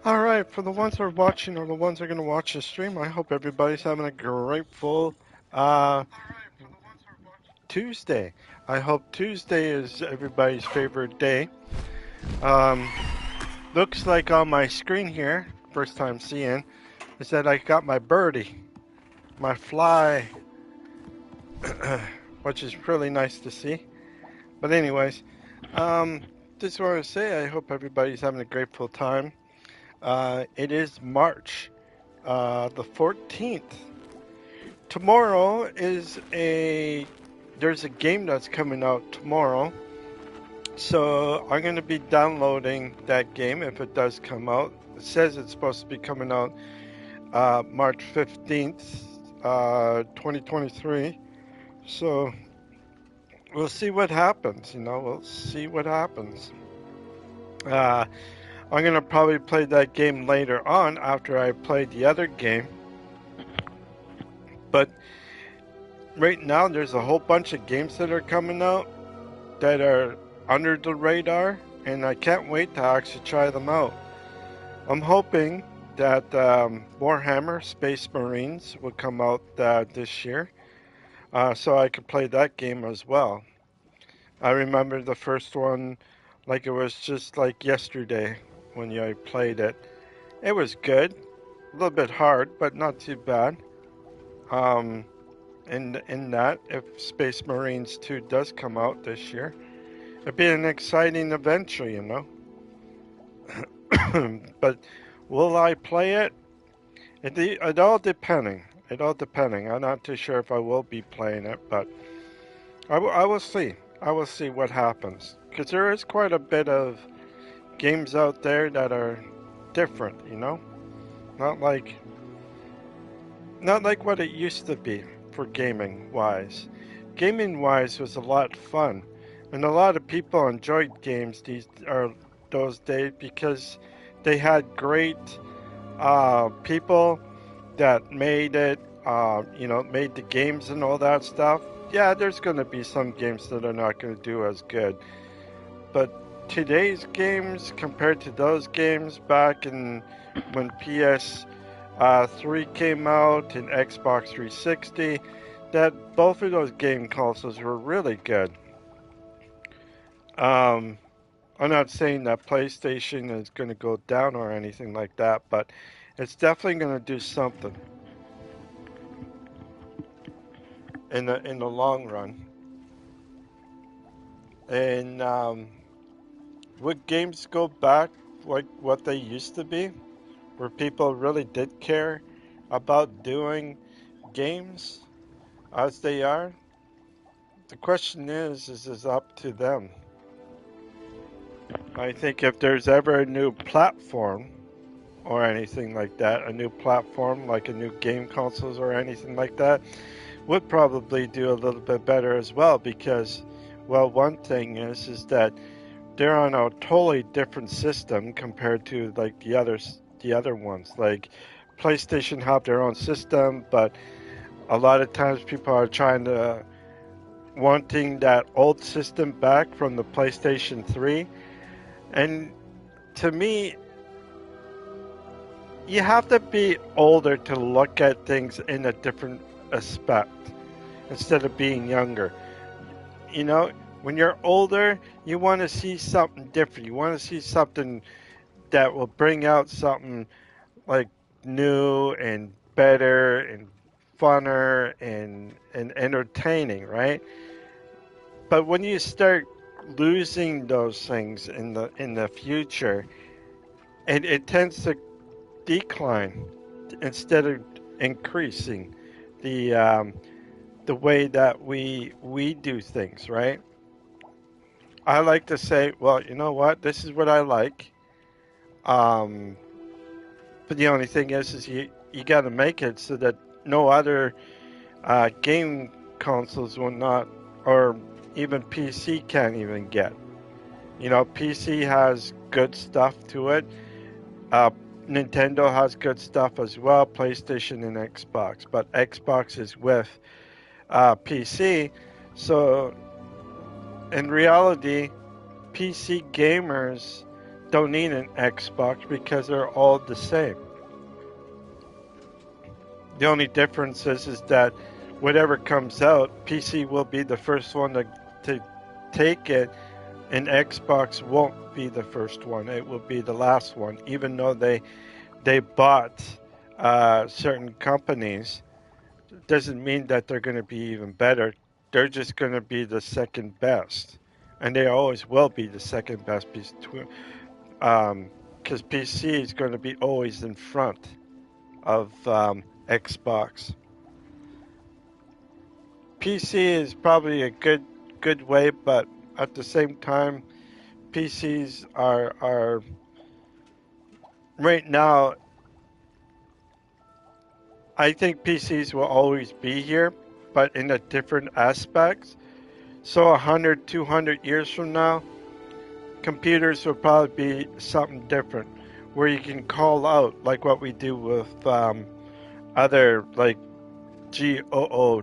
Alright, for the ones that are watching or the ones that are going to watch the stream, I hope everybody's having a grateful uh, Tuesday. I hope Tuesday is everybody's favorite day. Um, Looks like on my screen here, first time seeing, is that I got my birdie, my fly, which is really nice to see. But anyways, um, just want to say I hope everybody's having a grateful time. It is March the 14th. Tomorrow is there's a game that's coming out tomorrow. So I'm going to be downloading that game if it does come out. It says it's supposed to be coming out March 15th, 2023. So we'll see what happens, we'll see what happens. Uh, I'm going to probably play that game later on after I play the other game. But right now, there's a whole bunch of games that are coming out that are under the radar, and I can't wait to actually try them out. I'm hoping that Warhammer Space Marines will come out this year, so I could play that game as well. I remember the first one like it was just like yesterday when I played it. It was good, a little bit hard, but not too bad. Um, in that, if Space Marines 2 does come out this year, it'd be an exciting adventure. But will I play it? It all depending. It all depending. I'm not too sure if I will be playing it, but I will see. I will see what happens. Because there is quite a bit of games out there that are different. Not like not like what it used to be for gaming wise. Gaming wise was a lot fun, and a lot of people enjoyed games those days because they had great people that made it, made the games and all that stuff. Yeah, there's going to be some games that are not going to do as good, but today's games compared to those games back in when PS3 came out and Xbox 360, that both of those game consoles were really good. Um, I'm not saying that PlayStation is going to go down or anything like that, but it's definitely going to do something in the long run. And would games go back like what they used to be, where people really did care about doing games as they are? The question is up to them. I think if there's ever a new platform or anything like that, a new platform like a new game consoles or anything like that, would probably do a little bit better as well because, well, one thing is that they're on a totally different system compared to like the other ones. Like PlayStation have their own system, but a lot of times people are trying to wanting that old system back from the PlayStation 3. And to me, you have to be older to look at things in a different aspect instead of being younger. You know, when you're older, you want to see something different. You want to see something that will bring out something like new and better and funner and entertaining, right? But when you start losing those things in the future, it tends to decline instead of increasing the um, the way that we do things, right? I like to say, well, you know what? This is what I like. Um, but the only thing is you got to make it so that no other game consoles will not, or even PC can't even get. PC has good stuff to it. Uh, Nintendo has good stuff as well, PlayStation and Xbox, but Xbox is with PC. So in reality, PC gamers don't need an Xbox because they're all the same. The only difference is that whatever comes out, PC will be the first one to take it, and Xbox won't be the first one. It will be the last one, even though they bought certain companies. Doesn't mean that they're going to be even better. They're just going to be the second best, and they always will be the second best because PC is going to be always in front of Xbox. PC is probably a good way, but at the same time, PCs are right now. I think PCs will always be here, but in a different aspects. So 100, 200 years from now, computers will probably be something different, where you can call out like what we do with other like GOOGLE.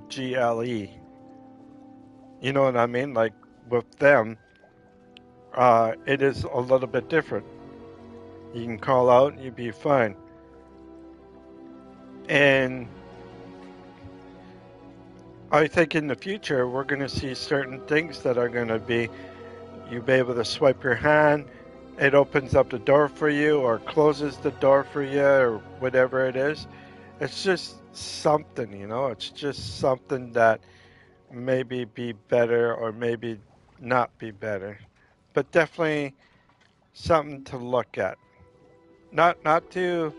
You know what I mean? Like with them, it is a little bit different. You can call out, and you'd be fine. And I think in the future we're going to see certain things that are going to be you'll be able to swipe your hand, it opens up the door for you or closes the door for you or whatever it is. It's just something, it's just something that maybe be better or maybe not be better. But definitely something to look at. Not to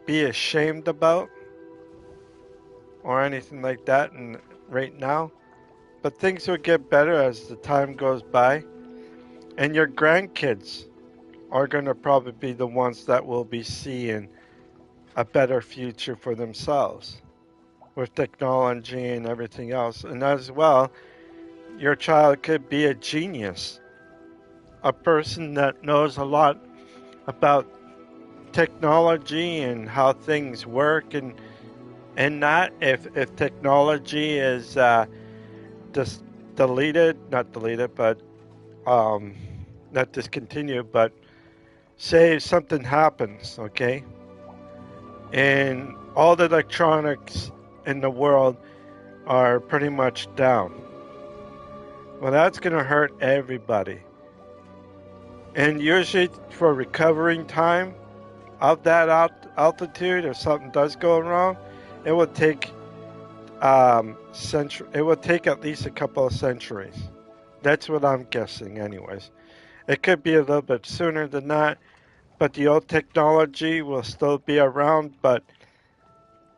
be ashamed about or anything like that and right now, but things will get better as the time goes by. And your grandkids are going to probably be the ones that will be seeing a better future for themselves with technology and everything else. And as well, your child could be a genius, a person that knows a lot about technology and how things work and not if technology is just not deleted, but not discontinued, but say something happens, okay, and all the electronics in the world are pretty much down. Well, that's going to hurt everybody. And usually for recovering time of that altitude, if something does go wrong, it will take it will take at least a couple of centuries. That's what I'm guessing anyways. It could be a little bit sooner than that, but the old technology will still be around, but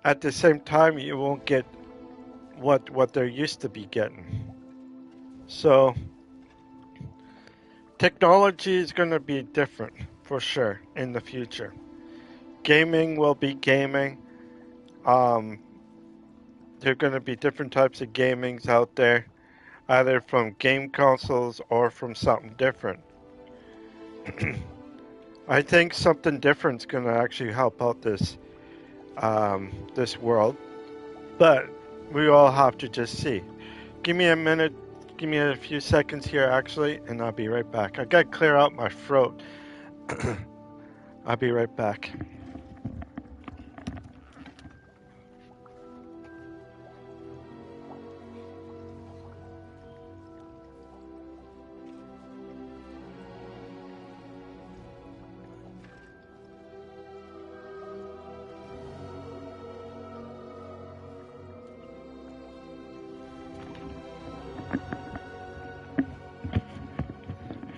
at the same time you won't get what they're used to be getting. So technology is going to be different for sure in the future. Gaming will be gaming. Um, there are going to be different types of gamings out there, either from game consoles or from something different. I think something different is going to actually help out this world, but we all have to just see. Give me a minute, give me a few seconds here actually, and I'll be right back. I got to clear out my throat. I'll be right back.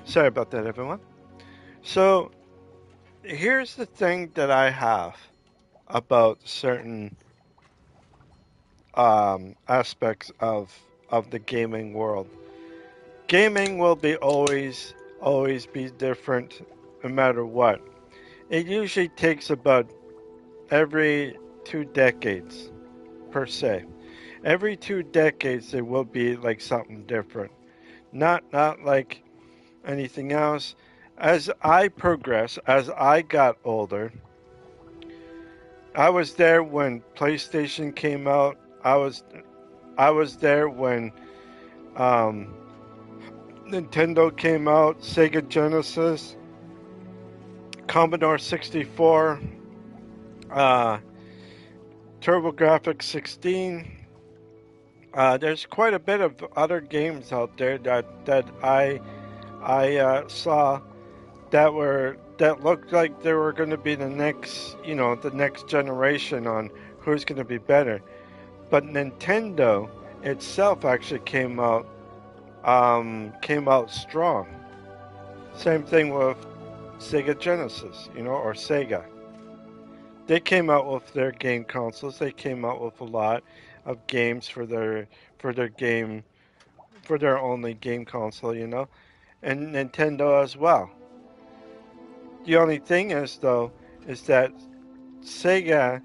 Sorry about that, everyone. So, here's the thing that I have about certain aspects of the gaming world. Gaming will be always be different no matter what. It usually takes about every 2 decades per se. Every 2 decades there will be like something different. Not like anything else. As I progress, as I got older, I was there when PlayStation came out. I was there when Nintendo came out, Sega Genesis. Commodore 64, uh, TurboGrafx 16. There's quite a bit of other games out there that I saw that looked like they were going to be the next, the next generation on who's going to be better. But Nintendo itself actually came out strong. Same thing with Sega Genesis, or Sega. They came out with their game consoles. They came out with a lot of games for their game for their only game console, and Nintendo as well. The only thing is though is that Sega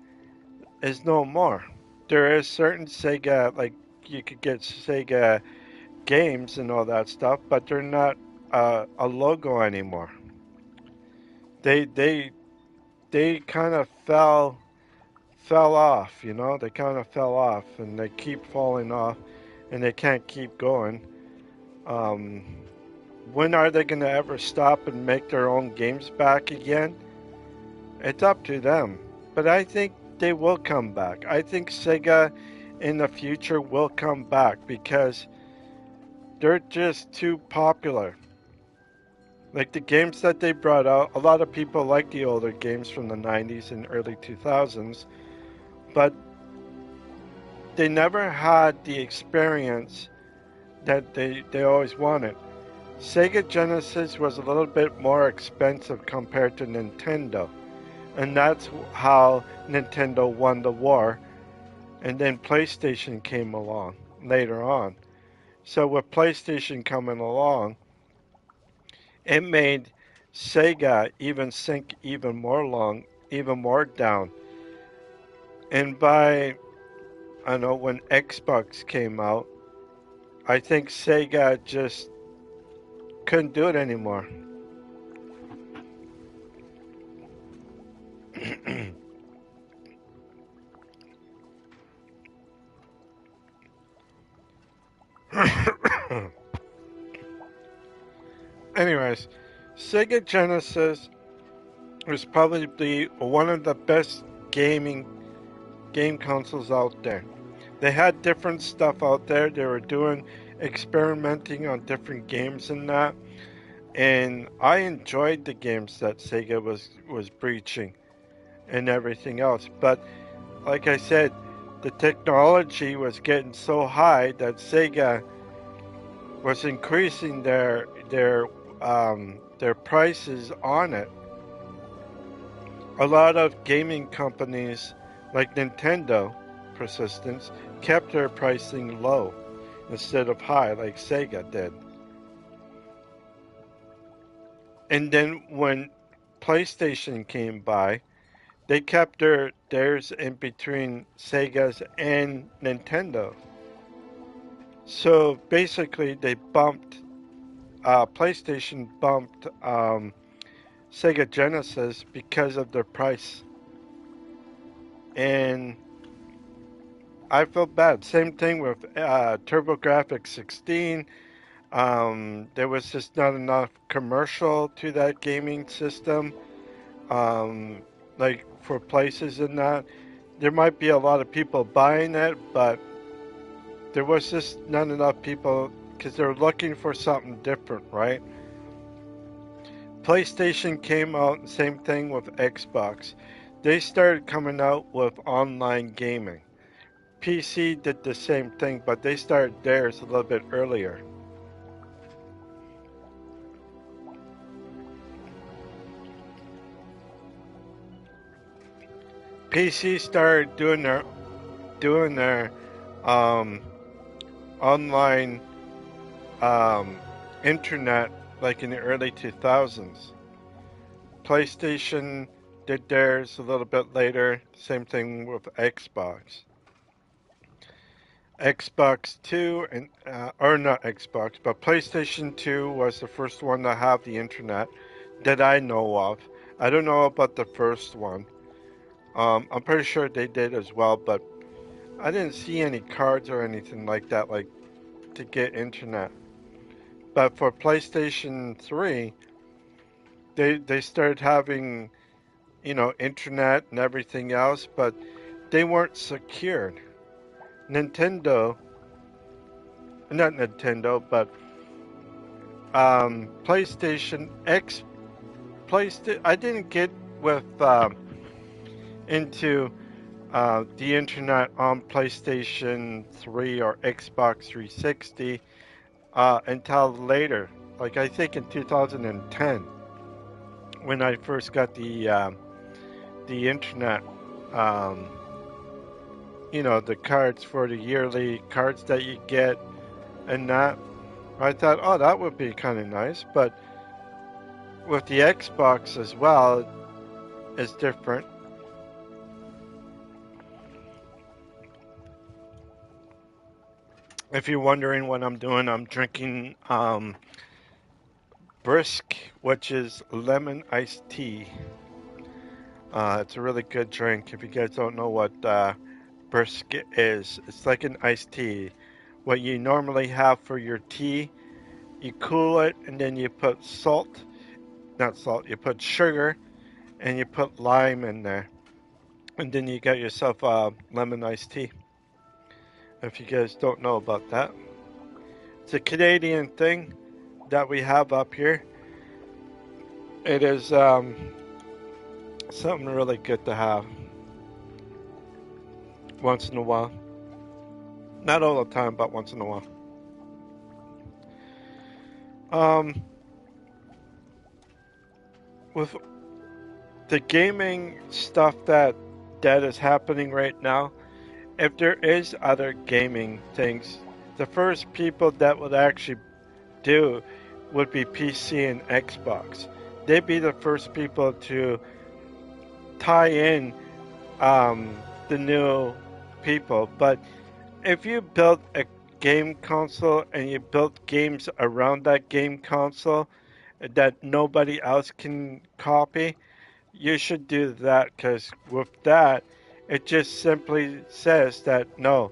is no more. There is certain Sega, like you could get Sega games and all that stuff, but they're not a logo anymore. They they they kind of fell off. They kind of fell off, and they keep falling off, and they can't keep going. Um, when are they going to ever stop and make their own games back again? It's up to them. But I think they will come back. I think Sega in the future will come back because they're just too popular. Like the games that they brought out, a lot of people like the older games from the 90s and early 2000s, but they never had the experience that they always wanted. Sega Genesis was a little bit more expensive compared to Nintendo, and that's how Nintendo won the war. And then PlayStation came along later on. So with PlayStation coming along, it made Sega even sink even more down. And by I don't know when Xbox came out, I think Sega just couldn't do it anymore. Anyways, Sega Genesis was probably one of the best game consoles out there. They had different stuff out there. They were doing experimenting on different games and that. And I enjoyed the games that Sega was breaching and everything else. But like I said, the technology was getting so high that Sega was increasing their prices on it. A lot of gaming companies like Nintendo, for instance, kept their pricing low instead of high like Sega did. And then when PlayStation came by, they kept theirs in between Sega's and Nintendo. So basically, PlayStation bumped Sega Genesis because of their price, and I felt bad. Same thing with TurboGrafx 16. There was just not enough commercial to that gaming system. Um, like for places and that, there might be a lot of people buying it, but there was just not enough people because they're looking for something different, right? PlayStation came out, same thing with Xbox. They started coming out with online gaming. PC did the same thing, but they started theirs a little bit earlier. PC started doing their um, online um, internet like in the early 2000s. PlayStation did theirs a little bit later. Same thing with Xbox. Xbox 2 and or not Xbox, but PlayStation 2 was the first one to have the internet that I know of. I don't know about the first one. I'm pretty sure they did as well, but I didn't see any cards or anything like that, like to get internet. But for PlayStation 3, they started having, internet and everything else, but they weren't secured. Nintendo, not Nintendo, but PlayStation X, PlayStation. I didn't get with into the internet on PlayStation 3 or Xbox 360 until later. Like I think in 2010, when I first got the internet, um, the cards for the yearly cards that you get, and that I thought, oh, that would be kind of nice. But with the Xbox as well, it's different. If you're wondering what I'm doing, I'm drinking Brisk, which is lemon iced tea. It's a really good drink. If you guys don't know what Brisk is, it's like an iced tea. What you normally have for your tea, you cool it and then you put salt, not salt, you put sugar and you put lime in there. And then you got yourself a lemon iced tea. If you guys don't know about that, it's a Canadian thing that we have up here. It is something really good to have once in a while. Not all the time, but once in a while. Um, with the gaming stuff that is happening right now, if there is other gaming things, the first people that would actually do would be PC and Xbox. They'd be the first people to tie in the new people. But if you build a game console and you build games around that game console that nobody else can copy, you should do that because with that, it just simply says that no,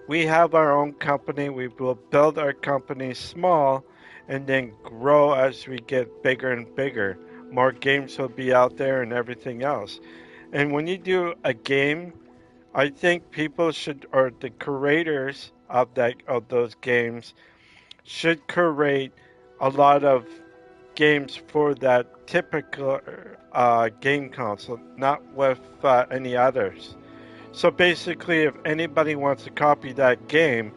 we have our own company, we will build our company small and then grow as we get bigger and bigger. More games will be out there and everything else. And when you do a game, I think people should, or the creators of those games should create a lot of games for that typical game console, not with any others. So basically, if anybody wants to copy that game,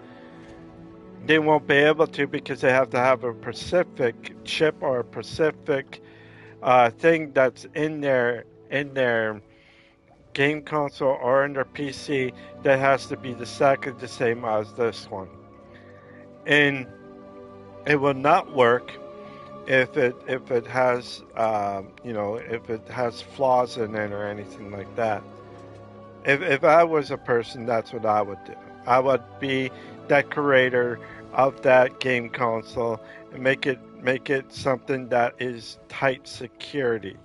they won't be able to because they have to have a specific chip or a specific thing that's in their game console or in their PC that has to be exactly the same as this one. And it will not work if it has if it has flaws in it or anything like that. If I was a person, that's what I would do. I would be that creator of that game console and make it something that is tight security,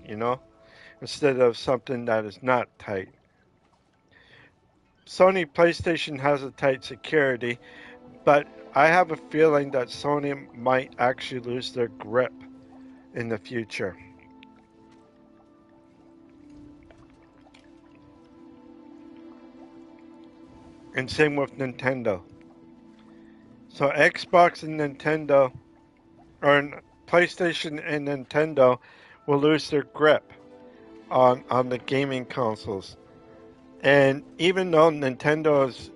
instead of something that is not tight. Sony PlayStation has a tight security, but I have a feeling that Sony might actually lose their grip in the future. And same with Nintendo. So Xbox and Nintendo, or PlayStation and Nintendo, will lose their grip on the gaming consoles. And even though Nintendo is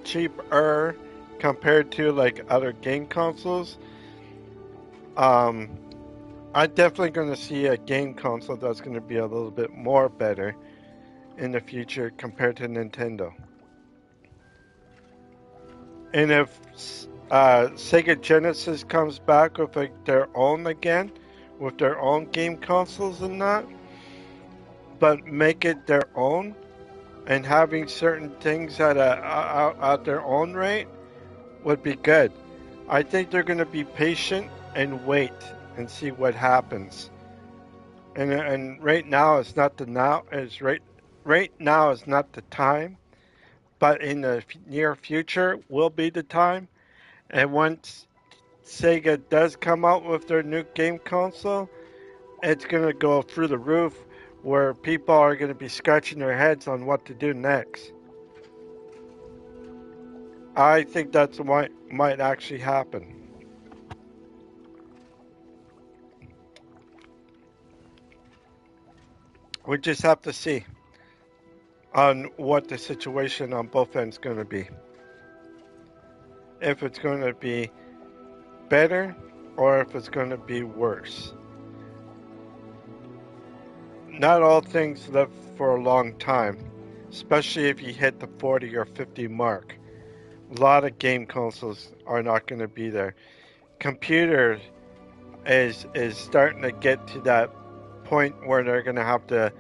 cheaper compared to like other game consoles, um, I'm definitely going to see a game console that's going to be a little bit more better in the future compared to Nintendo. And if Sega Genesis comes back with like their own again, with their own game consoles and that, but make it their own and having certain things at their own rate would be good. I think they're going to be patient and wait and see what happens. And right now is not the now is right now is not the time, but in the near future will be the time. And once Sega does come out with their new game console, it's going to go through the roof where people are going to be scratching their heads on what to do next. I think that's what might actually happen. We just have to see on what the situation on both ends is going to be. If it's going to be better or if it's going to be worse. Not all things live for a long time, especially if you hit the 40 or 50 mark. A lot of game consoles are not going to be there. Computer is starting to get to that point where they're going to have to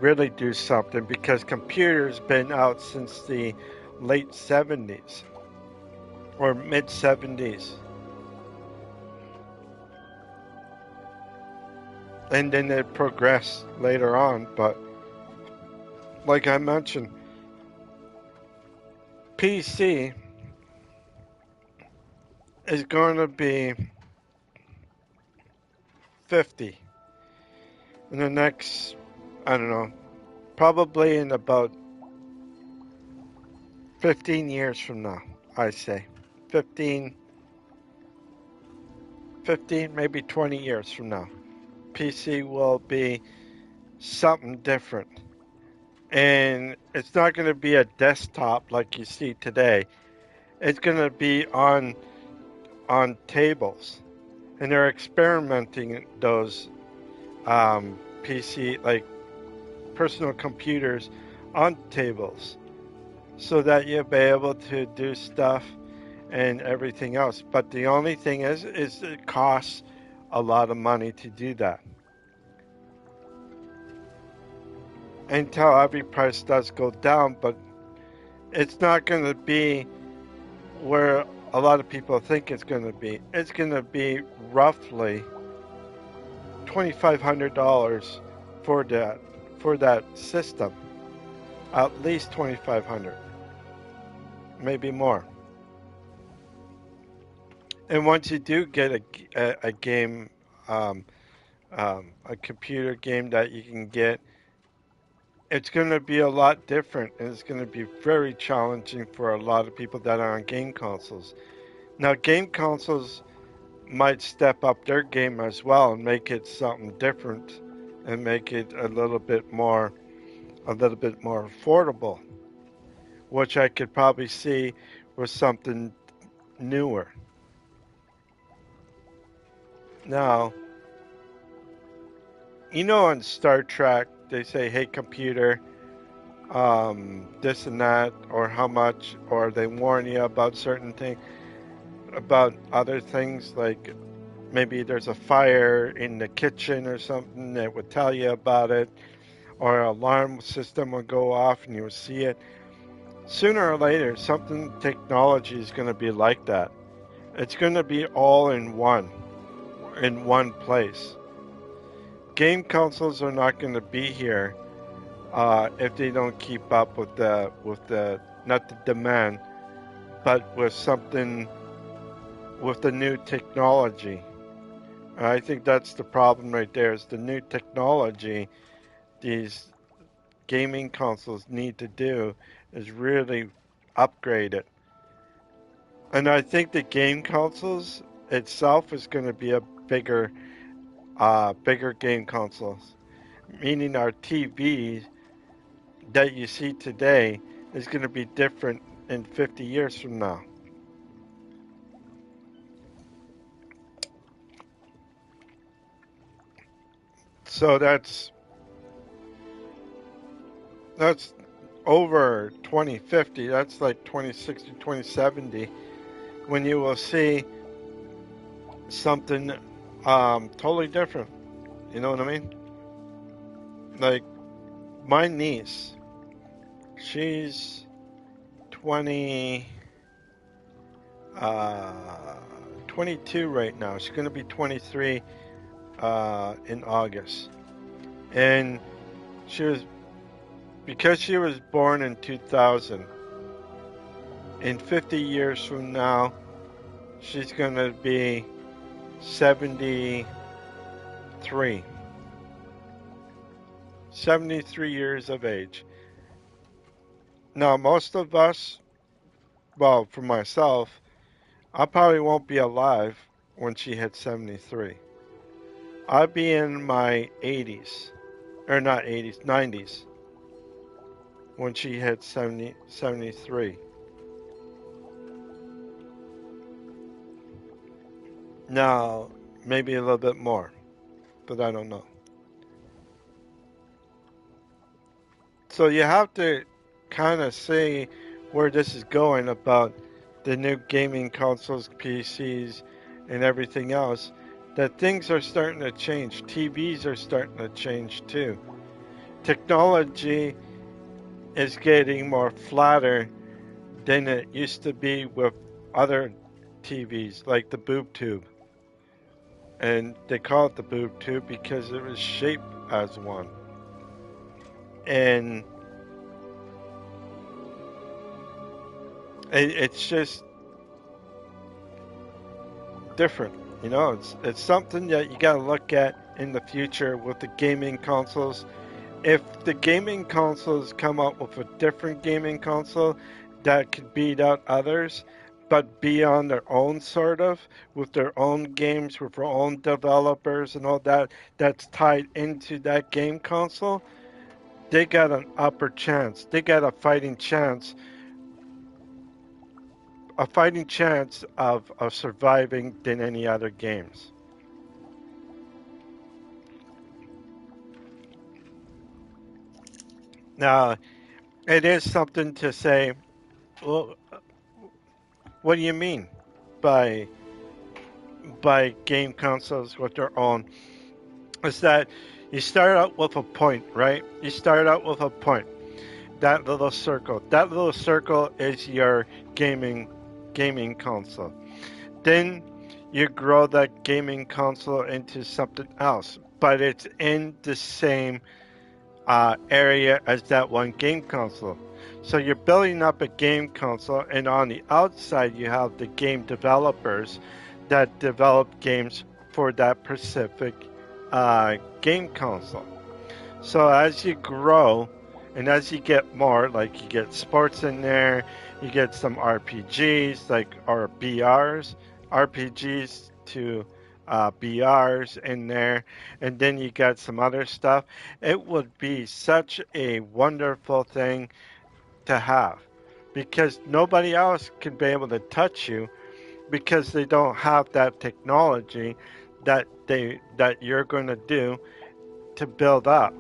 really do something because computers been out since the late 70s or mid 70s. And then it progressed later on, but like I mentioned, PC is going to be 50 in the next, I don't know, probably in about 15 years from now, I say. 15, 15, maybe 20 years from now. PC will be something different. And it's not going to be a desktop like you see today. It's going to be on tables. And they're experimenting those PC, like personal computers, on tables so that you'll be able to do stuff and everything else. But the only thing is it costs a lot of money to do that. Until every price does go down, but it's not going to be where a lot of people think it's going to be. It's going to be roughly $2,500 for that system. At least $2,500, maybe more. And once you do get a game, a computer game that you can get, it's going to be a lot different, and it's going to be very challenging for a lot of people that are on game consoles. Now, game consoles might step up their game as well and make it something different and make it a little bit more affordable, which I could probably see was something newer. Now, you know, on Star Trek, they say, "Hey, computer, this and that," or how much, or they warn you about certain things, about other things, like maybe there's a fire in the kitchen or something that would tell you about it, or an alarm system will go off and you will see it. Sooner or later, something technology is going to be like that. It's going to be all in one place. Game consoles are not going to be here if they don't keep up with the not the demand, but with something with the new technology. I think that's the problem right there. Is the new technology these gaming consoles need to do is really upgrade it. And I think the game consoles itself is going to be a bigger game consoles, meaning our TVs that you see today is going to be different in 50 years from now. So that's over 2050. That's like 2060, 2070 when you will see something totally different. You know what I mean? Like my niece, she's 20, 22 right now. She's going to be 23 in August. And she was, because she was born in 2000, in 50 years from now, she's going to be 73. 73 years of age. Now, most of us, well, for myself, I probably won't be alive when she hits 73. I'll be in my 80s, or not 80s, 90s, when she hits 73. Now, maybe a little bit more, but I don't know. So you have to kind of see where this is going about the new gaming consoles, PCs, and everything else. That things are starting to change. TVs are starting to change too. Technology is getting more flatter than it used to be with other TVs, like the boob tube. And they call it the boob tube because it was shaped as one. And it's just different. You know, it's something that you got to look at in the future with the gaming consoles. If the gaming consoles come up with a different gaming console that could beat out others, but be on their own sort of, with their own games, with their own developers and all that, that's tied into that game console, they got an upper chance. They got a fighting chance of surviving than any other games. Now, it is something to say, well, what do you mean by game consoles with their own? Is that you start out with a point, right? You start out with a point. That little circle. That little circle is your gaming console. Then you grow that gaming console into something else, but it's in the same area as that one game console. So you're building up a game console, and on the outside, you have the game developers that develop games for that specific game console. So as you grow, and as you get more, like you get sports in there, you get some RPGs, like or BRs, RPGs to BRs in there, and then you got some other stuff. It would be such a wonderful thing to have because nobody else can be able to touch you because they don't have that technology that you're going to do to build up.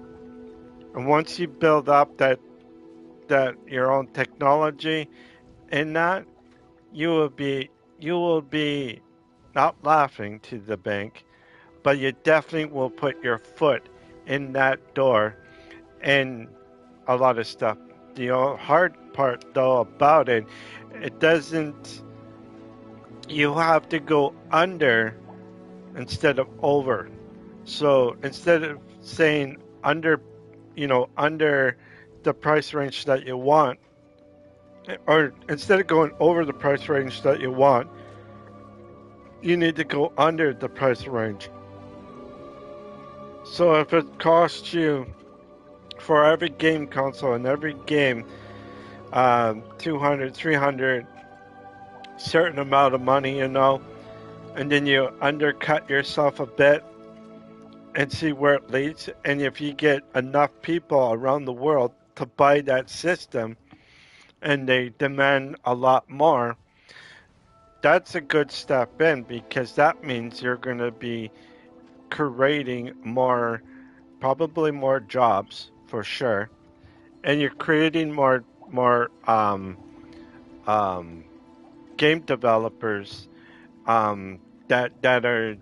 And once you build up that your own technology in that, you will be not laughing to the bank, but you definitely will put your foot in that door and a lot of stuff. The hard part though about it, it doesn't. You have to go under instead of over. So instead of saying under, under the price range that you want, or instead of going over the price range that you want, you need to go under the price range. So if it costs you for every game console and every game 200, 300, certain amount of money, and then you undercut yourself a bit and see where it leads. And if you get enough people around the world to buy that system and they demand a lot more, that's a good step in because that means you're going to be creating more, probably more jobs for sure, and you're creating more um, game developers that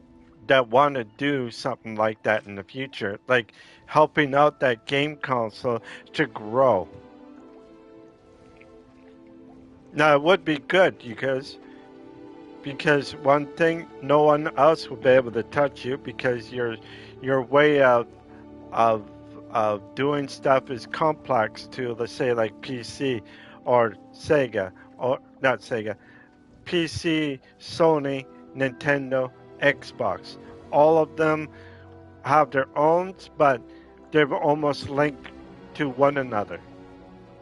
that want to do something like that in the future, like helping out that game console to grow. Now it would be good because one thing, no one else will be able to touch you because your way of doing stuff is complex to, let's say, like PC or Sega, or not Sega, PC, Sony, Nintendo, Xbox. All of them have their own, but they're almost linked to one another.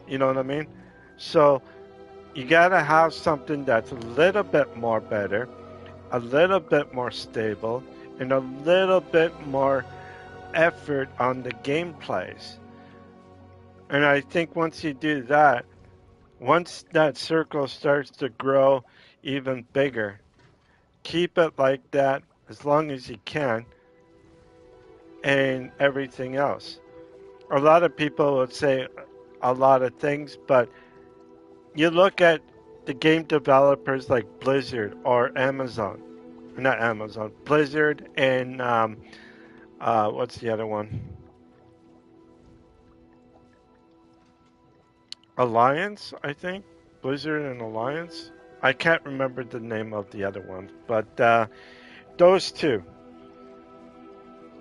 You know what I mean? So you gotta have something that's a little bit more better, a little bit more stable, and a little bit more effort on the gameplays. And I think once you do that, once that circle starts to grow even bigger, keep it like that as long as you can and everything else. A lot of people would say a lot of things, but you look at the game developers like Blizzard or Amazon, not Amazon, Blizzard and what's the other one? Alliance, I think. Blizzard and Alliance. I can't remember the name of the other one, but those two.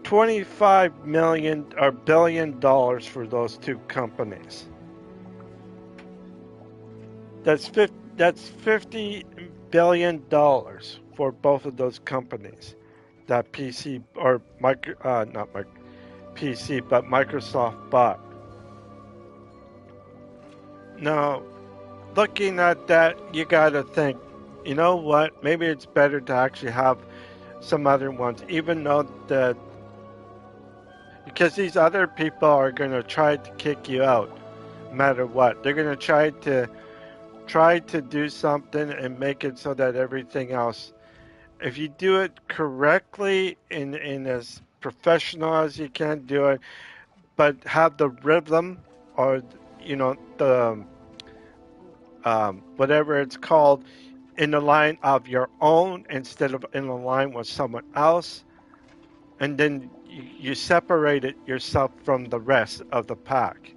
$25 million or $1 billion for those two companies. That's $50 billion for both of those companies. That PC or not my PC, but Microsoft bought. Now, looking at that, you gotta think, you know what? Maybe it's better to actually have some other ones, even though that because these other people are gonna try to kick you out, no matter what. They're gonna try to do something and make it so that everything else, if you do it correctly in as professional as you can do it, but have the rhythm or the whatever it's called in the line of your own instead of in the line with someone else, and then you separate it yourself from the rest of the pack.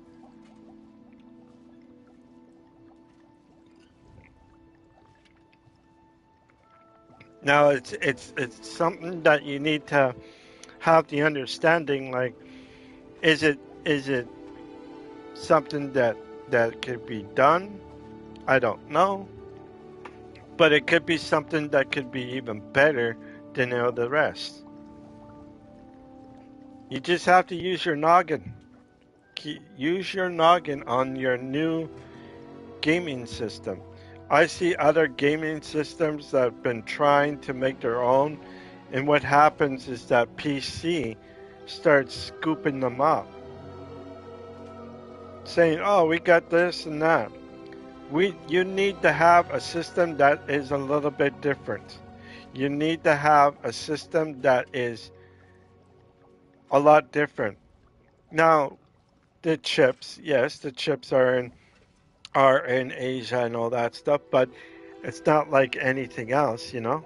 Now it's something that you need to have the understanding. Like, is it something that could be done? I don't know, but it could be something that could be even better than all the rest. You just have to use your noggin. Use your noggin on your new gaming system. I see other gaming systems that have been trying to make their own, and what happens is that PC starts scooping them up, saying, "Oh, we got this and that." You need to have a system that is a little bit different. You need to have a system that is a lot different. Now, the chips, yes, the chips are in Asia and all that stuff, but it's not like anything else. You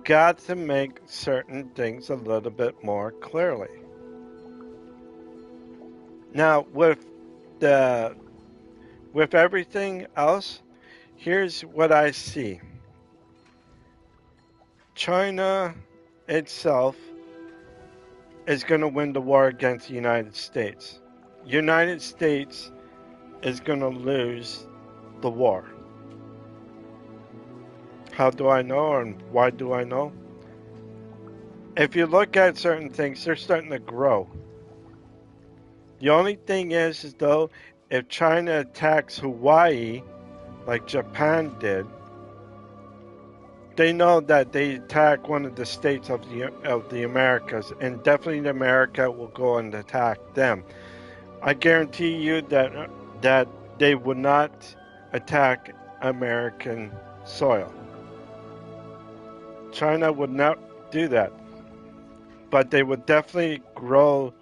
got to make certain things a little bit more clearly. Now, the with everything else, here's what I see. China itself is going to win the war against the United States. United States is going to lose the war. How do I know and why do I know? If you look at certain things, they're starting to grow. The only thing is though, if China attacks Hawaii like Japan did, they know that they attack one of the states of the Americas, and definitely America will go and attack them. I guarantee you that they would not attack American soil. China would not do that, but they would definitely grow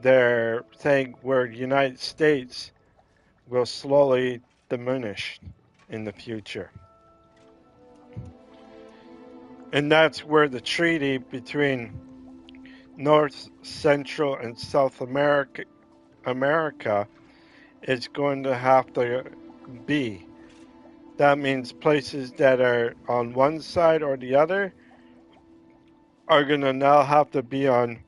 their thing where the United States will slowly diminish in the future. And that's where the treaty between North, Central, and South America is going to have to be. That means places that are on one side or the other are going to now have to be on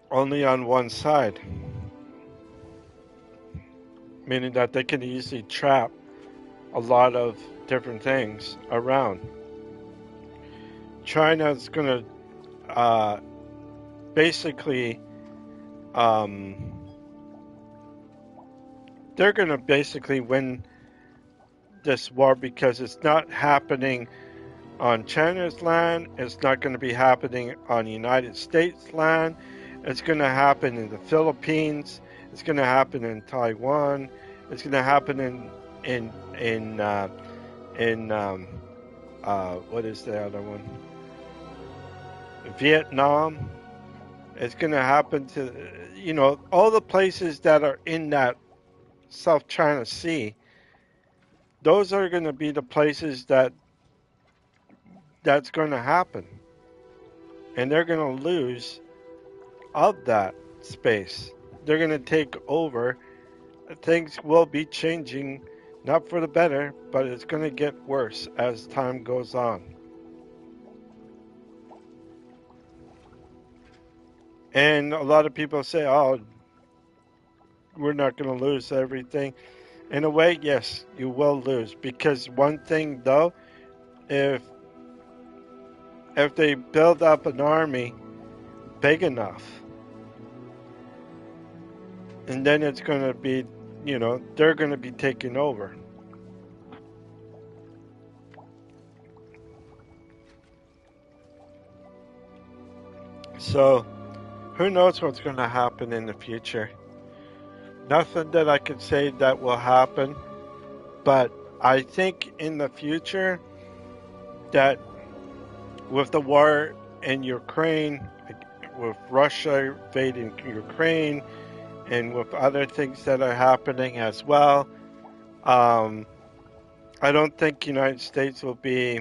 only on one side, meaning that they can easily trap a lot of different things around. China is going to uh, basically, um, they're going to basically win this war because it's not happening on China's land. It's not going to be happening on United States land. It's going to happen in the Philippines. It's going to happen in Taiwan. It's going to happen in what is the other one? Vietnam. It's going to happen to all the places that are in that South China Sea. Those are going to be the places that's going to happen, and they're going to lose of that space. They're going to take over. Things will be changing, not for the better, but it's going to get worse as time goes on. And a lot of people say, oh, we're not going to lose everything. In a way, yes, you will lose. Because one thing, though, if they build up an army big enough, and then it's going to be, they're going to be taking over. So, who knows what's going to happen in the future? Nothing that I could say that will happen, but I think in the future that with the war in Ukraine, with Russia invading Ukraine, and with other things that are happening as well, I don't think the United States will be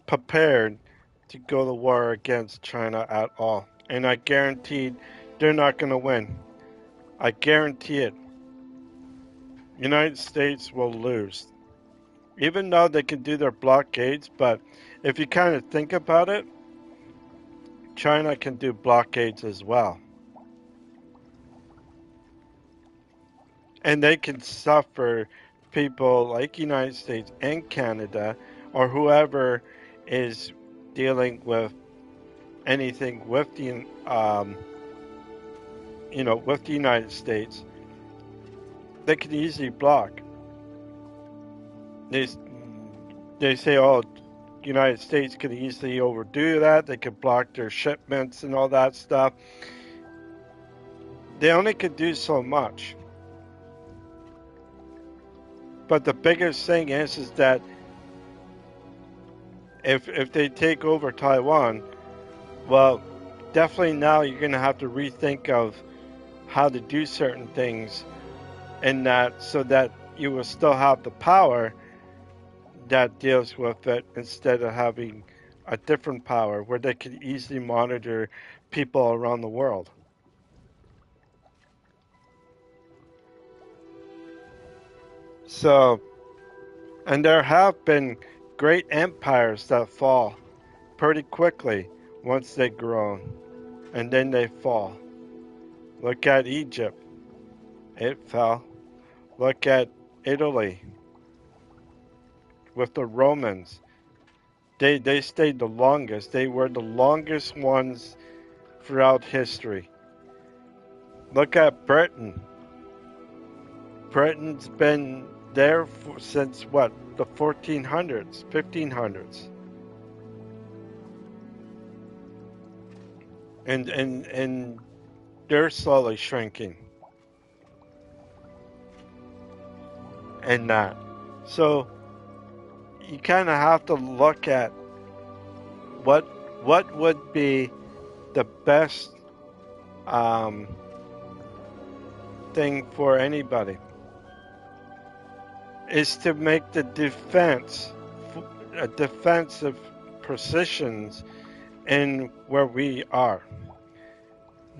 prepared to go to war against China at all. And I guarantee they're not going to win. I guarantee it. United States will lose. Even though they can do their blockades, but if you kind of think about it, China can do blockades as well. And they can suffer people like United States and Canada or whoever is dealing with anything with the with the United States. They can easily block. They say, oh, United States could easily overdo that. They could block their shipments and all that stuff. They only could do so much. But the biggest thing is that if they take over Taiwan, well, definitely now you're going to have to rethink of how to do certain things, and that so that you will still have the power that deals with it instead of having a different power where they can easily monitor people around the world. So, and there have been great empires that fall pretty quickly once they grow, and then they fall. Look at Egypt. It fell. Look at Italy with the Romans. They stayed the longest. They were the longest ones throughout history. Look at Britain. Britain's been there since what? The 1400s, 1500s. And they're slowly shrinking. And that. So you kind of have to look at what would be the best thing for anybody is to make the defensive positions in where we are.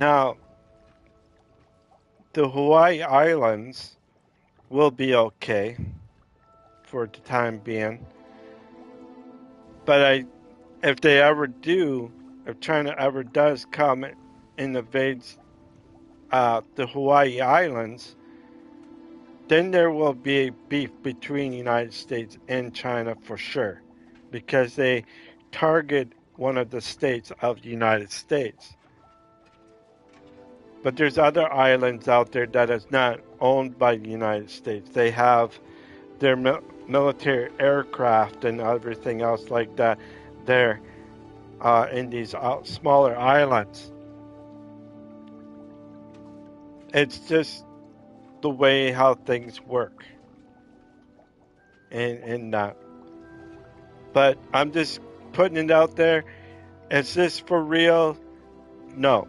Now, the Hawaii Islands will be okay for the time being, but if China ever does come and invades the Hawaii Islands, then there will be beef between the United States and China for sure, because they target one of the states of the United States. But there's other islands out there that is not owned by the United States. They have their military aircraft and everything else like that there in these smaller islands. It's just the way how things work. And that. But I'm just putting it out there. Is this for real? No.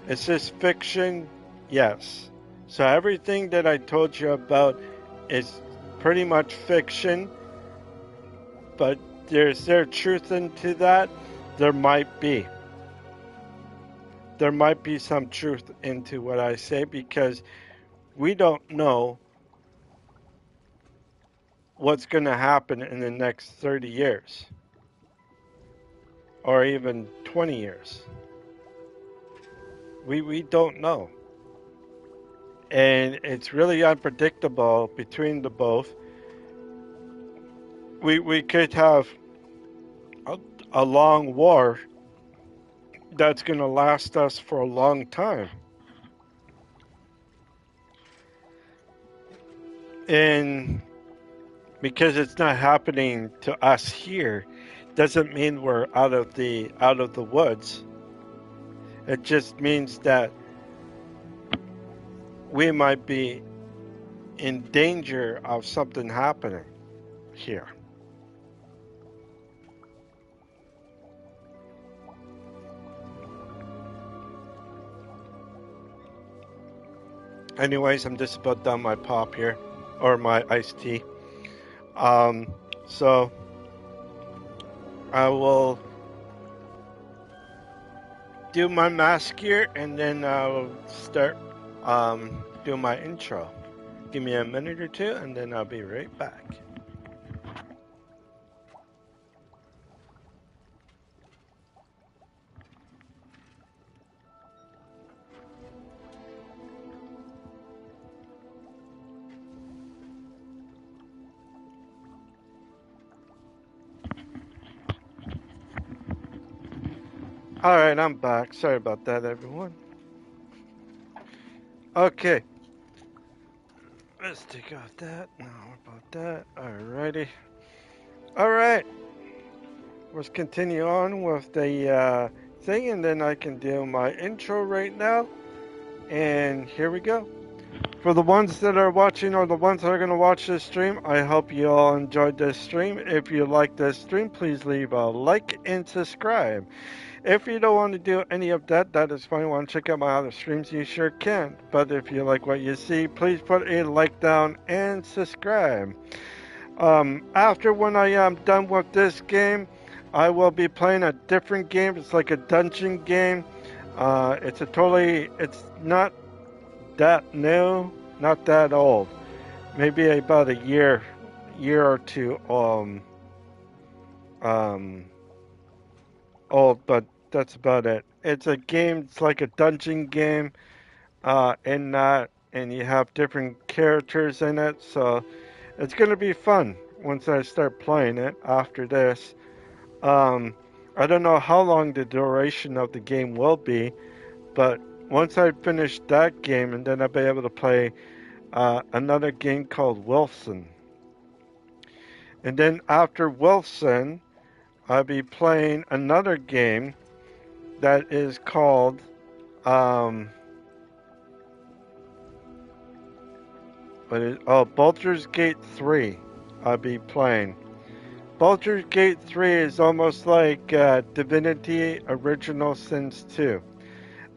Is this fiction? Yes. So everything that I told you about is pretty much fiction. But is there truth into that? There might be. There might be some truth into what I say because we don't know what's going to happen in the next 30 years or even 20 years. We don't know. And it's really unpredictable between the both. We could have a long war that's going to last us for a long time. And because it's not happening to us here, doesn't mean we're out of the woods. It just means that we might be in danger of something happening here. Anyways, I'm just about done my pop here, or my iced tea. So I will do my mask here, and then I'll start do my intro. Give me a minute or two, and then I'll be right back. Alright, I'm back. Sorry about that, everyone. Okay. Let's take off that. No, about that. Alrighty. Alright. Let's continue on with the thing, and then I can do my intro right now. And here we go. For the ones that are watching or the ones that are going to watch this stream, I hope you all enjoyed this stream. If you like this stream, please leave a like and subscribe. If you don't want to do any of that, that is fine. Want to check out my other streams, you sure can. But if you like what you see, please put a like down and subscribe. After when I am done with this game, I will be playing a different game. It's like a dungeon game. It's not that new, not that old. Maybe about a year or two old, but that's about it. It's a game. It's like a dungeon game, and you have different characters in it. So it's gonna be fun once I start playing it. After this, I don't know how long the duration of the game will be, but once I finish that game, and then I'll be able to play another game called Wilson. And then after Wilson, I'll be playing another game that is called Baldur's Gate 3. I'll be playing. Baldur's Gate 3 is almost like Divinity Original Sins 2.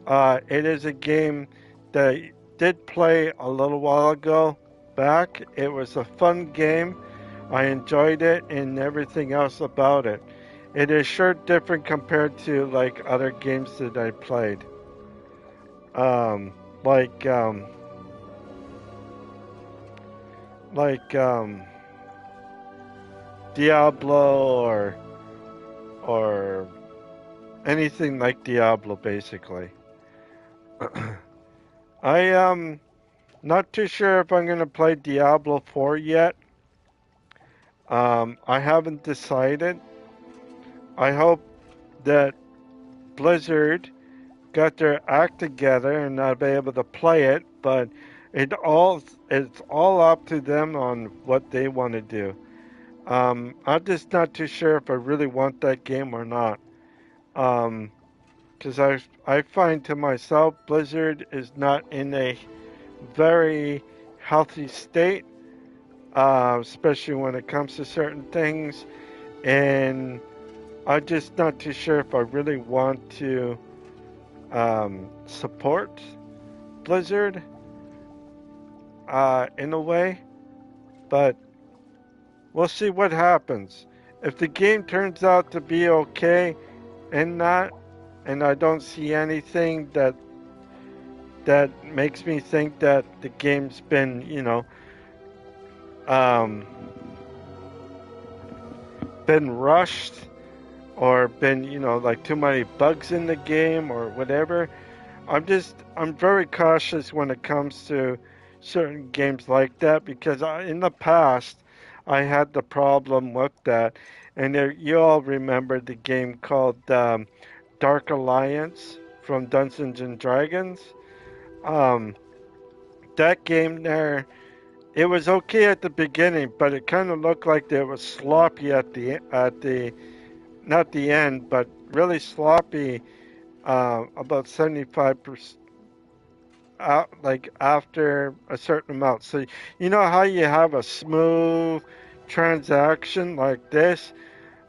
It is a game that I did play a little while ago back. It was a fun game. I enjoyed it and everything else about it. It is sure different compared to like other games that I played. Diablo or anything like Diablo, basically. I am not too sure if I'm going to play Diablo 4 yet. I haven't decided. I hope that Blizzard got their act together and I'll be able to play it, but it all it's all up to them on what they want to do. I'm just not too sure if I really want that game or not. Um, because I find to myself Blizzard is not in a very healthy state, especially when it comes to certain things, and I'm just not too sure if I really want to support Blizzard in a way, but we'll see what happens. If the game turns out to be okay and not, and I don't see anything that makes me think that the game's been, um, been rushed or been, like too many bugs in the game or whatever. I'm very cautious when it comes to certain games like that because in the past I had the problem with that. And you all remember the game called Dark Alliance from Dungeons and Dragons. Um, that game there, it was okay at the beginning, but it kind of looked like it was sloppy at the not the end, but really sloppy. About 75%, like after a certain amount. So you know how you have a smooth transaction like this,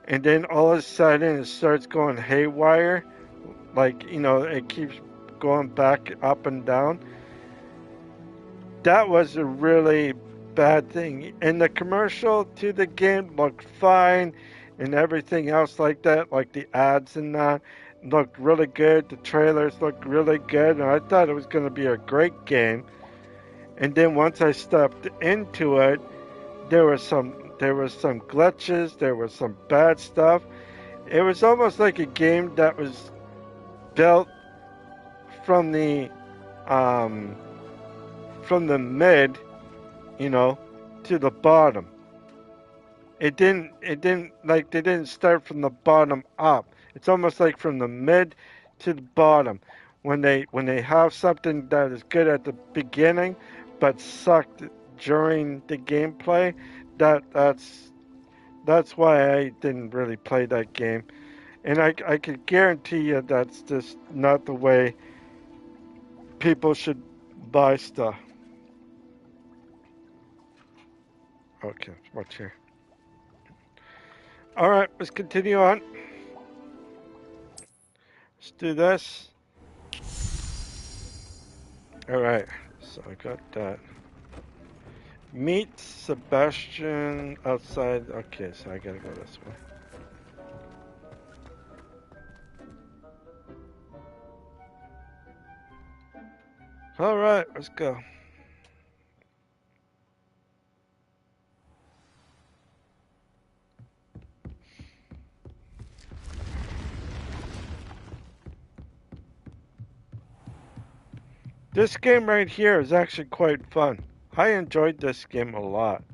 and then all of a sudden it starts going haywire, like it keeps going back up and down. That was a really bad thing. And the commercial to the game looked fine, and everything else like that, like the ads and that, looked really good. The trailers looked really good, and I thought it was going to be a great game. And then once I stepped into it, there was some glitches, there was some bad stuff. It was almost like a game that was built from the um, from the mid, you know, to the bottom. It didn't like they didn't start from the bottom up. It's almost like from the mid to the bottom. When they have something that is good at the beginning but sucked during the gameplay, that's why I didn't really play that game. And I could guarantee you that's just not the way people should buy stuff. Okay, watch here. All right, let's continue on. Let's do this. All right, so I got that. Meet Sebastian outside. Okay, so I gotta go this way. All right, let's go. This game right here is actually quite fun. I enjoyed this game a lot.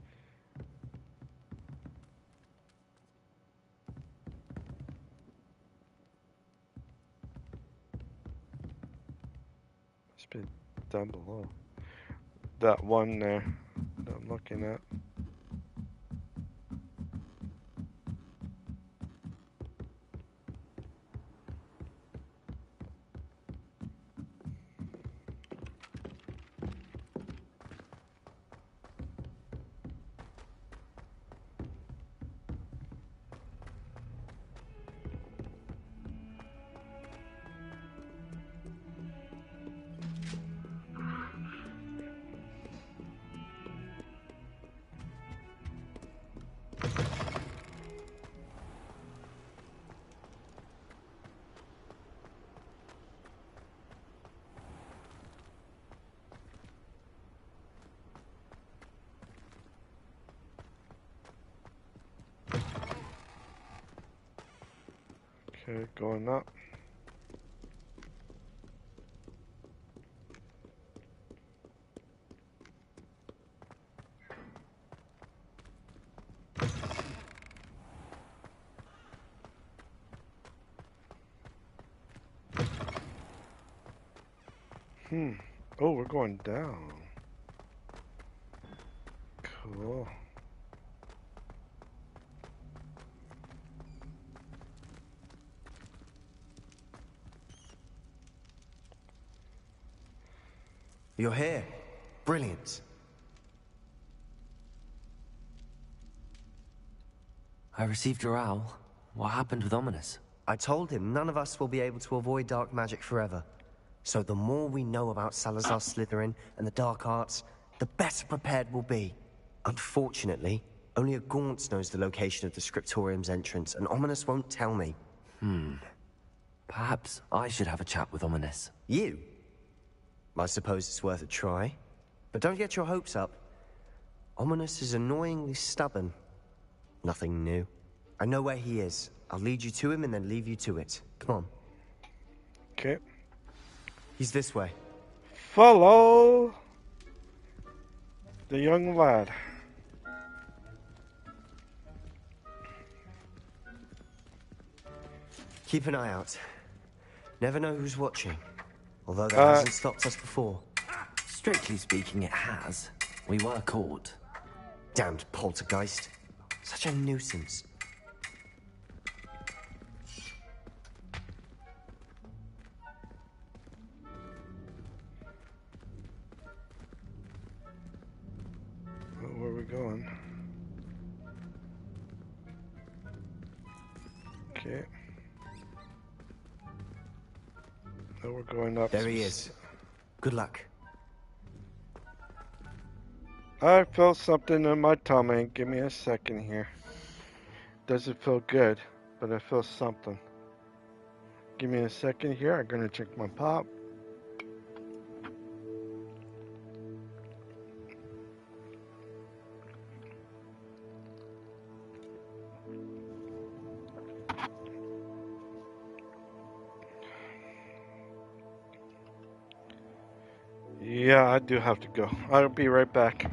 It's been down below. That one there that I'm looking at. Okay, going up. Hmm. Oh, we're going down. Cool. You're here. Brilliant. I received your owl. What happened with Ominous? I told him none of us will be able to avoid dark magic forever. So the more we know about Salazar Slytherin and the dark arts, the better prepared we'll be. Unfortunately, only a Gaunt knows the location of the Scriptorium's entrance, and Ominous won't tell me. Perhaps I should have a chat with Ominous. You? I suppose it's worth a try. But don't get your hopes up. Ominous is annoyingly stubborn. Nothing new. I know where he is. I'll lead you to him and then leave you to it. Come on. Okay. He's this way. Follow the young lad. Keep an eye out. Never know who's watching. Although that hasn't stopped us before. Strictly speaking, it has. We were caught. Damned poltergeist. Such a nuisance. Where are we going? Okay. Now we're going up. There he is. Good luck. I feel something in my tummy. Give me a second here. Doesn't feel good, but I feel something. Give me a second here. I'm gonna drink my pop. Yeah, I do have to go. I'll be right back.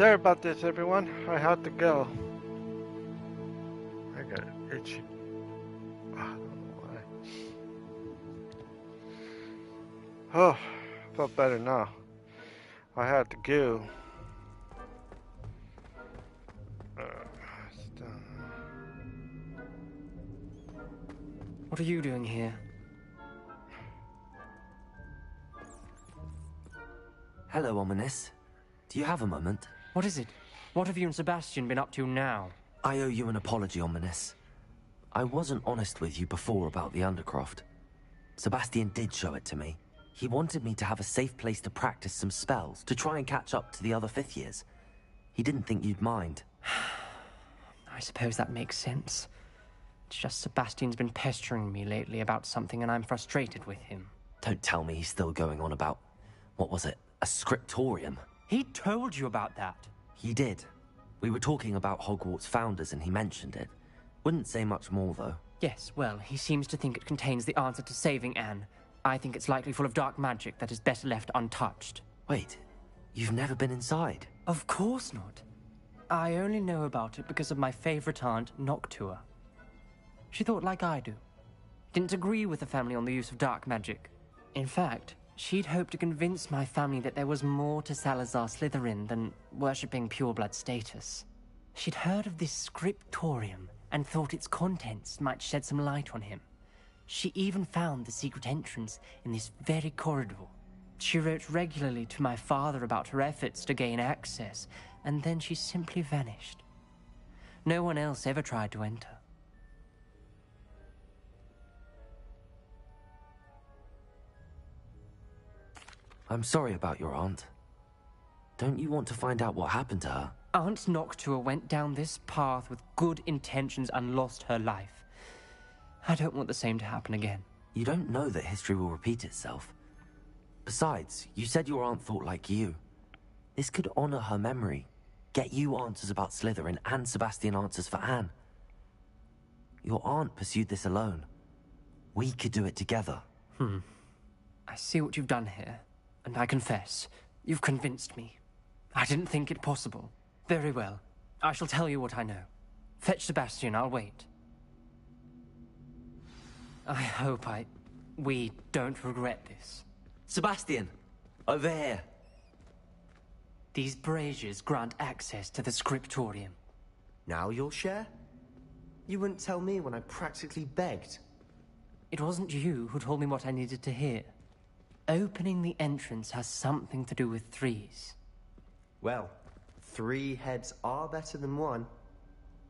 Sorry about this, everyone. I had to go. I got itchy. I don't know why. Oh, felt better now. I had to go. It's done. What are you doing here? Hello, Ominous. Do you have a moment? What is it? What have you and Sebastian been up to now? I owe you an apology, Ominous. I wasn't honest with you before about the Undercroft. Sebastian did show it to me. He wanted me to have a safe place to practice some spells, to try and catch up to the other 5th years. He didn't think you'd mind. I suppose that makes sense. It's just Sebastian's been pestering me lately about something and I'm frustrated with him. Don't tell me he's still going on about... what was it? A scriptorium? He told you about that? He did. We were talking about Hogwarts founders and he mentioned it. Wouldn't say much more, though. Yes, well, he seems to think it contains the answer to saving Anne. I think it's likely full of dark magic that is better left untouched. Wait, you've never been inside? Of course not. I only know about it because of my favorite aunt, Noctua. She thought like I do. Didn't agree with the family on the use of dark magic. In fact, she'd hoped to convince my family that there was more to Salazar Slytherin than worshipping pureblood status. She'd heard of this scriptorium and thought its contents might shed some light on him. She even found the secret entrance in this very corridor. She wrote regularly to my father about her efforts to gain access, and then she simply vanished. No one else ever tried to enter. I'm sorry about your aunt. Don't you want to find out what happened to her? Aunt Noctua went down this path with good intentions and lost her life. I don't want the same to happen again. You don't know that history will repeat itself. Besides, you said your aunt thought like you. This could honor her memory, get you answers about Slytherin and Sebastian answers for Anne. Your aunt pursued this alone. We could do it together. I see what you've done here, and I confess, you've convinced me. I didn't think it possible. Very well. I shall tell you what I know. Fetch Sebastian, I'll wait. I hope we don't regret this. Sebastian! Over here! These braziers grant access to the scriptorium. Now you'll share? You wouldn't tell me when I practically begged. It wasn't you who told me what I needed to hear. Opening the entrance has something to do with threes. Well, 3 heads are better than 1.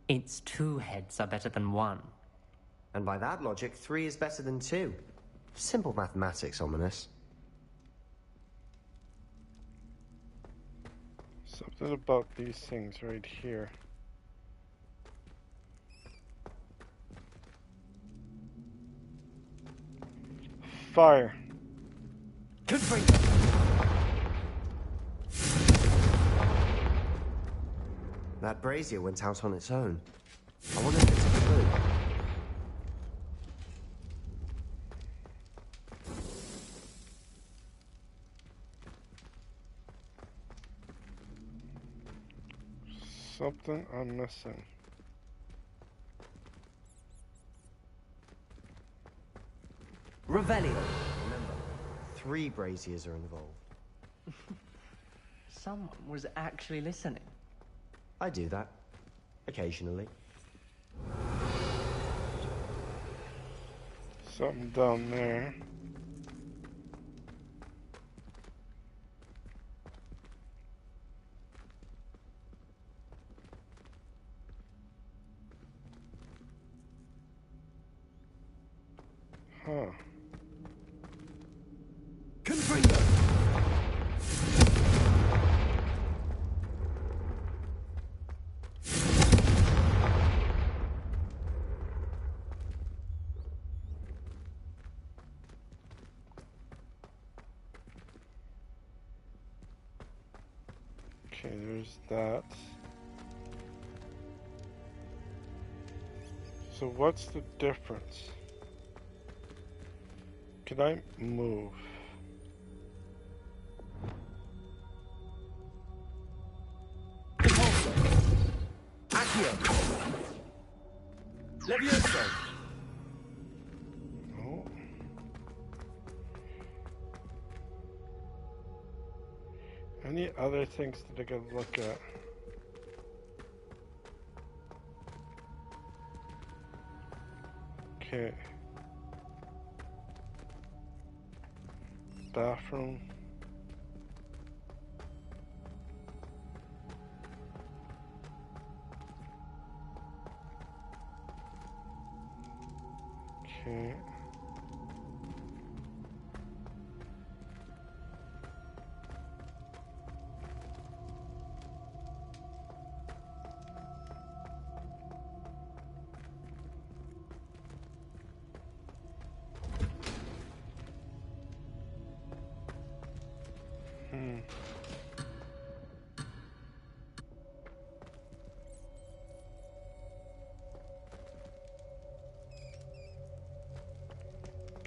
Its 2 heads are better than 1. And by that logic, 3 is better than 2. Simple mathematics, Ominous. Something about these things right here. Fire. Good for you. That brazier went out on its own. I wonder if it's a clue. Something I'm missing. Revelio! Remember, 3 braziers are involved. Someone was actually listening. I do that. Occasionally. Something down there. Huh. Confringo! Okay, there's that. So what's the difference? Can I move? Accio. Levioso. Oh. Any other things that I could look at? Okay. Bathroom. Okay.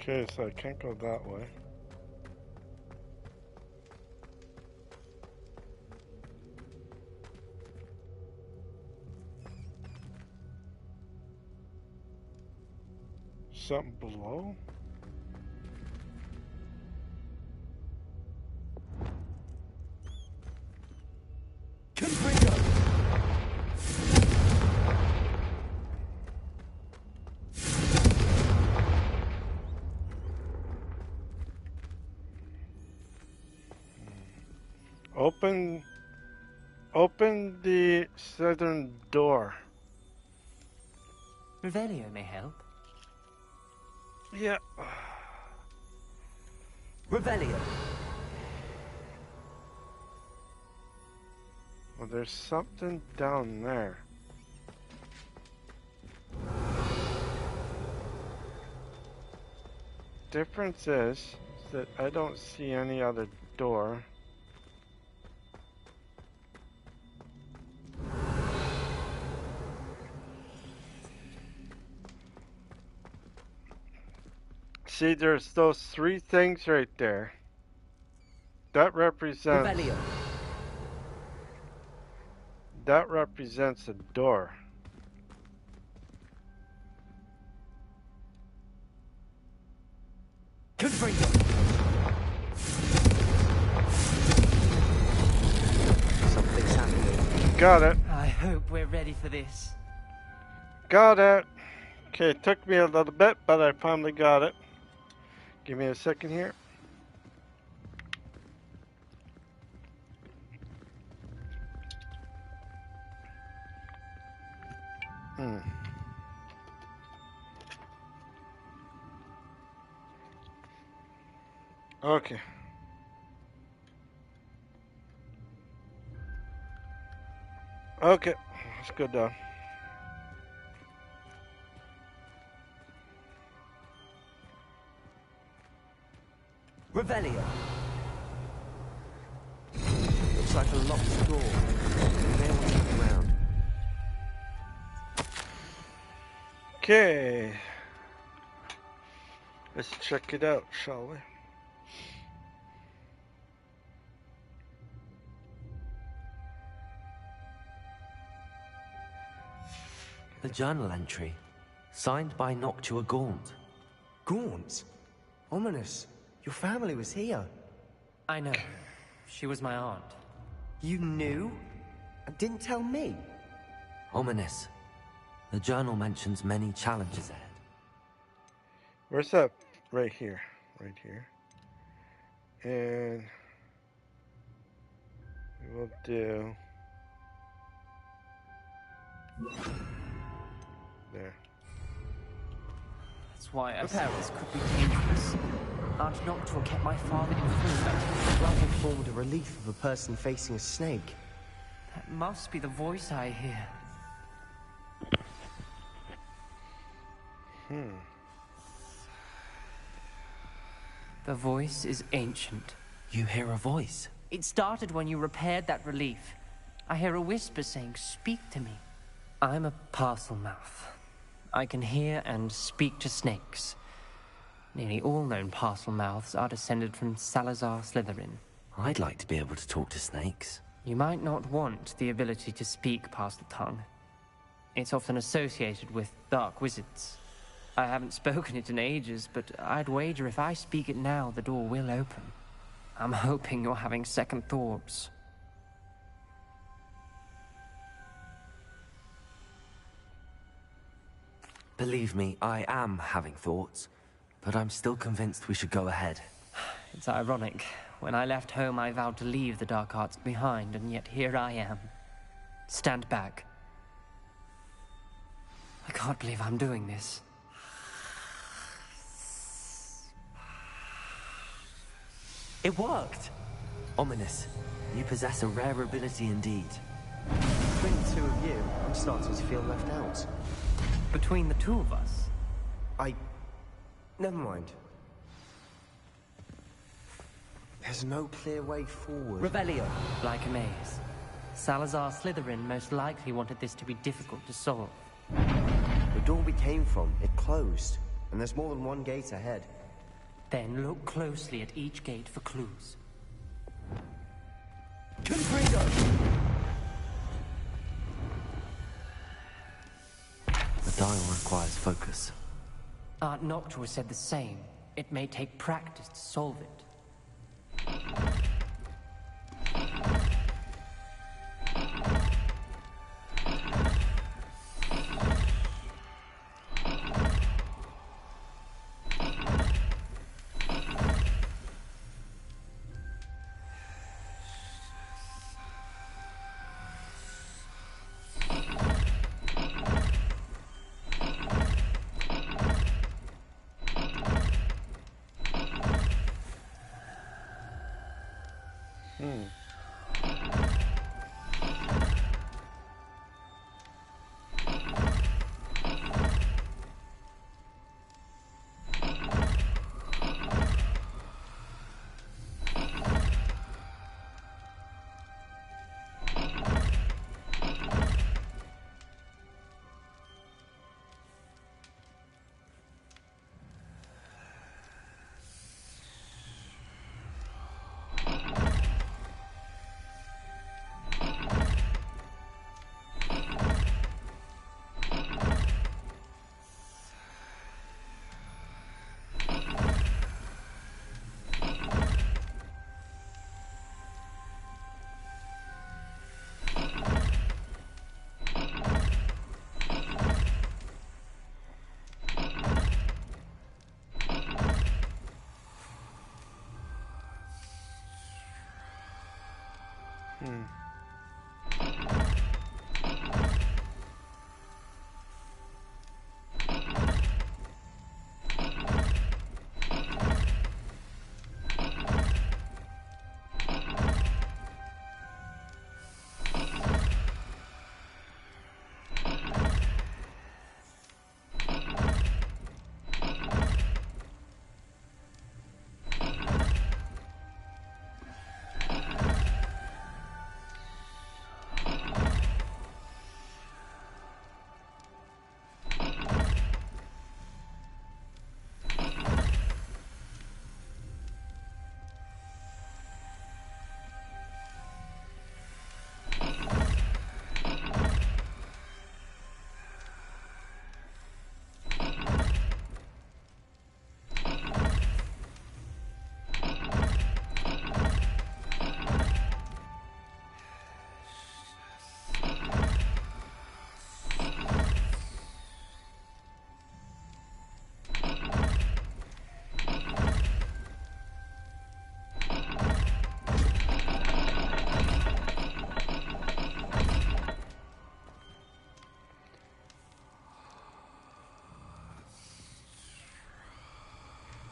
Okay, so I can't go that way. Something below? Confringo. Open the southern door. Revelio may help. Yeah. Revelio. Well, there's something down there. Difference is that I don't see any other door. See, there's those three things right there. That represents Revelio. a door. Confringo. Something's happening. Got it. I hope we're ready for this. Got it. Okay, it took me a little bit, but I finally got it. Give me a second here. Okay. Okay, let's go down. Revelio. Looks like a locked door. You may want to look around. Okay. Let's check it out, shall we? The journal entry. Signed by Noctua Gaunt. Gaunt? Ominous. Your family was here. I know. She was my aunt. You knew? And didn't tell me? Ominous. The journal mentions many challenges ahead. Where's that? Right here. Right here. And we'll do there. That's why I said this could be dangerous. Aunt Noctua kept my father informed. Rather formed a relief of a person facing a snake. That must be the voice I hear. The voice is ancient. You hear a voice. It started when you repaired that relief. I hear a whisper saying, "Speak to me." I'm a parcel mouth. I can hear and speak to snakes. Nearly all known parcel mouths are descended from Salazar Slytherin. I'd like to be able to talk to snakes. You might not want the ability to speak past the tongue. It's often associated with dark wizards. I haven't spoken it in ages, but I'd wager if I speak it now, the door will open. I'm hoping you're having second thoughts. Believe me, I am having thoughts, but I'm still convinced we should go ahead. It's ironic. When I left home, I vowed to leave the dark arts behind, and yet here I am. Stand back. I can't believe I'm doing this. It worked! Ominous. You possess a rare ability indeed. Between the two of you, I'm starting to feel left out. Between the two of us? Never mind. There's no clear way forward. Rebellion, like a maze. Salazar Slytherin most likely wanted this to be difficult to solve. The door we came from, it closed. And there's more than one gate ahead. Then look closely at each gate for clues. Confredo! The dial requires focus. Aunt Noctua said the same. It may take practice to solve it.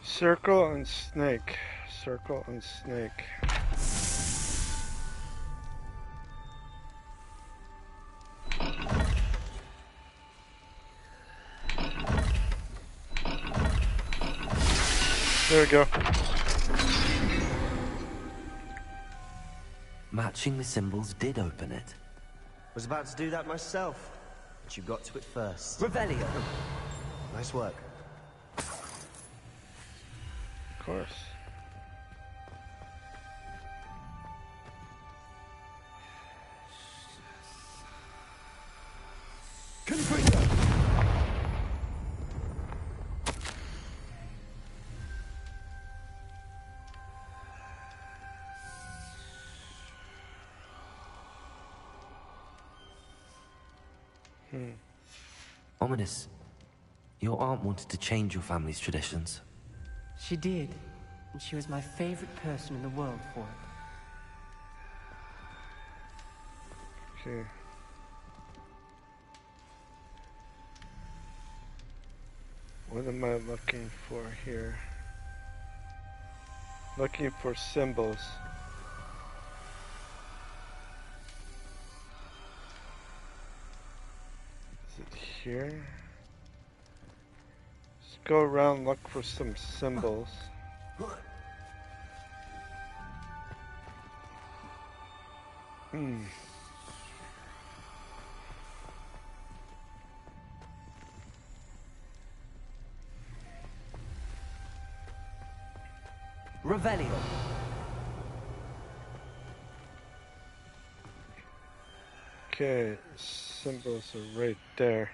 Circle and snake. Circle and snake. There we go. Matching the symbols did open it. Was about to do that myself, but you got to it first. Revelio! Nice work. Of course. Ominous. Your aunt wanted to change your family's traditions. She did, and she was my favorite person in the world for it. Okay. What am I looking for here? Looking for symbols. Is it here? Let's go around, look for some symbols. Revelio. Okay, symbols are right there.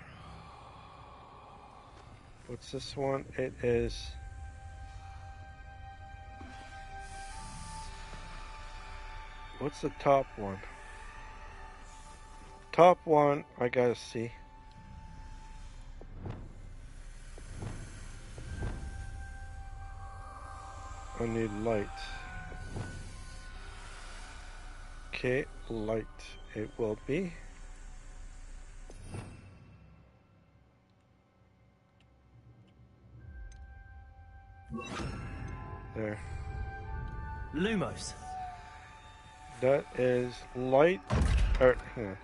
What's this one? It is... What's the top one? Top one, I gotta see. I need light. Okay, light it will be. There. Lumos. That is light. Hang on.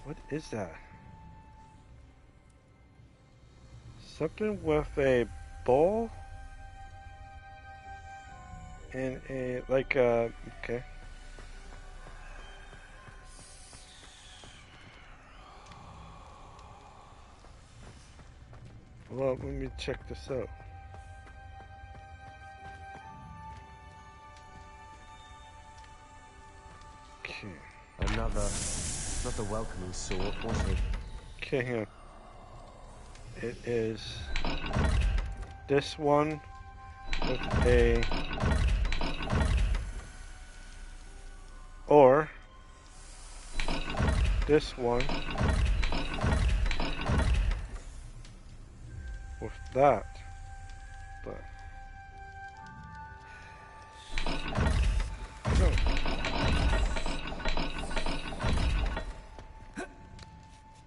What is that? Something with a ball? And a, like a, okay. Well, let me check this out. Okay. Another welcoming sword, wasn't it? Okay, hang on. It is this one with a, or this one with that, but no.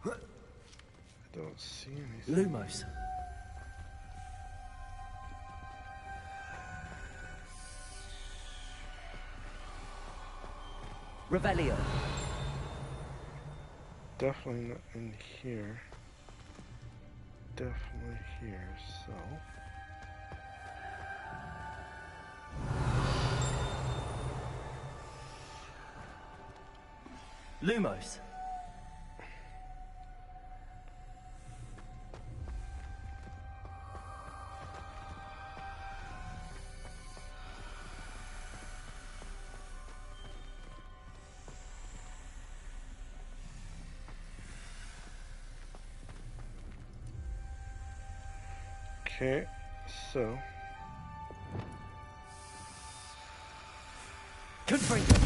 I don't see anything. Lumos. Revelio. Definitely not in here. Definitely here, so. Lumos. Okay, so. Confringo.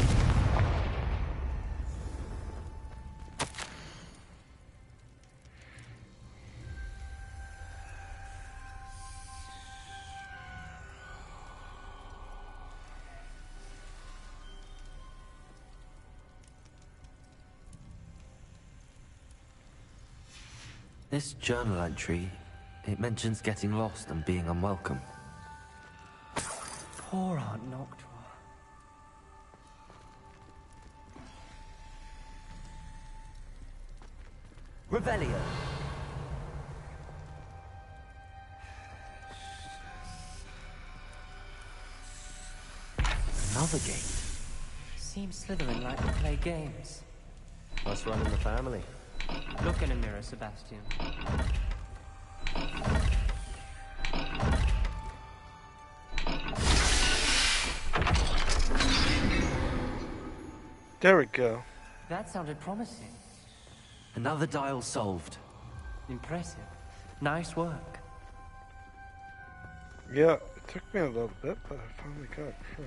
This journal entry, it mentions getting lost and being unwelcome. Poor Aunt Noctua. Revelio. Another gate. Seems Slytherin like to play games. Us running the family. Look in a mirror, Sebastian. There we go. That sounded promising. Another dial solved. Impressive. Nice work. Yeah, it took me a little bit, but I finally got through.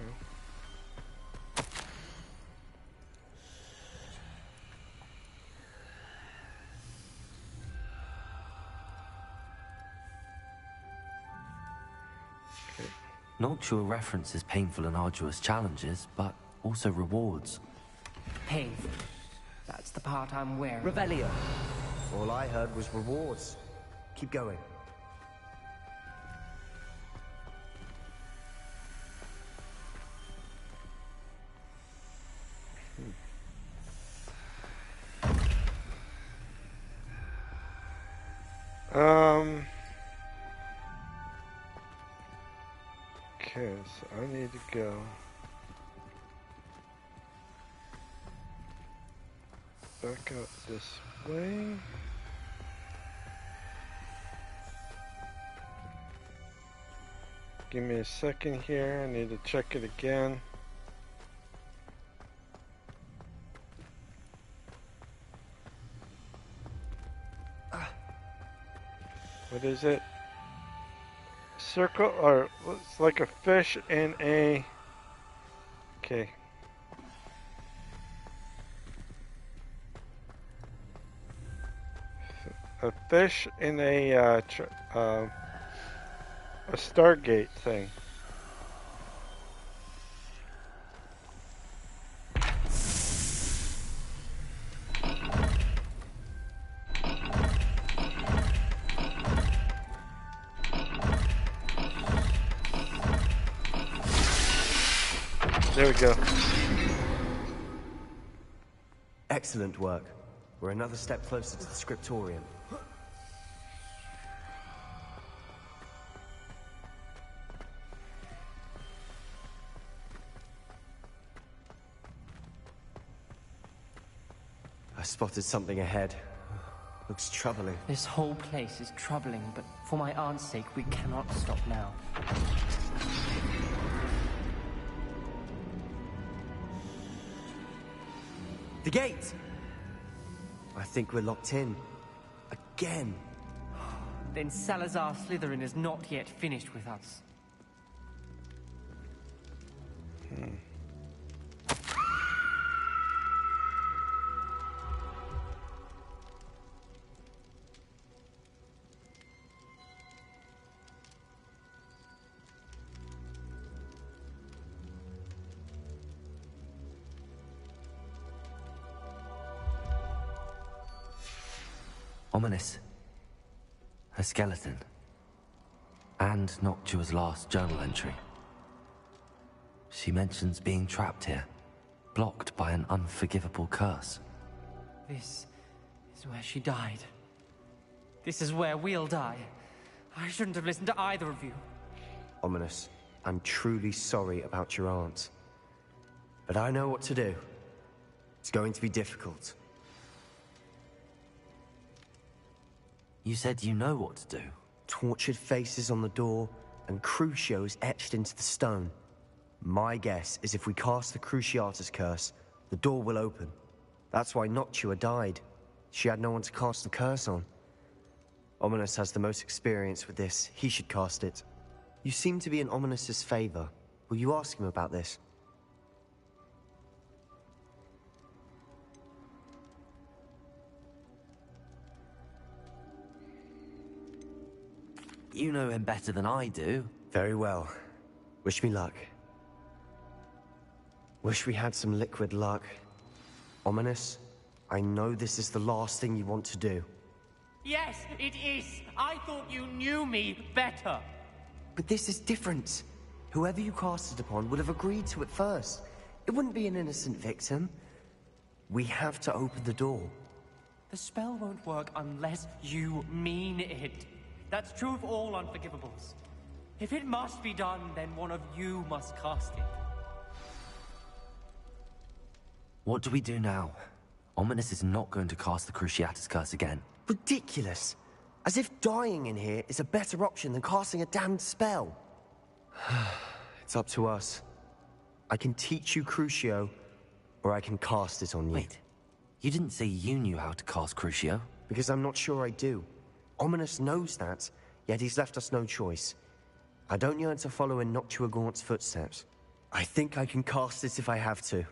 Noctua references painful and arduous challenges, but also rewards. Painful. That's the part I'm wearing. Revelio. All I heard was rewards. Keep going. Okay, so I need to go. Back out this way. Give me a second here. I need to check it again. What is it? Circle, or it's like a fish in a... Okay. A fish in a Stargate thing. There we go. Excellent work. We're another step closer to the scriptorium. I spotted something ahead. Looks troubling. This whole place is troubling, but for my aunt's sake, we cannot stop now. The gate! I think we're locked in. Again. Then Salazar Slytherin is not yet finished with us. Ominous. Her skeleton. And Noctua's last journal entry. She mentions being trapped here, blocked by an unforgivable curse. This is where she died. This is where we'll die. I shouldn't have listened to either of you. Ominous, I'm truly sorry about your aunt. But I know what to do. It's going to be difficult. You said you know what to do. Tortured faces on the door, and Crucios etched into the stone. My guess is if we cast the Cruciatus curse, the door will open. That's why Noctua died. She had no one to cast the curse on. Ominous has the most experience with this. He should cast it. You seem to be in Ominous's favor. Will you ask him about this? You know him better than I do. Very well. Wish me luck. Wish we had some liquid luck. Ominous, I know this is the last thing you want to do. Yes, it is. I thought you knew me better. But this is different. Whoever you cast it upon would have agreed to it first. It wouldn't be an innocent victim. We have to open the door. The spell won't work unless you mean it. That's true of all unforgivables. If it must be done, then one of you must cast it. What do we do now? Ominous is not going to cast the Cruciatus curse again. Ridiculous. As if dying in here is a better option than casting a damned spell. It's up to us. I can teach you Crucio, or I can cast it on you. Wait. You didn't say you knew how to cast Crucio. Because I'm not sure I do. Ominous knows that, yet he's left us no choice. I don't yearn to follow in Noctua Gaunt's footsteps. I think I can cast it if I have to.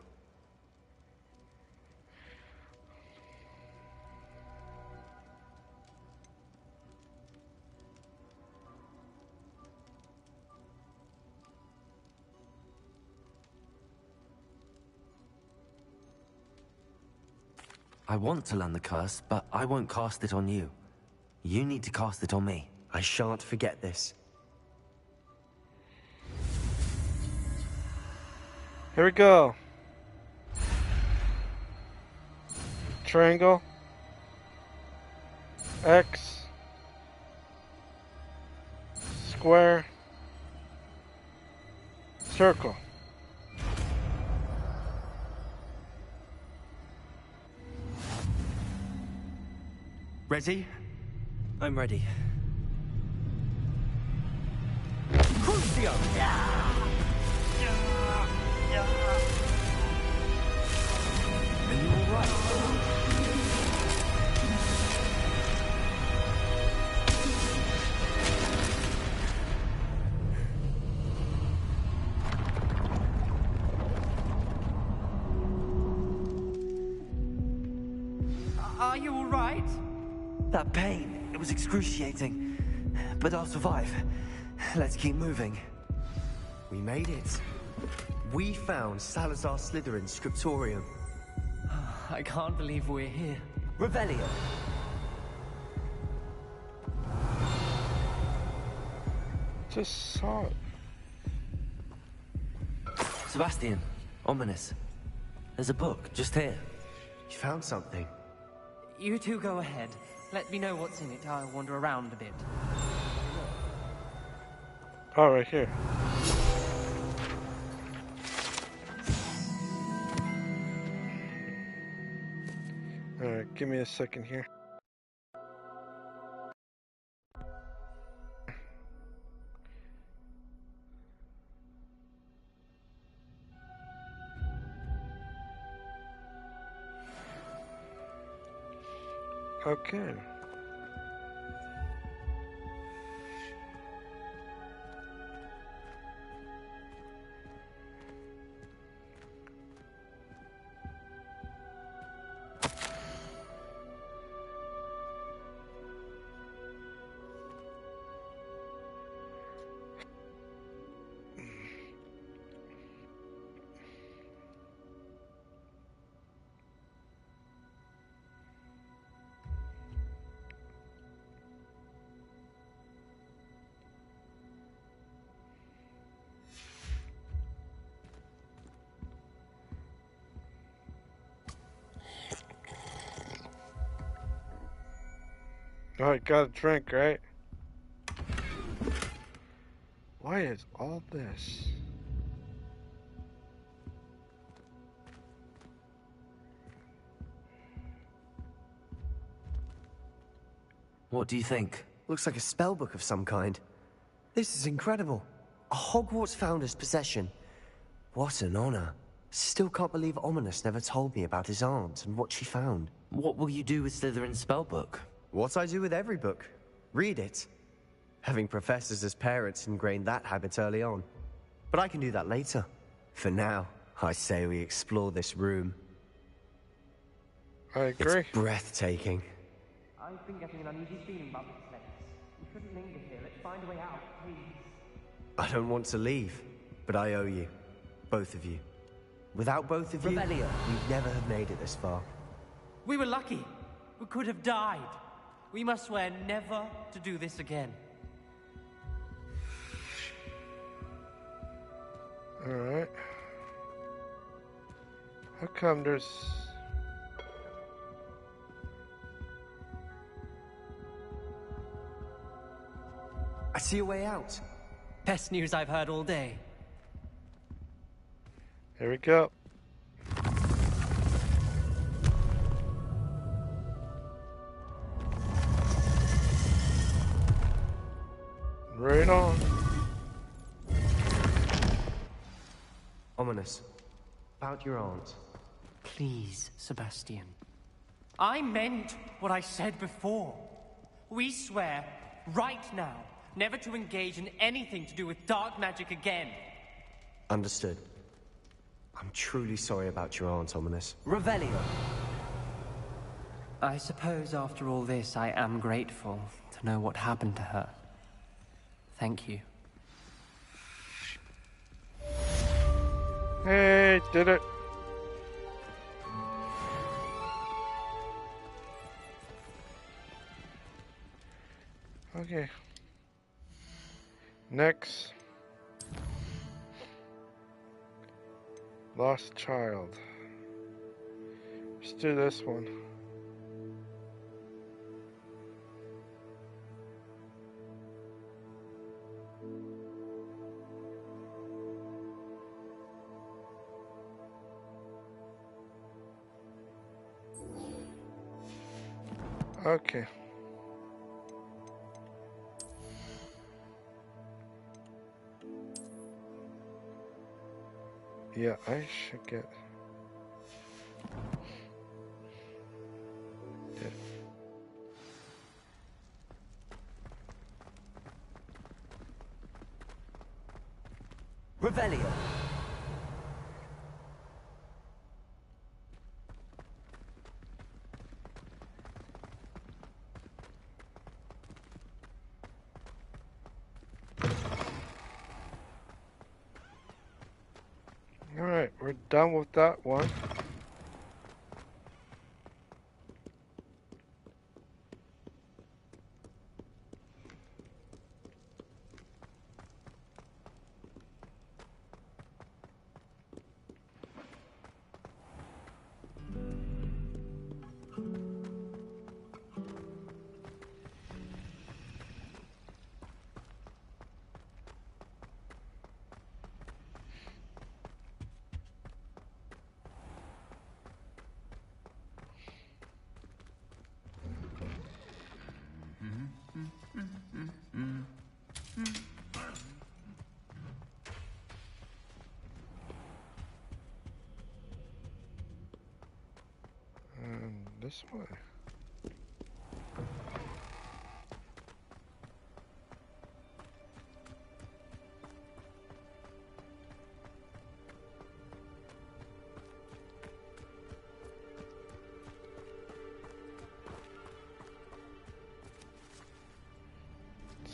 I want to learn the curse, but I won't cast it on you. You need to cast it on me. I shan't forget this. Here we go. Triangle. X. Square. Circle. Ready? I'm ready. Crucio! Are you alright? Are you all right? That pain, it was excruciating. But I'll survive. Let's keep moving. We made it. We found Salazar Slytherin's scriptorium. I can't believe we're here. Revelio! Just saw it. Sebastian, ominous. There's a book, just here. You found something. You two go ahead. Let me know what's in it. I'll wander around a bit. Oh, right here. Alright, give me a second here. Okay. Alright, got a drink, right? Why is all this? What do you think? Looks like a spellbook of some kind. This is incredible. A Hogwarts founder's possession. What an honor. Still can't believe Ominous never told me about his aunt and what she found. What will you do with Slytherin's spellbook? What I do with every book. Read it. Having professors as parents ingrained that habit early on. But I can do that later. For now, I say we explore this room. I agree. It's breathtaking. I've been getting an uneasy feeling about this place. We shouldn't linger here. Let's find a way out, please. I don't want to leave, but I owe you. Both of you. Without both of you, Revelio. we'd never have made it this far. We were lucky. We could have died. We must swear never to do this again. Alright. How come there's... I see a way out. Best news I've heard all day. Here we go. Right on. Ominous. About your aunt. Please, Sebastian. I meant what I said before. We swear, right now, never to engage in anything to do with dark magic again. Understood. I'm truly sorry about your aunt, Ominous. Revelio. I suppose after all this, I am grateful to know what happened to her. Thank you. Hey, did it. Okay. Next. Lost Child. Let's do this one. Okay. Yeah, I should get... Yeah. Revelio. Alright, we're done with that one. And this way.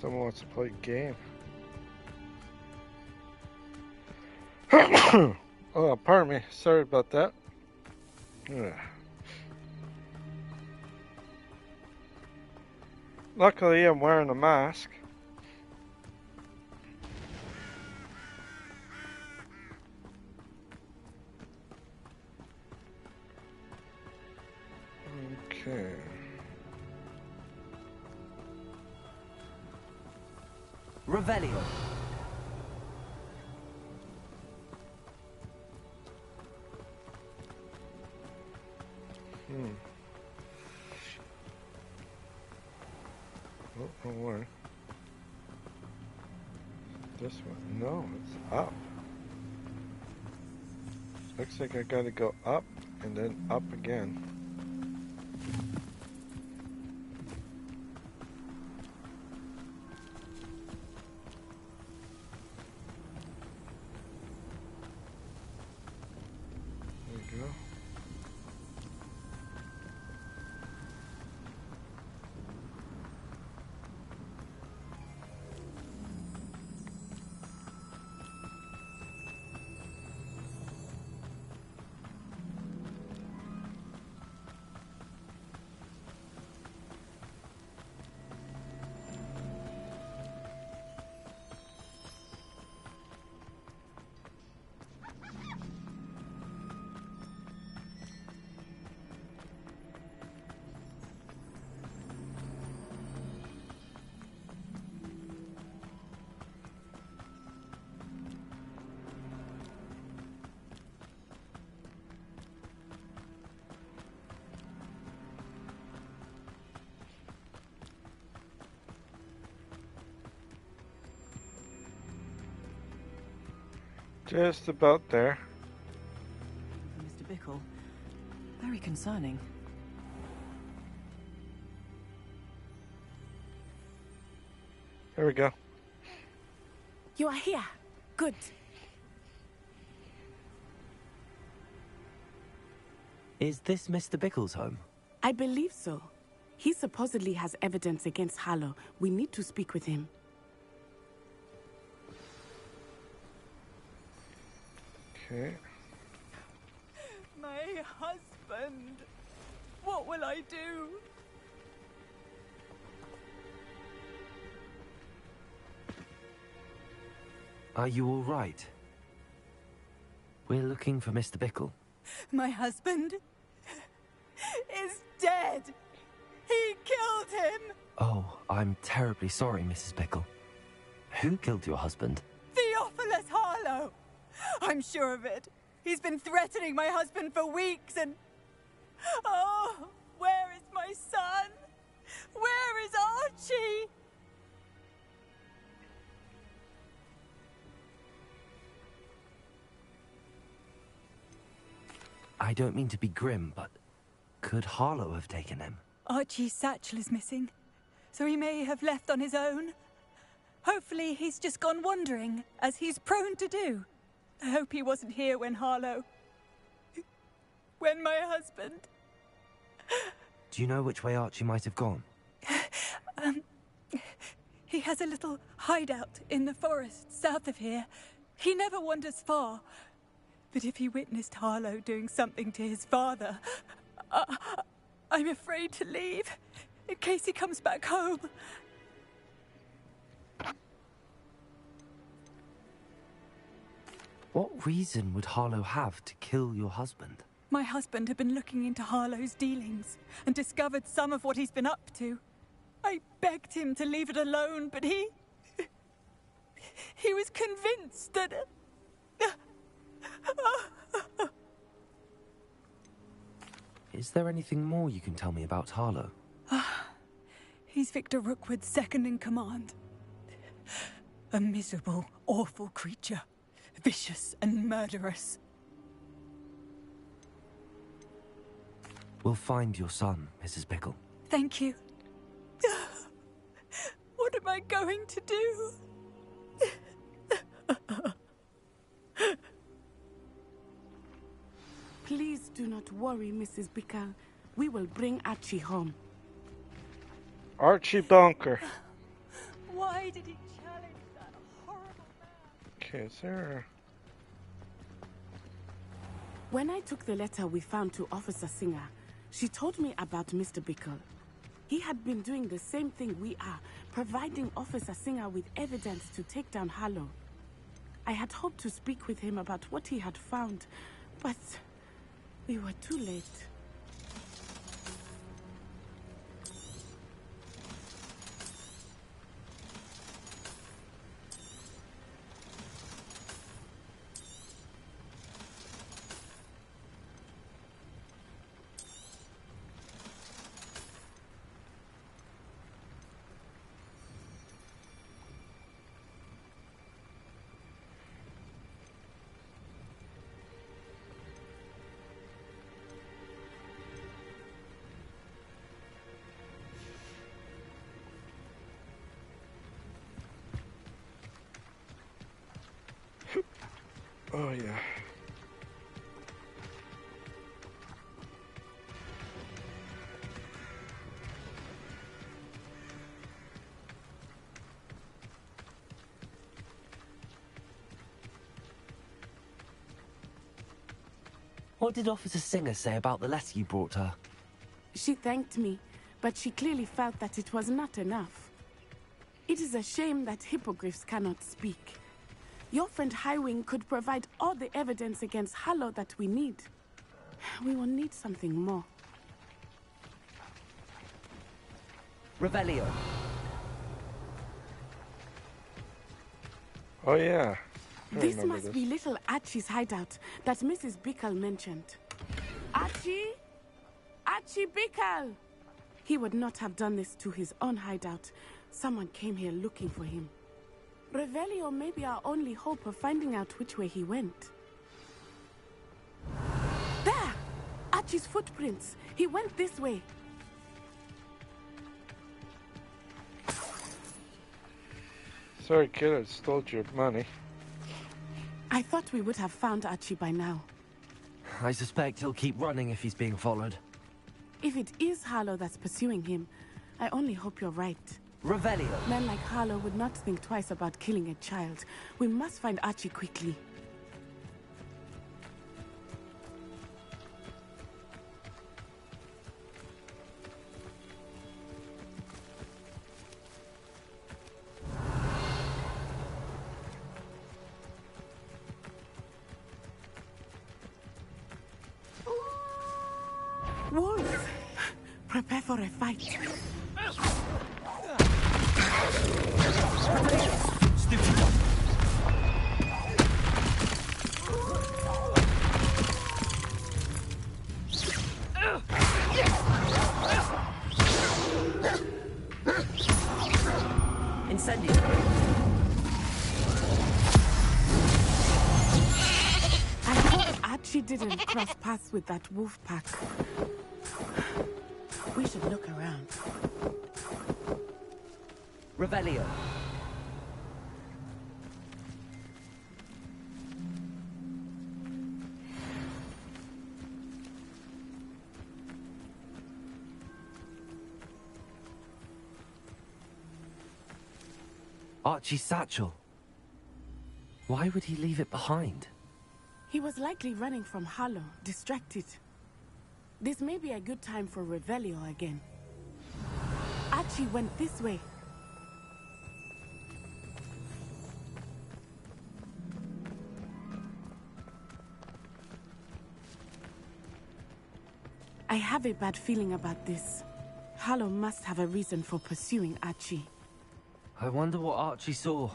Someone wants to play a game. Oh, pardon me. Sorry about that. Ugh. Luckily, I'm wearing a mask. Okay. Revelio. Oh, wrong way. This one. No, it's up. Looks like I gotta go up and then up again. There we go. Just about there. Mr. Bickle. Very concerning. There we go. You are here. Good. Is this Mr. Bickle's home? I believe so. He supposedly has evidence against Harlow. We need to speak with him. Okay. My husband. What will I do? Are you all right? We're looking for Mr. Bickle. My husband is dead. He killed him. Oh, I'm terribly sorry, Mrs. Bickle. Who killed your husband? Theophilus Harlow. I'm sure of it. He's been threatening my husband for weeks and... Oh, where is my son? Where is Archie? I don't mean to be grim, but could Harlow have taken him? Archie's satchel is missing, so he may have left on his own. Hopefully he's just gone wandering, as he's prone to do. I hope he wasn't here when when my husband... Do you know which way Archie might have gone? He has a little hideout in the forest south of here. He never wanders far. But if he witnessed Harlow doing something to his father, I'm afraid to leave, in case he comes back home. What reason would Harlow have to kill your husband? My husband had been looking into Harlow's dealings and discovered some of what he's been up to. I begged him to leave it alone, but he was convinced that... Is there anything more you can tell me about Harlow? He's Victor Rookwood's second in command. A miserable, awful creature. Vicious and murderous. We'll find your son, Mrs. Bickle. Thank you. What am I going to do? Please do not worry, Mrs. Bickle. We will bring Archie home. Archie Bunker. Why did he challenge that horrible man? Okay, is there... When I took the letter we found to Officer Singer, she told me about Mr. Bickle. He had been doing the same thing we are, providing Officer Singer with evidence to take down Harlow. I had hoped to speak with him about what he had found, but we were too late. Oh, yeah. What did Officer Singer say about the letter you brought her? She thanked me, but she clearly felt that it was not enough. It is a shame that hippogriffs cannot speak. Your friend Highwing could provide all the evidence against Harlow that we need. We will need something more. Revelio. Oh, yeah. I This remember must be little Archie's hideout that Mrs. Bickle mentioned. Archie? Archie Bickle! He would not have done this to his own hideout. Someone came here looking for him. Revelio may be our only hope of finding out which way he went. There! Archie's footprints. He went this way. Sorry, kid, I stole your money. I thought we would have found Archie by now. I suspect he'll keep running if he's being followed. If it is Harlow that's pursuing him, I only hope you're right. Revelio! Men like Harlow would not think twice about killing a child. We must find Archie quickly. Wolves! Prepare for a fight. Stupid! Incendio! I hope Archie didn't cross paths with that wolf pack. We should look around. Revelio! Archie's satchel. Why would he leave it behind? He was likely running from Harlow, distracted. This may be a good time for Revelio again. Archie went this way. I have a bad feeling about this. Harlow must have a reason for pursuing Archie. I wonder what Archie saw.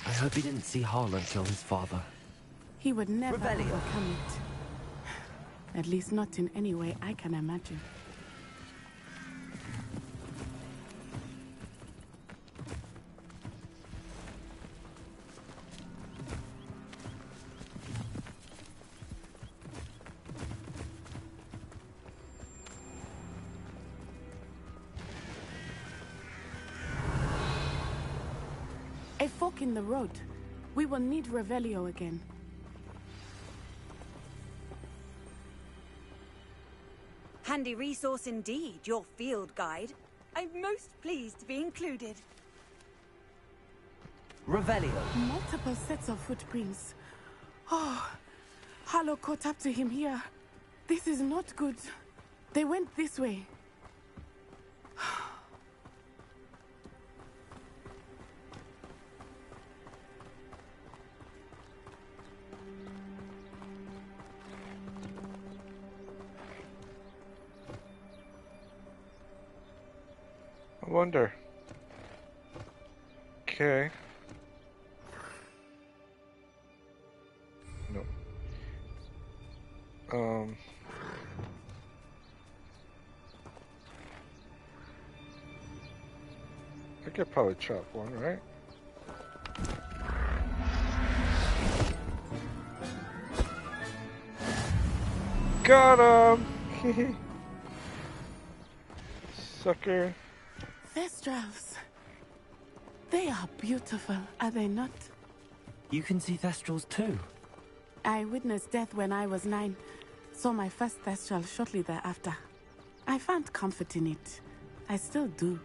I hope he didn't see Harlow kill his father. He would never Revelio. overcome it. At least not in any way I can imagine. A fork in the road. We will need Revelio again. Handy resource indeed, your field guide. I'm most pleased to be included. Revelio! Multiple sets of footprints. Oh, Harlow caught up to him here. This is not good. They went this way. I wonder. Okay. No. I could probably chop one, right? Got him! Sucker. Thestrals. They are beautiful, are they not? You can see Thestrals too. I witnessed death when I was 9. Saw my first Thestral shortly thereafter. I found comfort in it. I still do.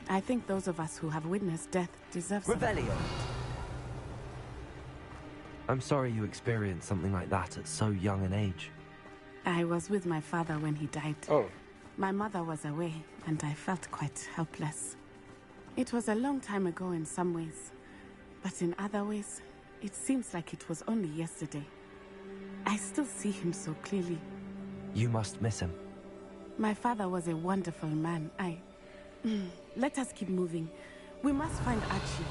I think those of us who have witnessed death deserve some. Revelio! I'm sorry you experienced something like that at so young an age. I was with my father when he died. Oh. My mother was away, and I felt quite helpless. It was a long time ago in some ways, but in other ways, it seems like it was only yesterday. I still see him so clearly. You must miss him. My father was a wonderful man. Let us keep moving. We must find Archie.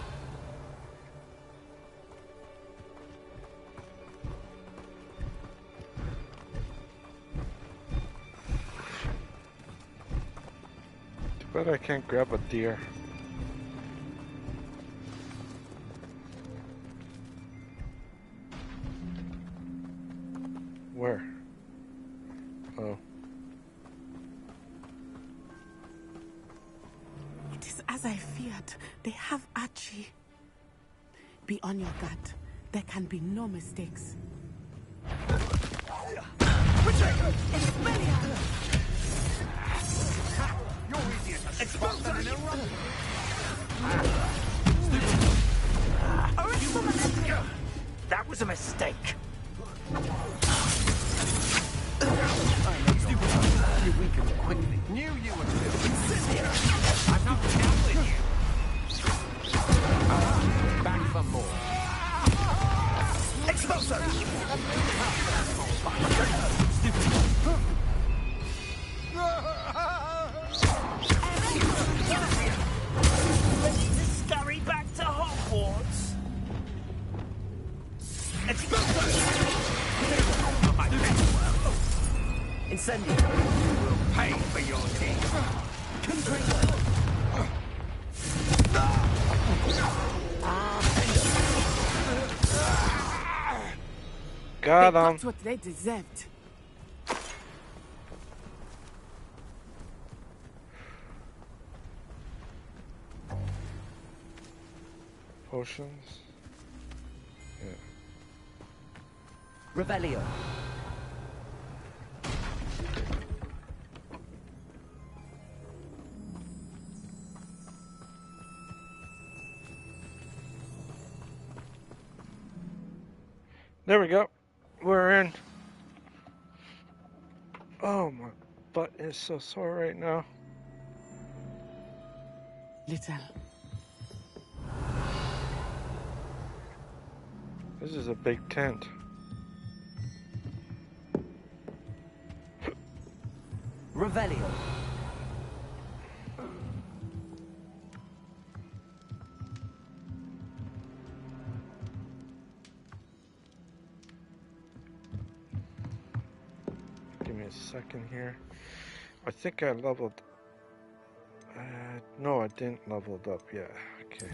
Too bad I can't grab a deer. Where? Oh. As I feared, they have Archie. Be on your guard. There can be no mistakes. That was a mistake. You weakened quickly. Knew you would do. I'm not down with you. Back for more. Exploso! Ready to scurry back to Hogwarts? Exploso! Incendio. Will pay for your deeds. Got They him. got what they deserved. Potions. Yeah. Revelio. There we go. We're in. Oh, my butt is so sore right now. Little. This is a big tent. Revelio. Give me a second here. I think I leveled. No, I didn't level up yet. Okay.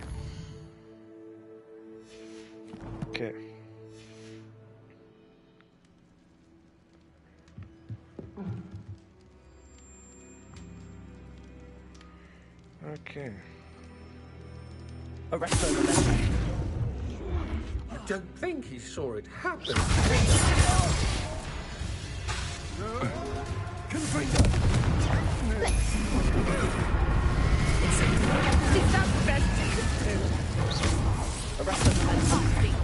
Okay. Okay. Arresto Revelio. I don't think he saw it happen. Confringo. Is that the best you could do? Arresto Revelio.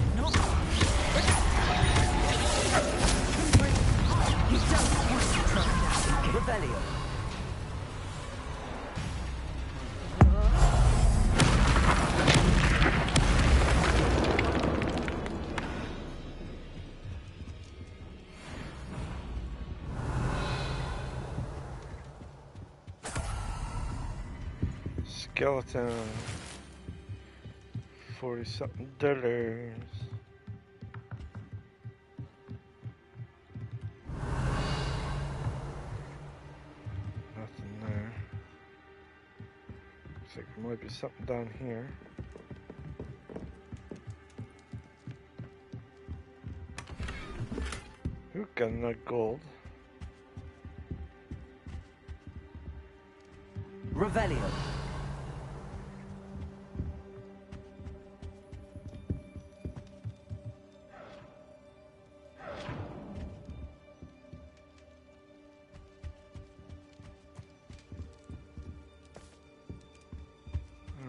You don't want to try that again. Revelio. Skeleton. $40-something. Nothing there. Looks like there might be something down here. Ooh, got another gold. Revelio.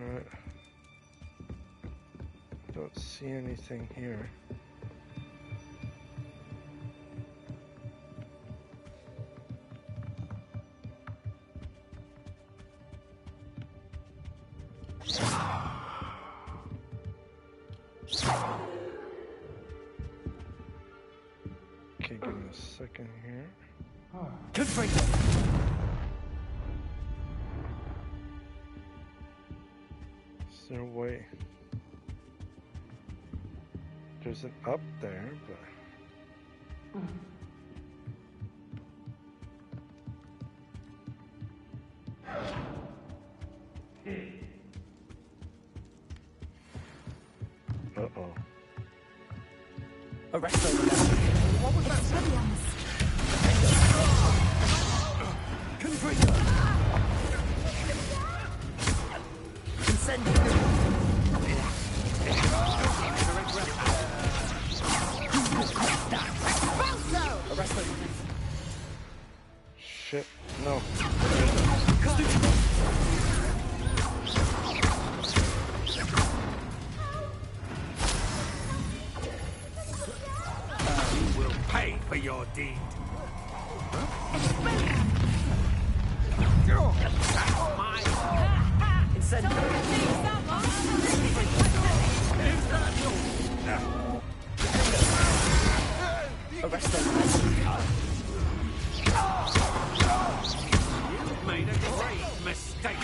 Alright. Don't see anything here. Okay, give me a second here. Confringo. Is there a way? There's an up there, but... Uh-oh. Arresto Revelio. What was that? Confringo. shit. No. You will pay for your deed. Arrest them. You've made a great mistake.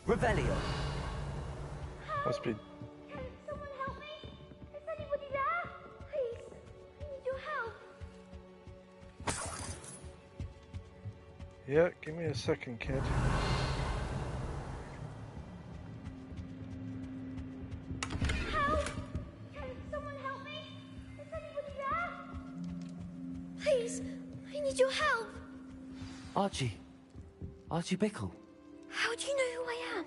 Revelio. Must be. Can someone help me? Is anybody there? Please, I need your help. Yeah, give me a second, kid. Help! Can someone help me? Is anybody there? Please, I need your help. Archie. Archie Bickle. How do you know who I am?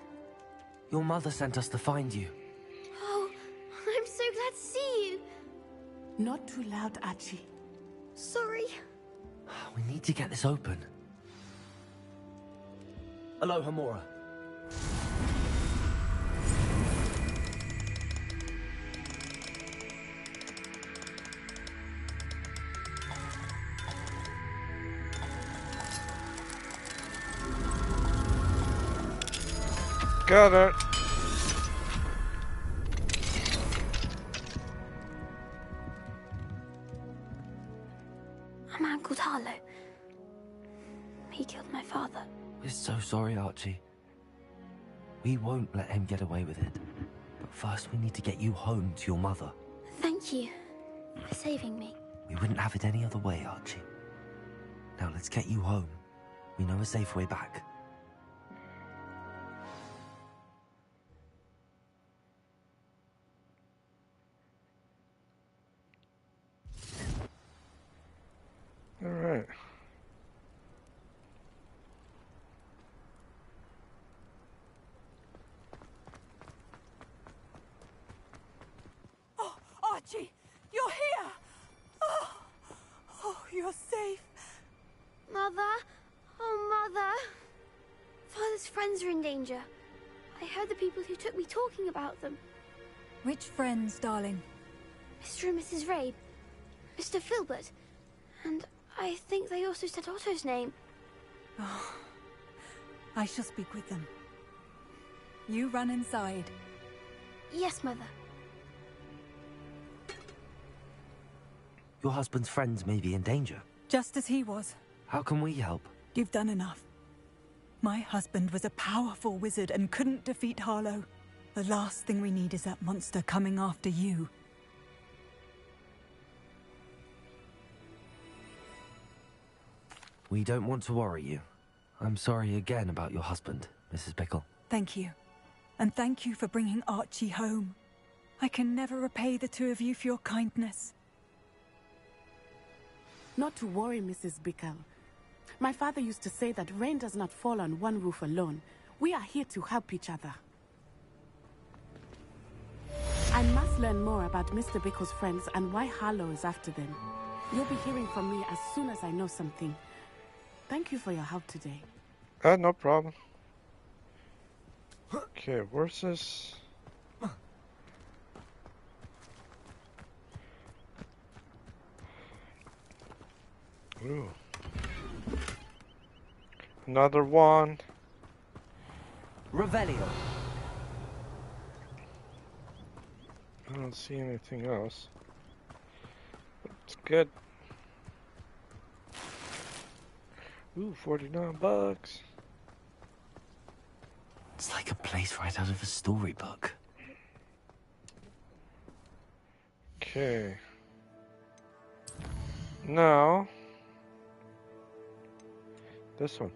Your mother sent us to find you. Oh, I'm so glad to see you. Not too loud, Archie. Sorry. We need to get this open. Aloha Mora. Got it. A man called Harlow. He killed my father. We're so sorry, Archie. We won't let him get away with it. But first we need to get you home to your mother. Thank you for saving me. We wouldn't have it any other way, Archie. Now let's get you home. We know a safe way back. All right. Oh, Archie, you're here. Oh, you're safe. Mother? Oh, Mother. Father's friends are in danger. I heard the people who took me talking about them. Which friends, darling? Mr. and Mrs. Rabe. Mr. Filbert. And I think they also said Otto's name. Oh, I shall speak with them. You run inside. Yes, Mother. Your husband's friends may be in danger. Just as he was. How can we help? You've done enough. My husband was a powerful wizard and couldn't defeat Harlow. The last thing we need is that monster coming after you. We don't want to worry you. I'm sorry again about your husband, Mrs. Bickle. Thank you. And thank you for bringing Archie home. I can never repay the two of you for your kindness. Not to worry, Mrs. Bickle. My father used to say that rain does not fall on one roof alone. We are here to help each other. I must learn more about Mr. Bickle's friends and why Harlow is after them. You'll be hearing from me as soon as I know something. Thank you for your help today. No problem. Okay, where's this? Ooh. Another one. Revelio. I don't see anything else. It's good. Ooh, $49. It's like a place right out of a storybook. Okay. Now, this one.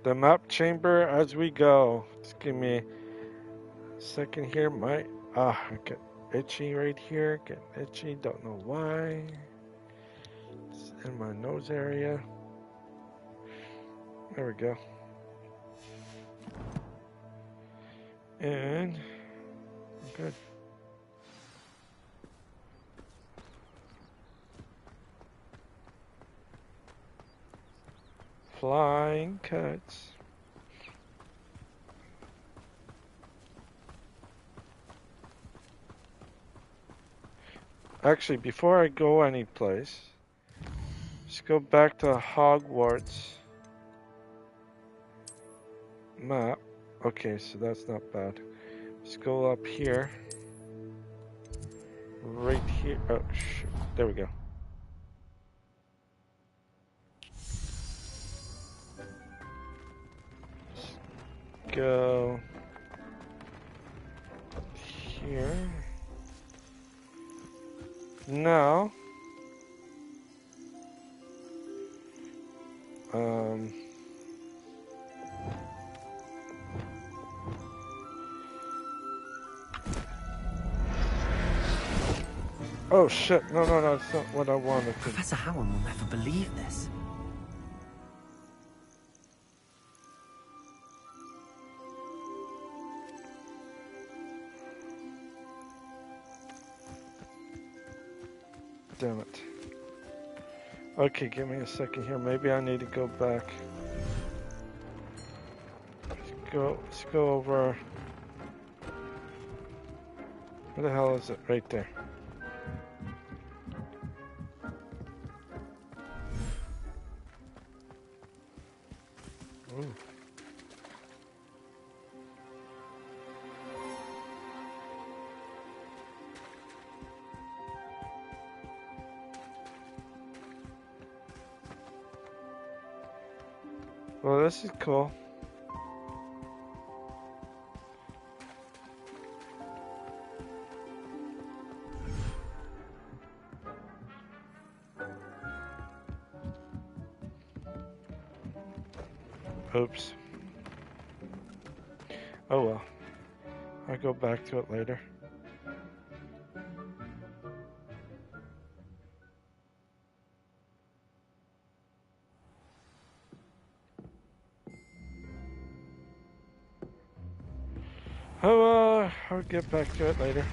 The map chamber as we go. Just give me a second here. I get itchy right here. Getting itchy. Don't know why. It's in my nose area. There we go. And I'm good. Flying cuts. Actually, before I go anyplace, let's go back to Hogwarts map. Okay, so that's not bad. Let's go up here. Right here. Oh, shoot. There we go. Let's go here. Now, oh shit, no, that's not what I wanted to. Professor Howard will never believe this. Damn it. Okay, give me a second here. Maybe I need to go back. Let's go over. Where the hell is it? Right there. Ooh. Well, this is cool. Oops. Oh well. I'll go back to it later. I'll get back to it later.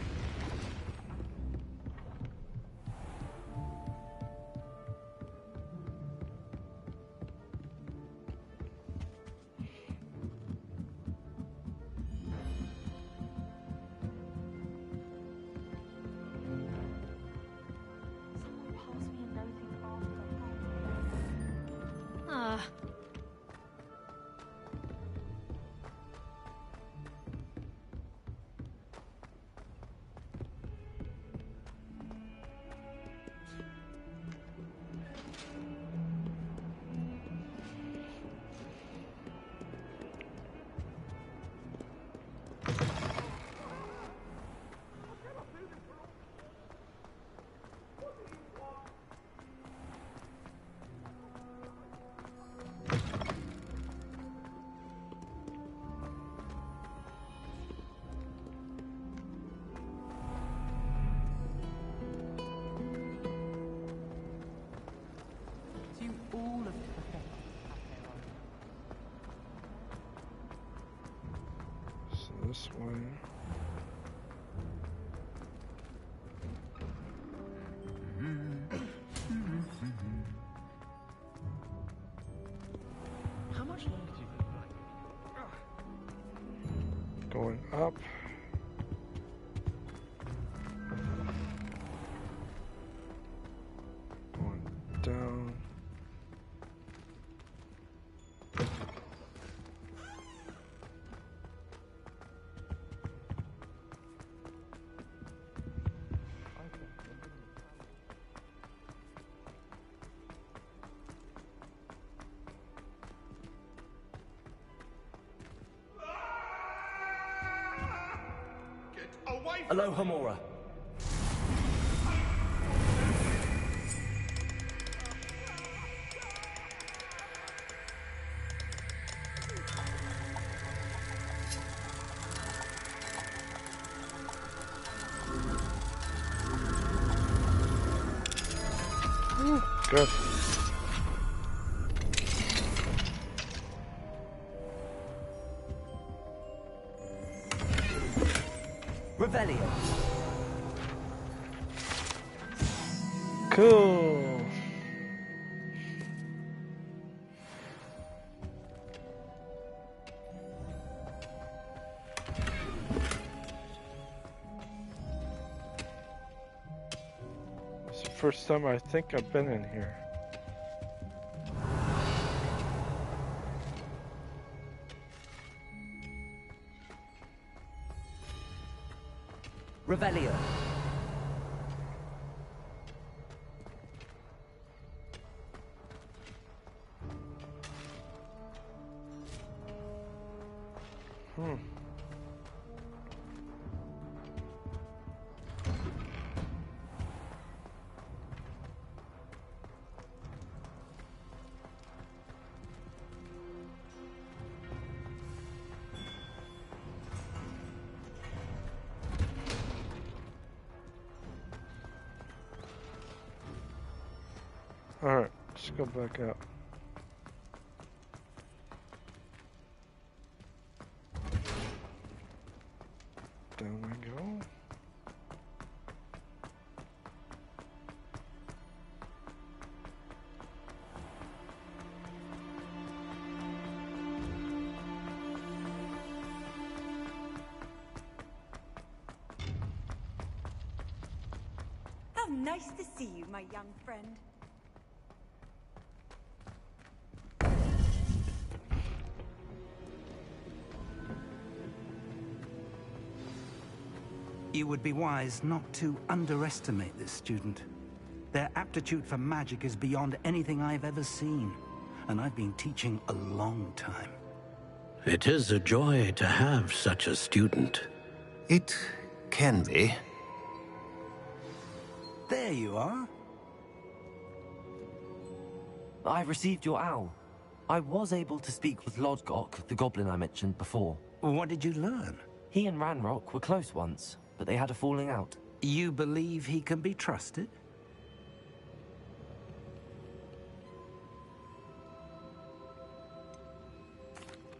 This way. How much longer do you think? Going up. Going down. Aloha Mora. Good. Revelio. Cool. It's the first time I think I've been in here. Revelio. Alright, let's go back up. Down we go. How nice to see you, my young friend. You would be wise not to underestimate this student. Their aptitude for magic is beyond anything I've ever seen, and I've been teaching a long time. It is a joy to have such a student. It can be. There you are. I received your owl. I was able to speak with Lodgok, the goblin I mentioned before. What did you learn? He and Ranrock were close once, but they had a falling out. You believe he can be trusted?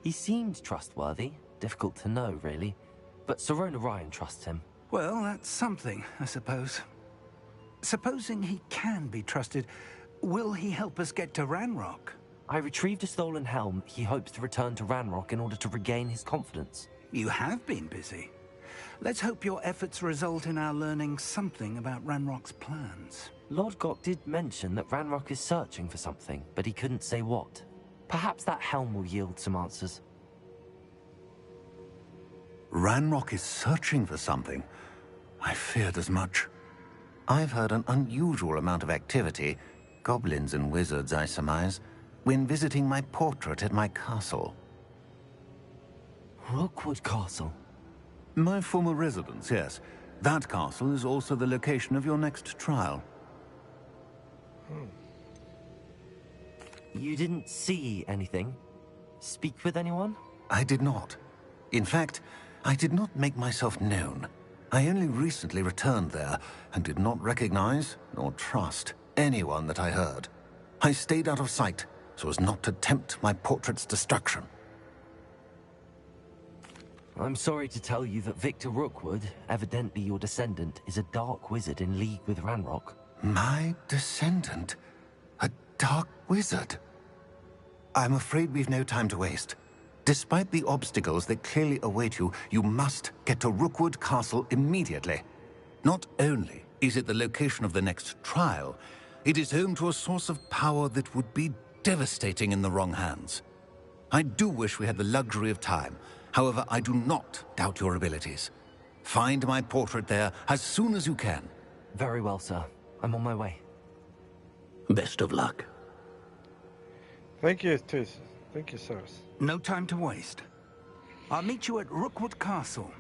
He seemed trustworthy. Difficult to know, really. But Sirona Ryan trusts him. Well, that's something, I suppose. Supposing he can be trusted, will he help us get to Ranrock? I retrieved a stolen helm. He hopes to return to Ranrock in order to regain his confidence. You have been busy. Let's hope your efforts result in our learning something about Ranrock's plans. Lodgok did mention that Ranrock is searching for something, but he couldn't say what. Perhaps that helm will yield some answers. Ranrock is searching for something. I feared as much. I've heard an unusual amount of activity, goblins and wizards, I surmise, when visiting my portrait at my castle. Rookwood Castle? My former residence, yes. That castle is also the location of your next trial. You didn't see anything? Speak with anyone? I did not. In fact, I did not make myself known. I only recently returned there and did not recognize nor trust anyone that I heard. I stayed out of sight so as not to tempt my portrait's destruction. I'm sorry to tell you that Victor Rookwood, evidently your descendant, is a dark wizard in league with Ranrock. My descendant? A dark wizard? I'm afraid we've no time to waste. Despite the obstacles that clearly await you, you must get to Rookwood Castle immediately. Not only is it the location of the next trial, it is home to a source of power that would be devastating in the wrong hands. I do wish we had the luxury of time. However, I do not doubt your abilities. Find my portrait there as soon as you can. Very well, sir. I'm on my way. Best of luck. Thank you, Tis. Thank you, sirs. No time to waste. I'll meet you at Rookwood Castle.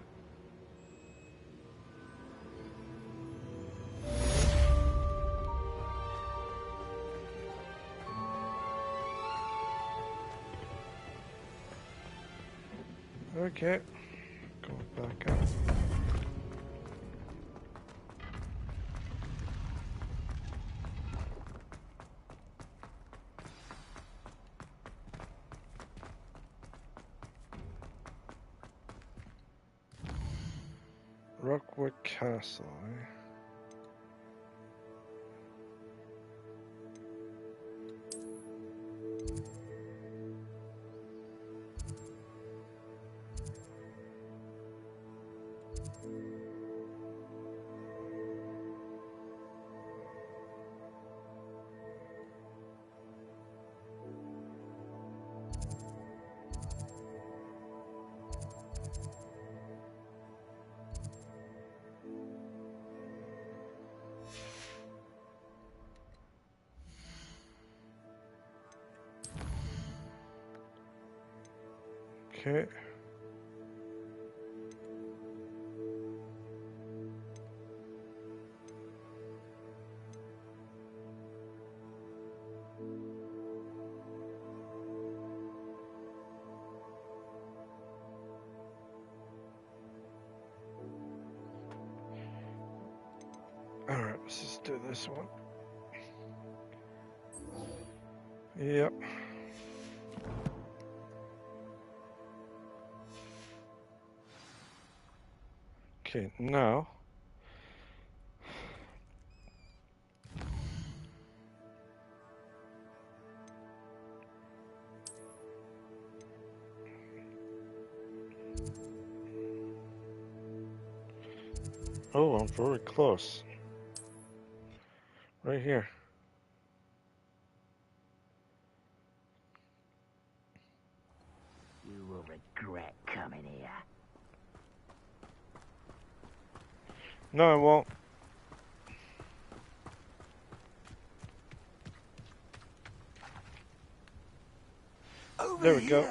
Okay. Go back up. Rookwood Castle, eh? Okay. Alright, let's just do this one. Yep. Okay, now oh, I'm very close. Right here. You will regret coming here. No, I won't. There we go.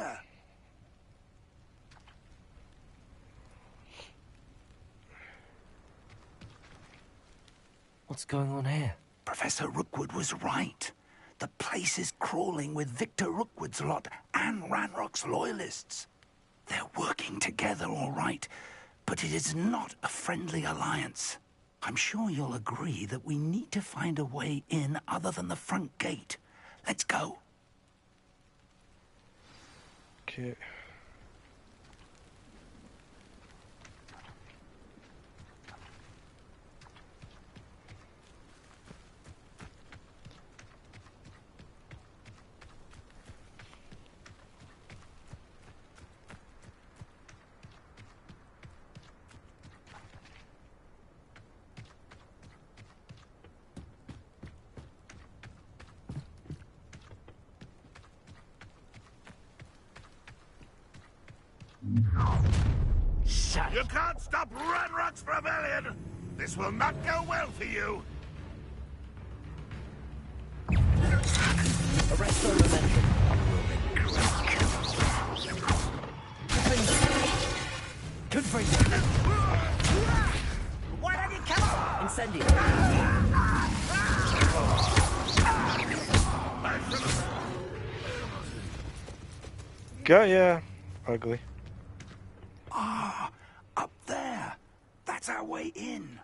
What's going on here? Professor Rookwood was right. The place is crawling with Victor Rookwood's lot and Ranrock's loyalists. They're working together, all right, but it is not a friendly alliance. I'm sure you'll agree that we need to find a way in other than the front gate. Let's go. Okay. You can't stop Ranrock's rebellion! This will not go well for you! Arrest our momentum. Confringo. Why don't you come on? Incendio. Got ya, ugly. Ah, up there. That's our way in.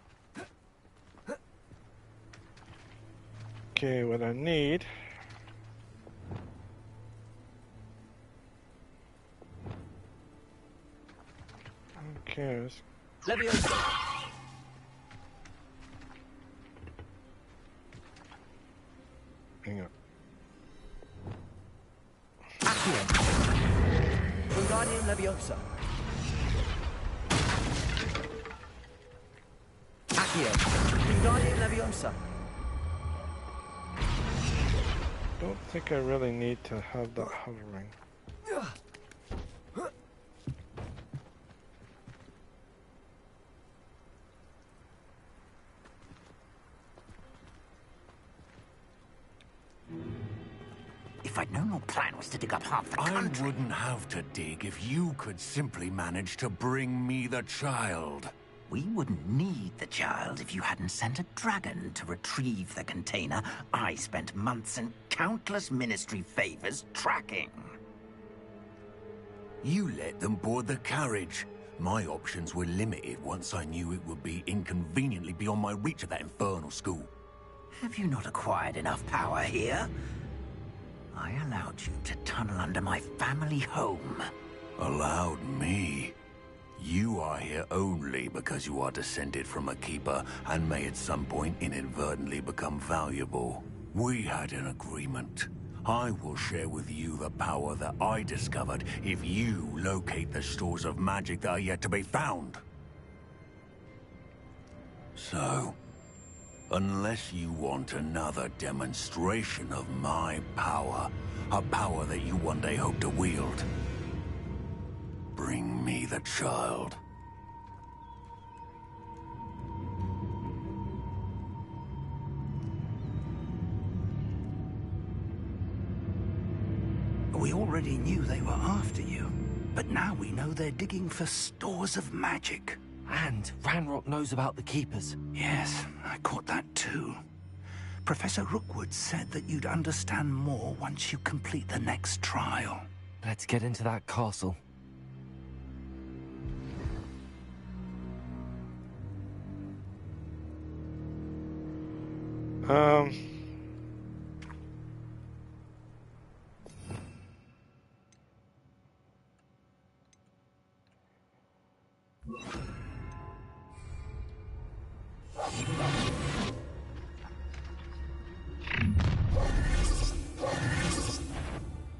Okay, what I need. Okay, let's... Leviosa. Hang on. Accio. Wingardium Leviosa. Accio. Wingardium Leviosa. Don't think I really need to have that hovering. If I'd known your plan was to dig up half the I country... wouldn't have to dig if you could simply manage to bring me the child. We wouldn't need the child if you hadn't sent a dragon to retrieve the container I spent months and countless ministry favors tracking. You let them board the carriage. My options were limited once I knew it would be inconveniently beyond my reach at that infernal school. Have you not acquired enough power here? I allowed you to tunnel under my family home. Allowed me? You are here only because you are descended from a keeper and may at some point inadvertently become valuable. We had an agreement. I will share with you the power that I discovered if you locate the stores of magic that are yet to be found. So, unless you want another demonstration of my power, a power that you one day hope to wield, bring me the child. We already knew they were after you, but now we know they're digging for stores of magic. And Ranrock knows about the Keepers. Yes, I caught that too. Professor Rookwood said that you'd understand more once you complete the next trial. Let's get into that castle.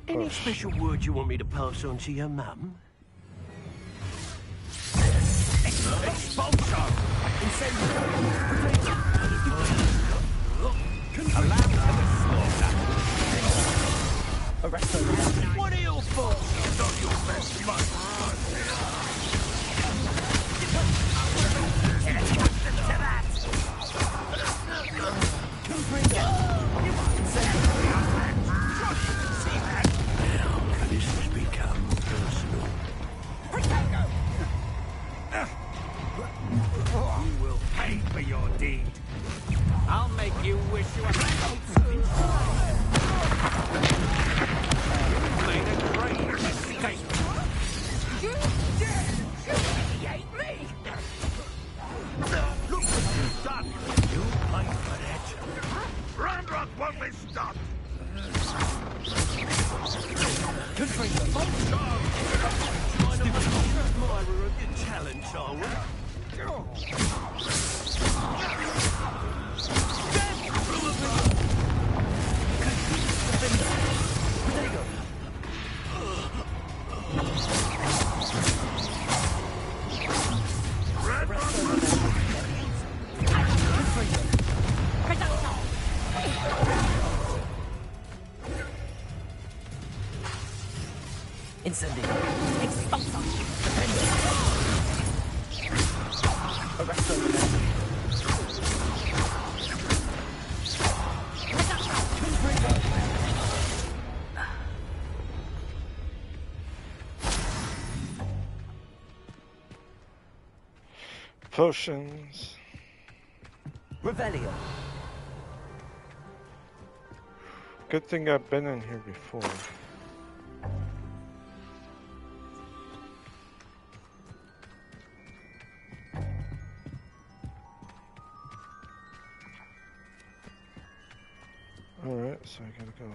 Any special word you want me to pass on to your mum? Expulso! What are your faults? Not your best mate. This has become personal. You will pay for your deed. I'll make you wish you had made a great mistake. You dare humiliate me! Look what you've done! You pay for that. Ranrock won't be stopped! Good for you. Trying to make you an admirer of your talent, are we? Incendio. Potions. Revelio. Good thing I've been in here before. Alright, so I gotta go.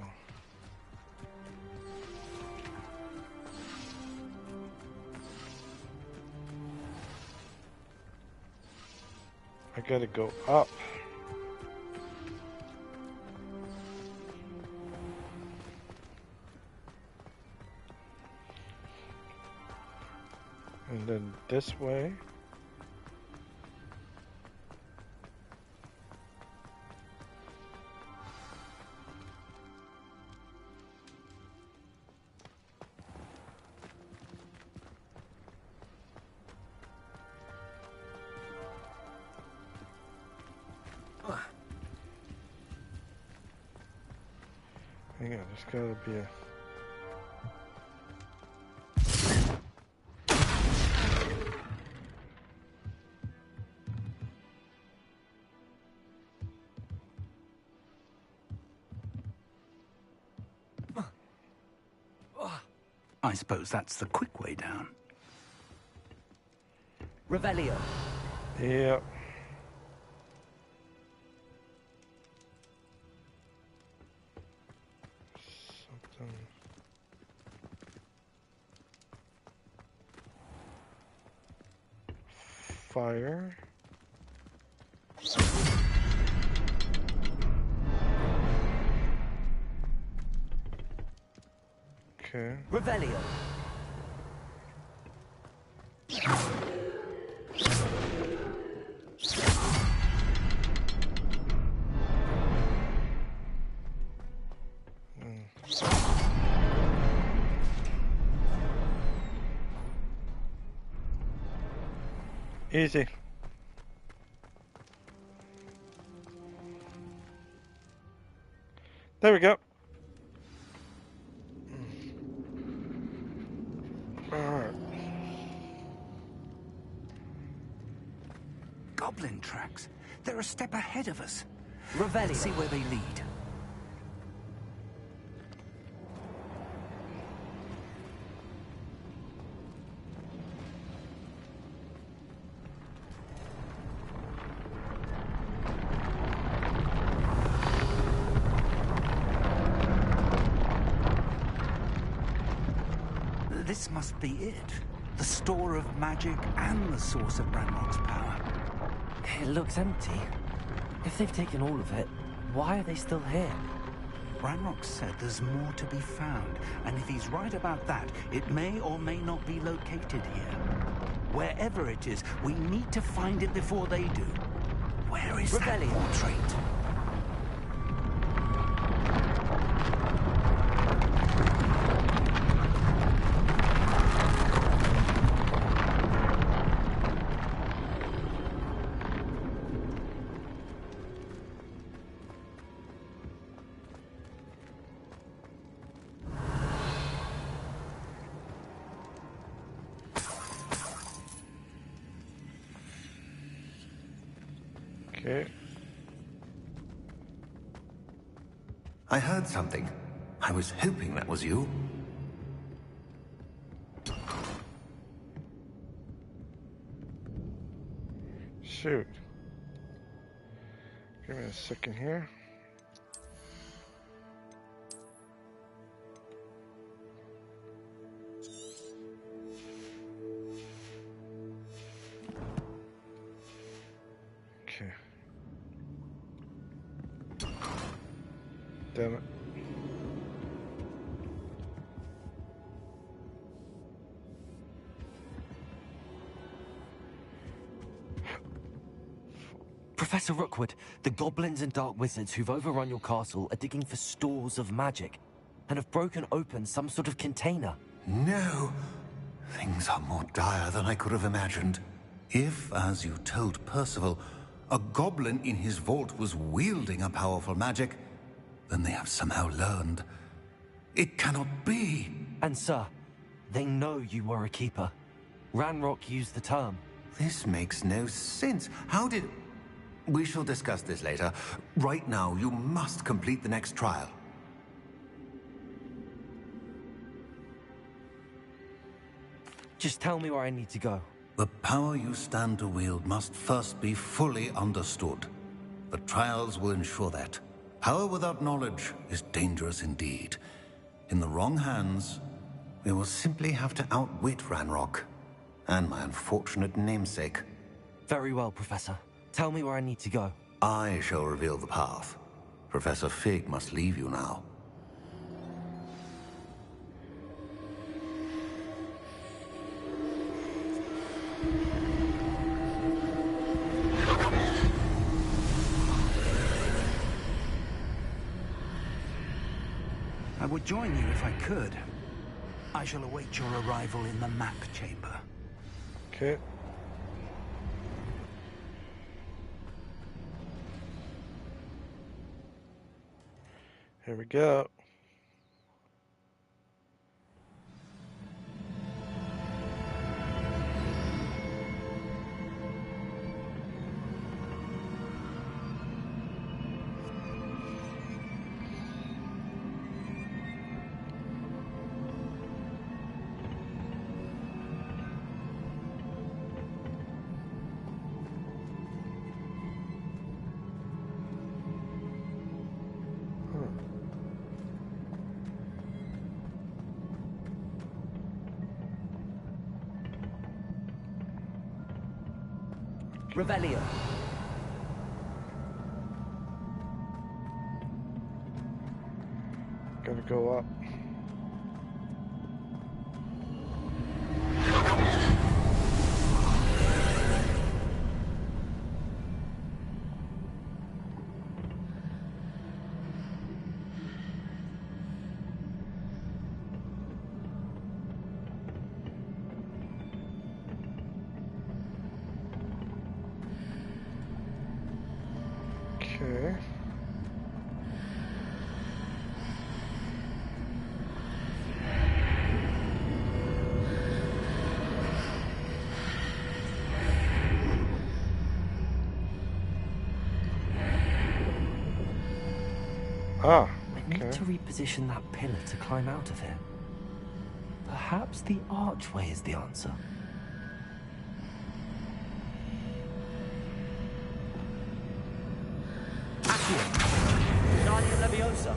I gotta go up. And then this way. Hang on, there's gotta be a... I suppose that's the quick way down. Revelio. Yep. Something. Fire. Okay. Revelio. Easy. There we go. Alright. Goblin tracks. They're a step ahead of us. Revelio. Let's see where they lead. This must be it. The store of magic and the source of Ranrock's power. It looks empty. If they've taken all of it, why are they still here? Ranrock said there's more to be found, and if he's right about that, it may or may not be located here. Wherever it is, we need to find it before they do. Where is that portrait? Okay. I heard something. I was hoping that was you. Shoot. Give me a second here. Okay. Damn it. Professor Rookwood, the goblins and dark wizards who've overrun your castle are digging for stores of magic and have broken open some sort of container. No. Things are more dire than I could have imagined. If, as you told Percival, a goblin in his vault was wielding a powerful magic, then they have somehow learned. It cannot be. And sir, they know you were a keeper. Ranrock used the term. This makes no sense. How did... We shall discuss this later. Right now, you must complete the next trial. Just tell me where I need to go. The power you stand to wield must first be fully understood. The trials will ensure that. Power without knowledge is dangerous indeed. In the wrong hands, we will simply have to outwit Ranrock and my unfortunate namesake. Very well, Professor. Tell me where I need to go. I shall reveal the path. Professor Fig must leave you now. I would join you if I could. I shall await your arrival in the map chamber. Okay. Here we go. Revelio. Gotta go up. Okay. Ah, I need to reposition that pillar to climb out of here. Perhaps the archway is the answer. Accio. Guardian Leviosa.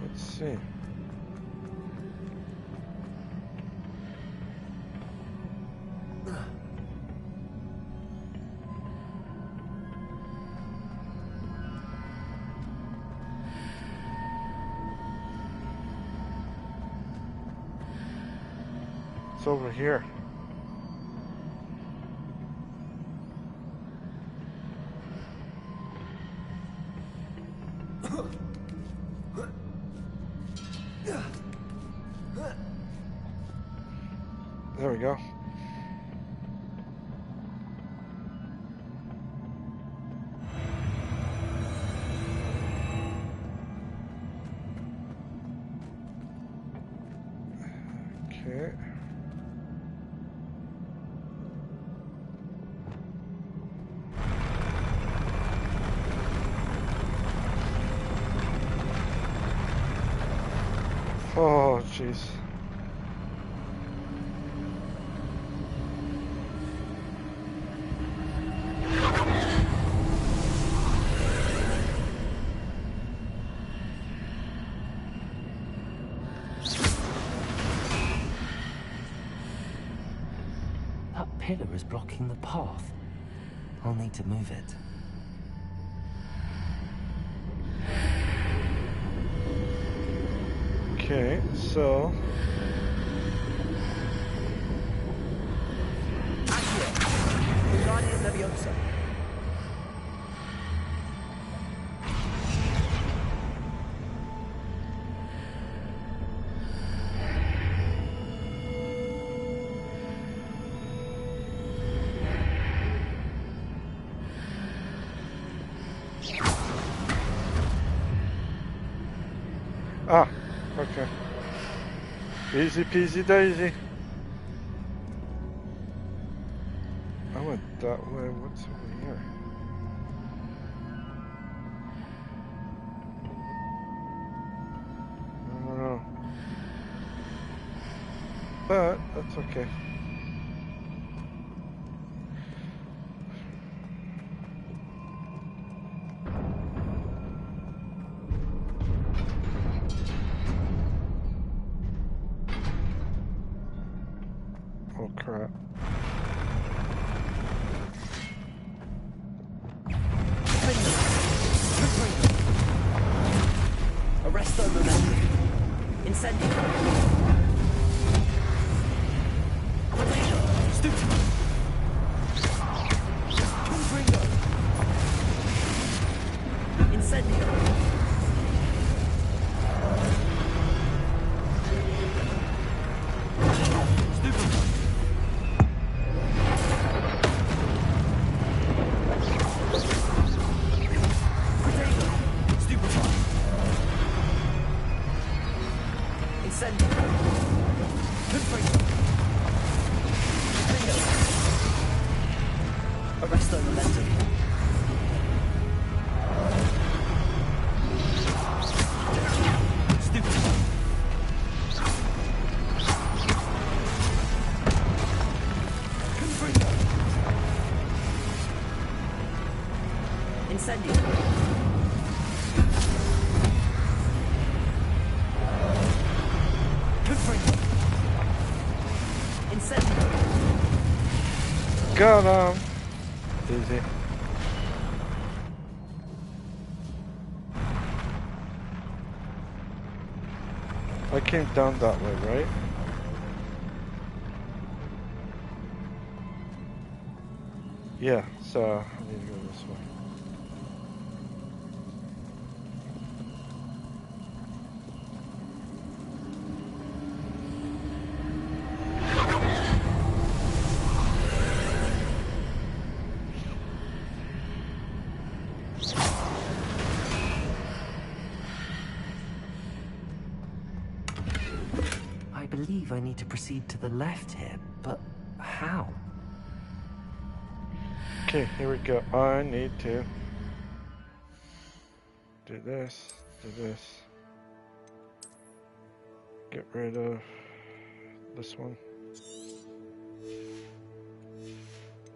Let's see. It's over here. There we go. Okay. Oh, jeez. That pillar is blocking the path. I'll need to move it. Okay, so Accio. Guardian Leviosa. ah, okay. Easy peasy daisy. I went that way. What's over here? I don't know. But that's okay. Oh crap. Arresto momentum. Incendio. Potato. Stupid. Confringo. Incendio. Stupid. Incendio. Confringo. Bingo. Arresto momentum. Stupid. Confringo. Incendio. Confringo. Incendio. Got him. Easy. I came down that way, right? Yeah, so I need to go this way. I believe I need to proceed to the left here, but how? Okay, here we go. I need to do this, get rid of this one,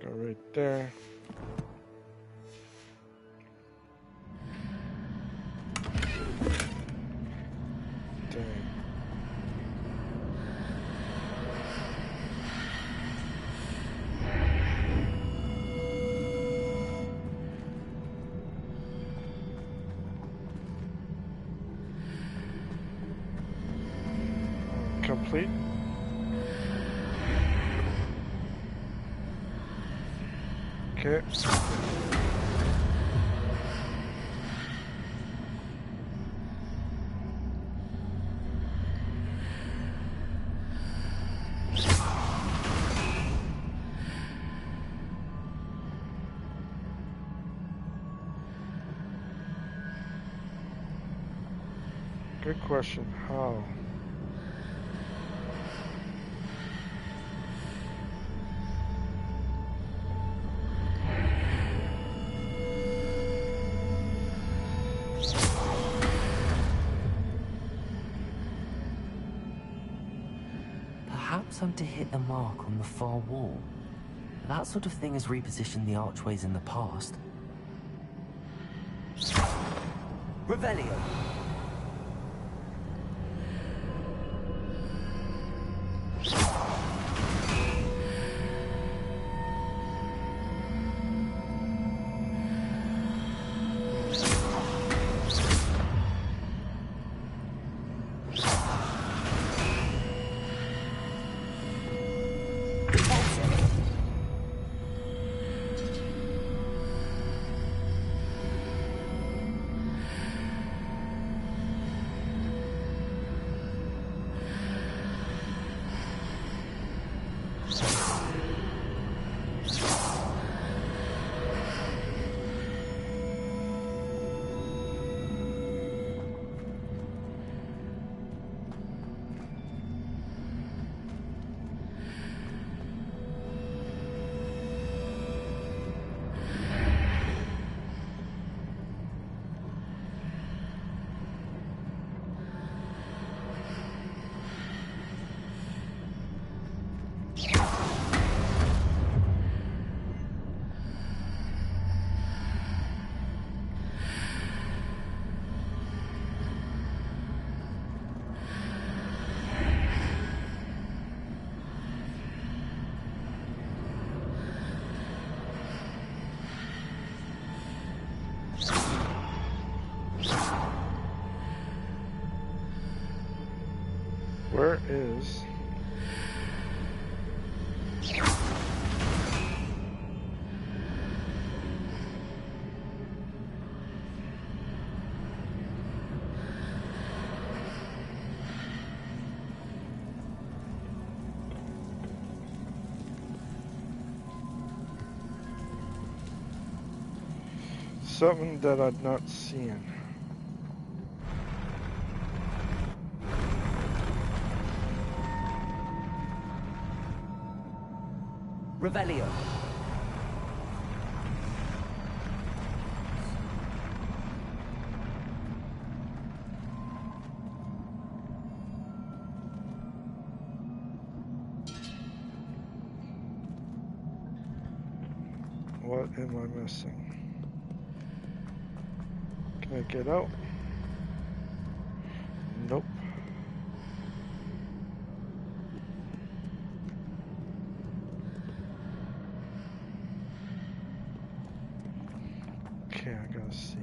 go right there. Dang. Complete. Okay. Good question. How? Perhaps I'm to hit the mark on the far wall. That sort of thing has repositioned the archways in the past. Revelio. Where is... something that I'm not seeing. Revelio. What am I missing? Can I get out? Nope. Okay, I gotta see.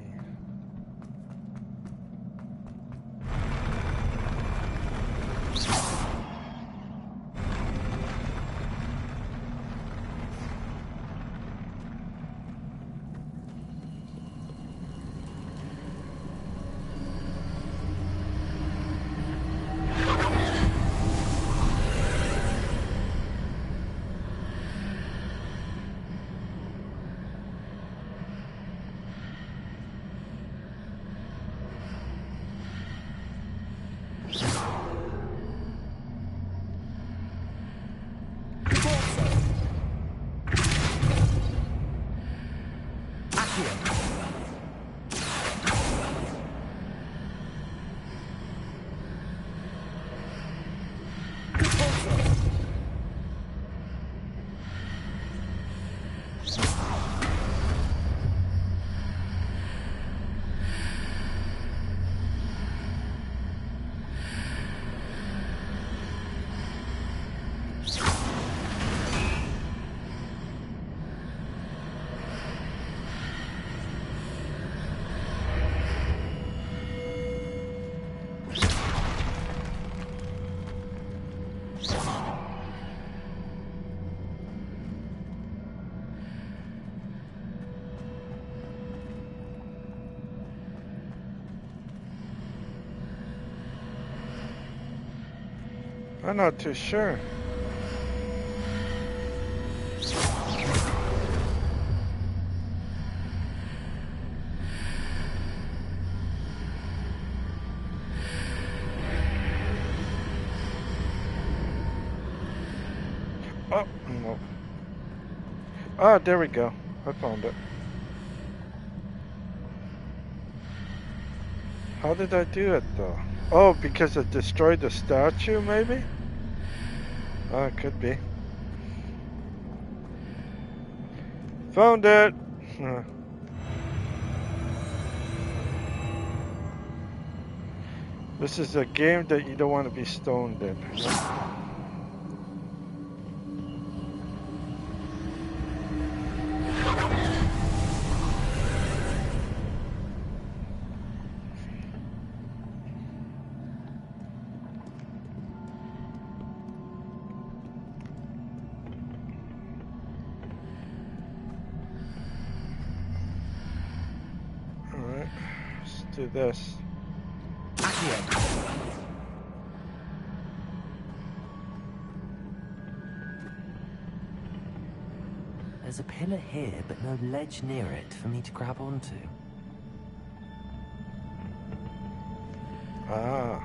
I'm not too sure. Oh, no. Ah, there we go. I found it. How did I do it, though? Oh, because it destroyed the statue, maybe? Oh, it could be. Found it! This is a game that you don't want to be stoned in. Alright, let's do this. There's a pillar here, but no ledge near it for me to grab onto. Ah.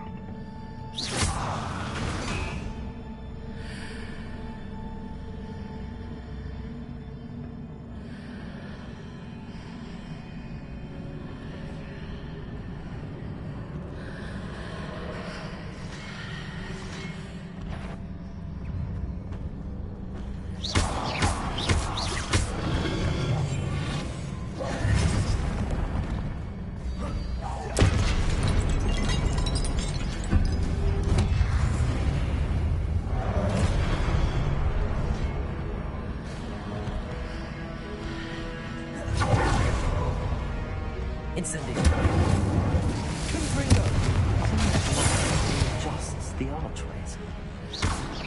Adjusts the archways.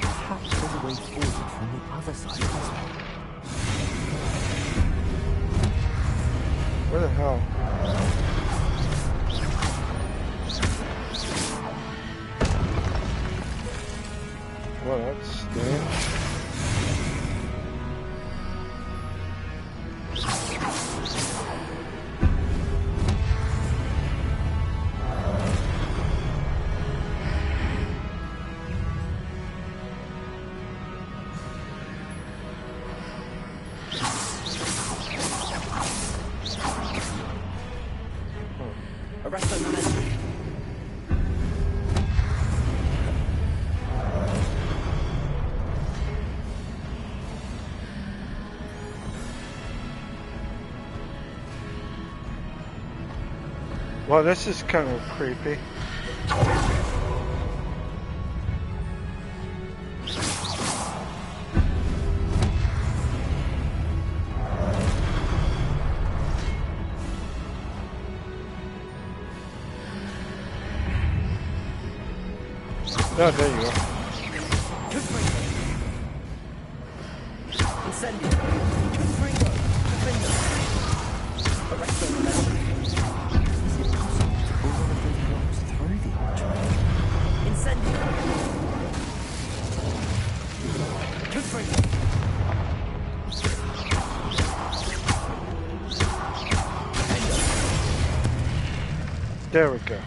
Perhaps there's a way forward from the other side as well. Where the hell? Well, that's strange. Well, this is kind of creepy. Oh, there you go. Incendio. Confringo. Defender. Erecto Metal. Is it possible to pull one of those blocks through the archway? Incendio. Confringo. There we go.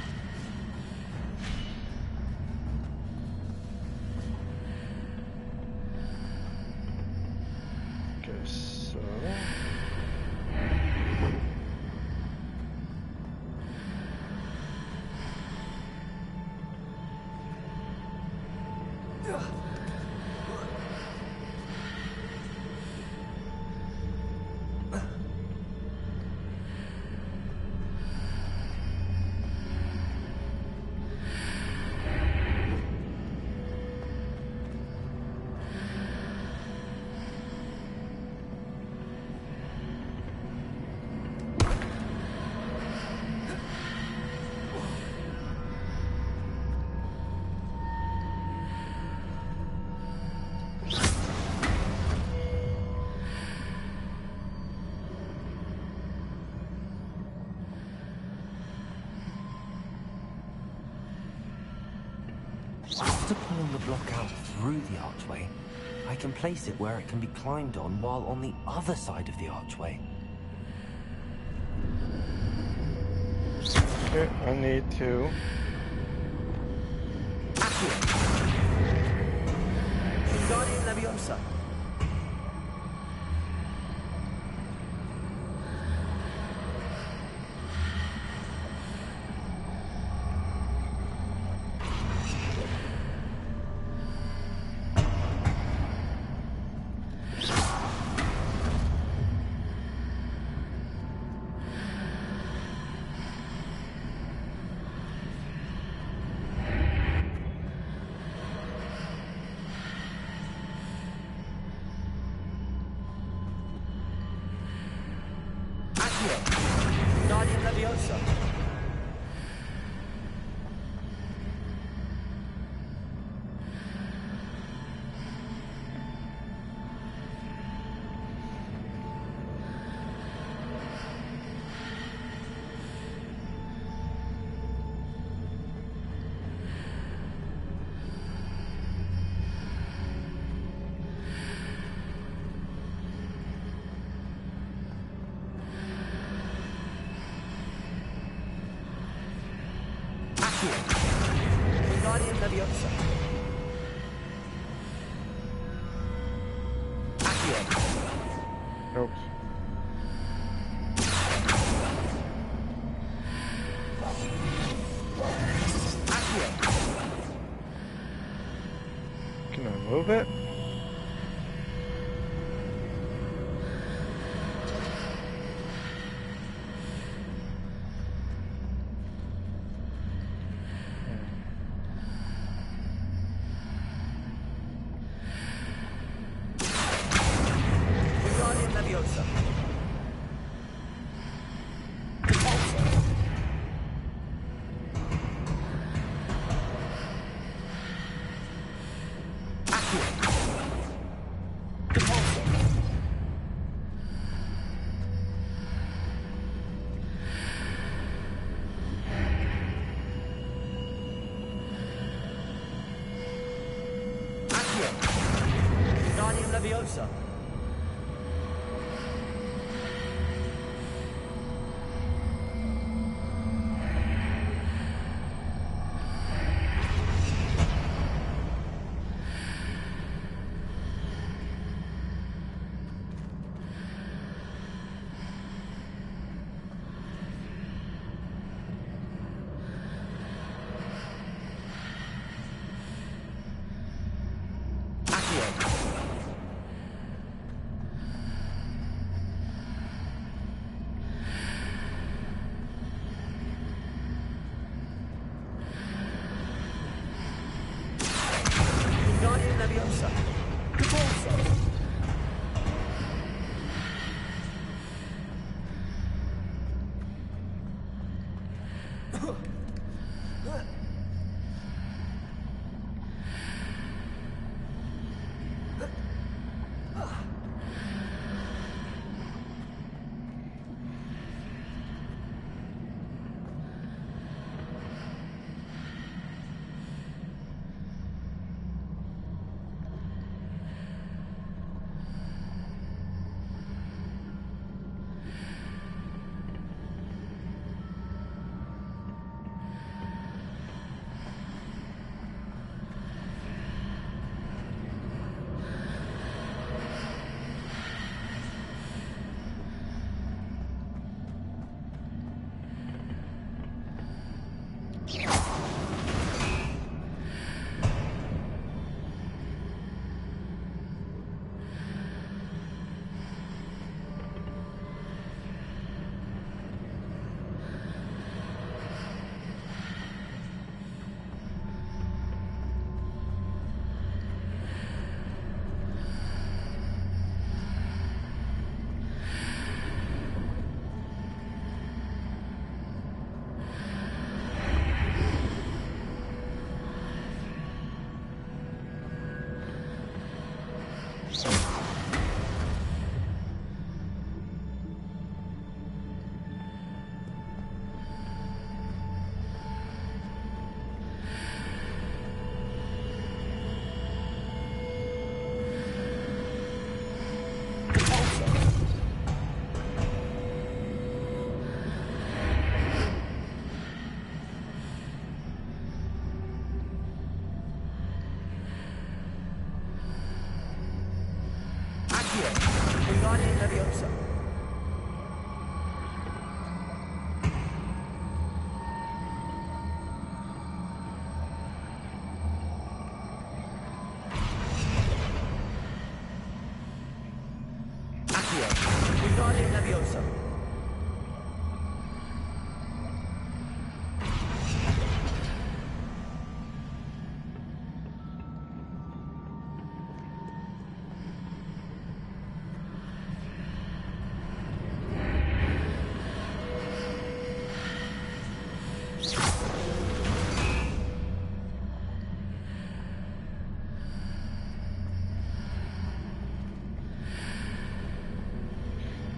After pulling the block out through the archway, I can place it where it can be climbed on while on the other side of the archway. Okay, I need to. Guardian Leviosa. Guardian Leviosa. Guardian Leviosa. Oops. Can I move it? Guardian Leviosa. Guardian Leviosa.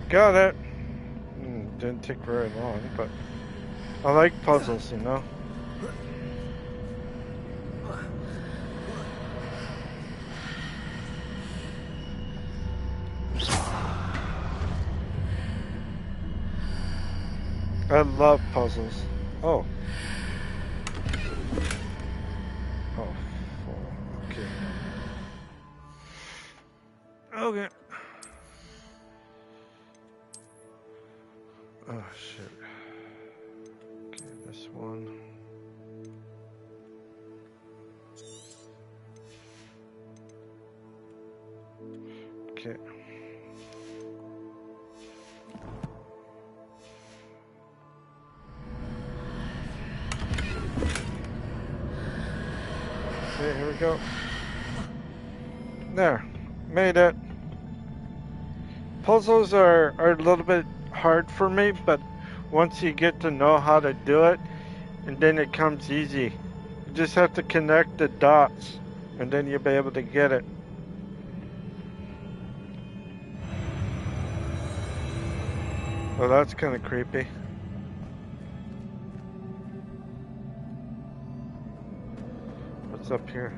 Got it. Didn't take very long, but I like puzzles, you know. I love puzzles. Oh. Oh, okay. Okay. Oh, shit. Okay, this one. Okay. Okay, here we go. There. Made it. Puzzles are a little bit hard for me, but once you get to know how to do it, and then it comes easy. You just have to connect the dots, and then you'll be able to get it. Oh, that's kind of creepy. What's up here?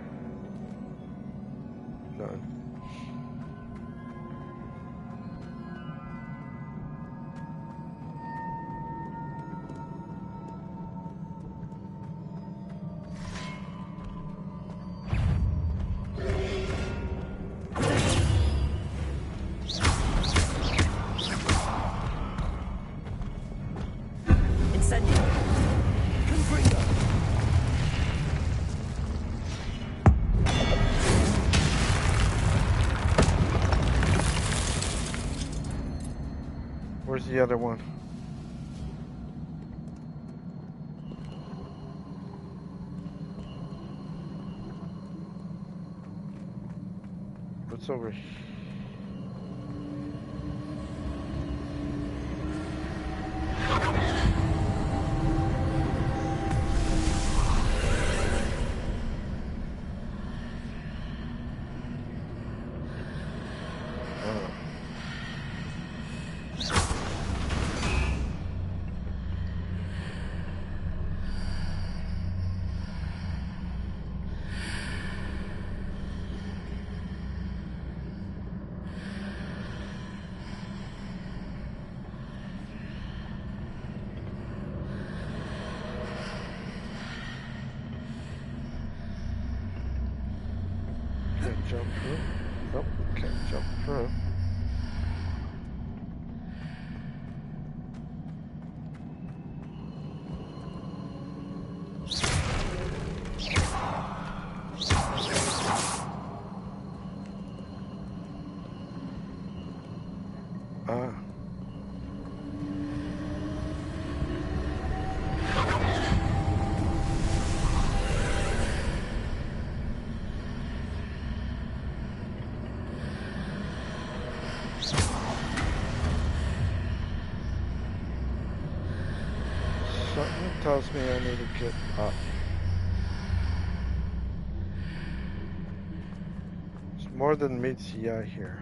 None. Where's the other one? What's over here? Can't jump through. Nope, can't jump through. Something tells me I need to get up. There's More than meets the eye here.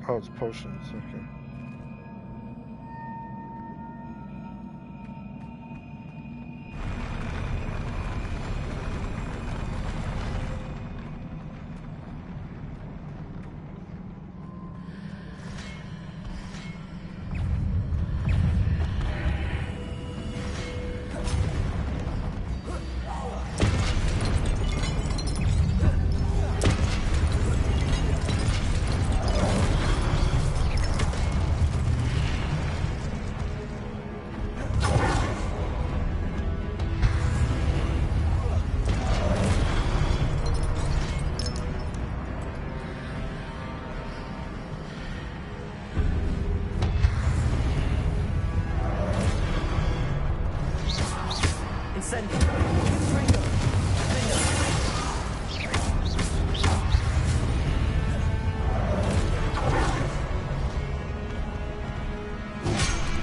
Oh, it's potions, okay.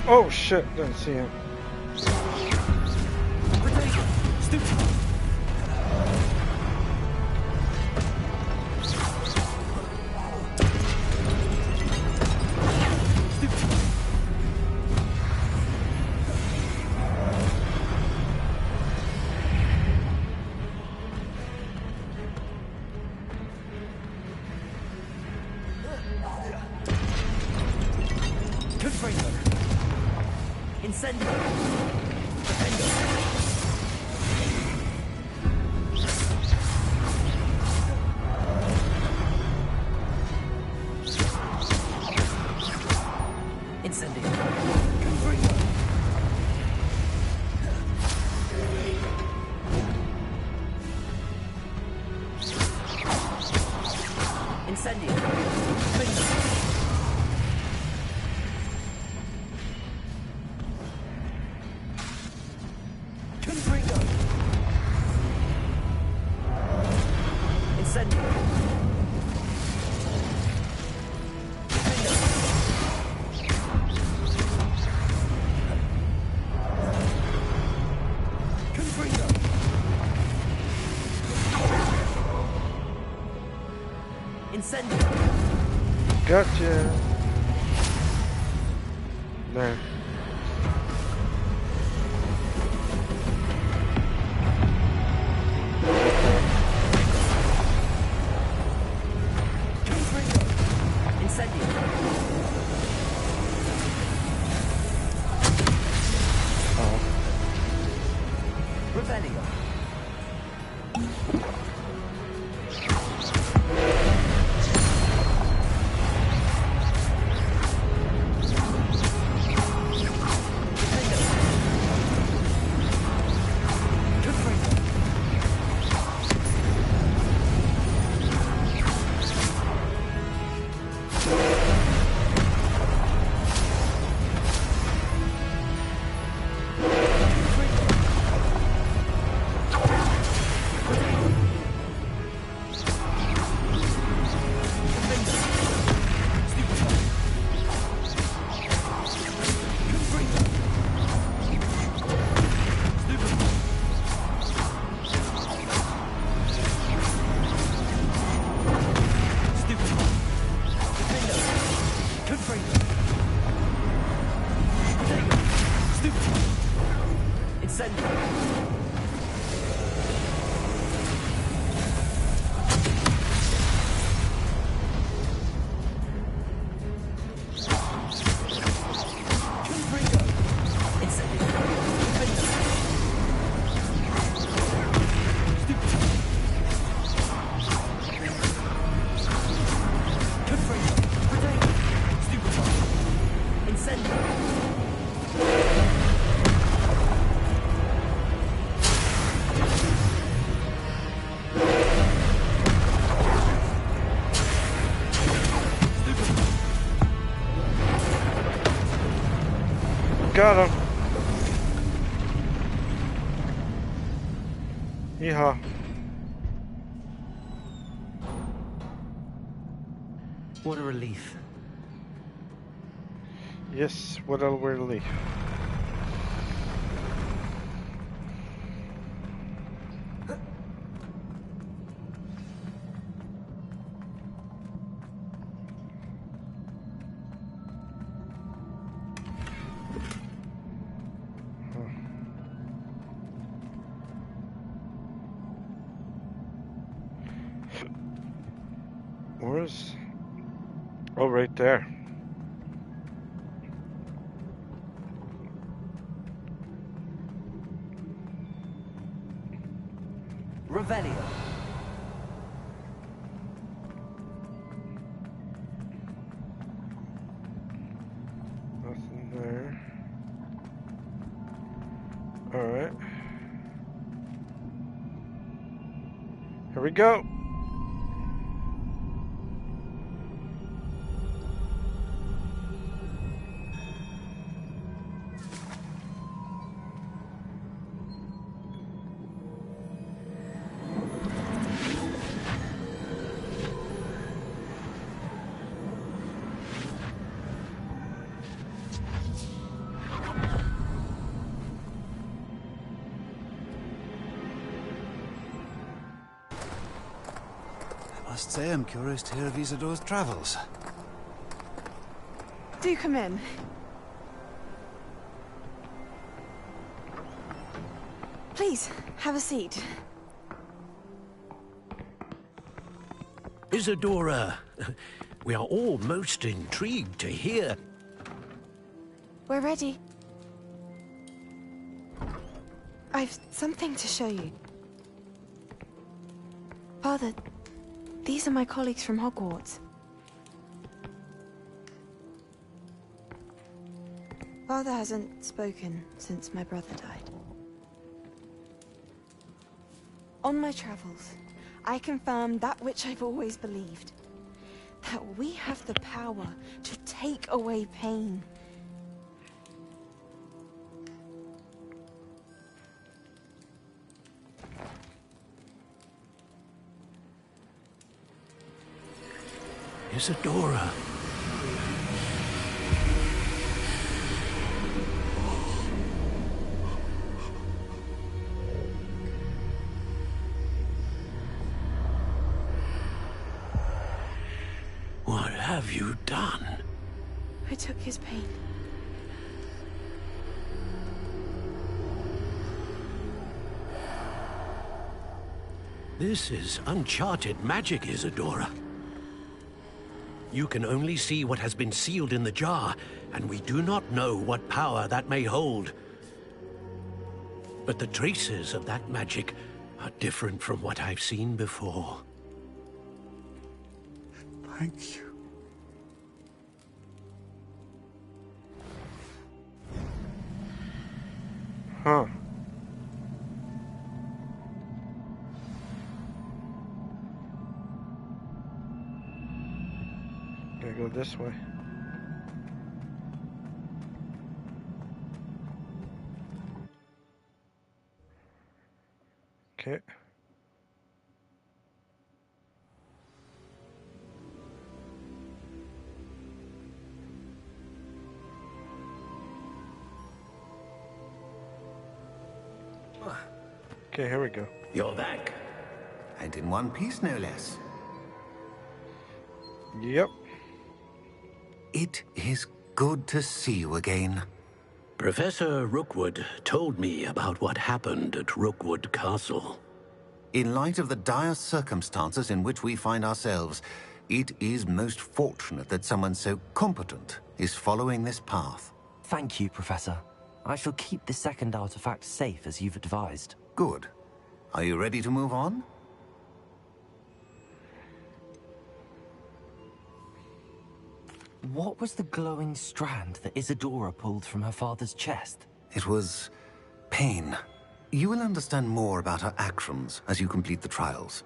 Oh shit, didn't see him. Gotcha. No. got him. Yeehaw. What a relief. Yes, what a relief. Where's... Oh, right there. Revelio. Nothing there. Alright. Here we go. I must say I'm curious to hear of Isadore's travels. Do come in. Please, have a seat. Isadora, we are all most intrigued to hear. We're ready. I've something to show you. Father, these are my colleagues from Hogwarts. Father hasn't spoken since my brother died. On my travels, I confirmed that which I've always believed. That we have the power to take away pain. Isadora. What have you done? I took his pain. This is uncharted magic, Isadora. You can only see what has been sealed in the jar, and we do not know what power that may hold. But the traces of that magic are different from what I've seen before. Thank you. Huh. Gotta go this way. Okay. Okay, here we go. You're back. And in one piece, no less. Yep. It is good to see you again. Professor Rookwood told me about what happened at Rookwood Castle. In light of the dire circumstances in which we find ourselves, it is most fortunate that someone so competent is following this path. Thank you, Professor. I shall keep the second artifact safe as you've advised. Good. Are you ready to move on? What was the glowing strand that Isadora pulled from her father's chest? It was pain. You will understand more about her actions as you complete the trials.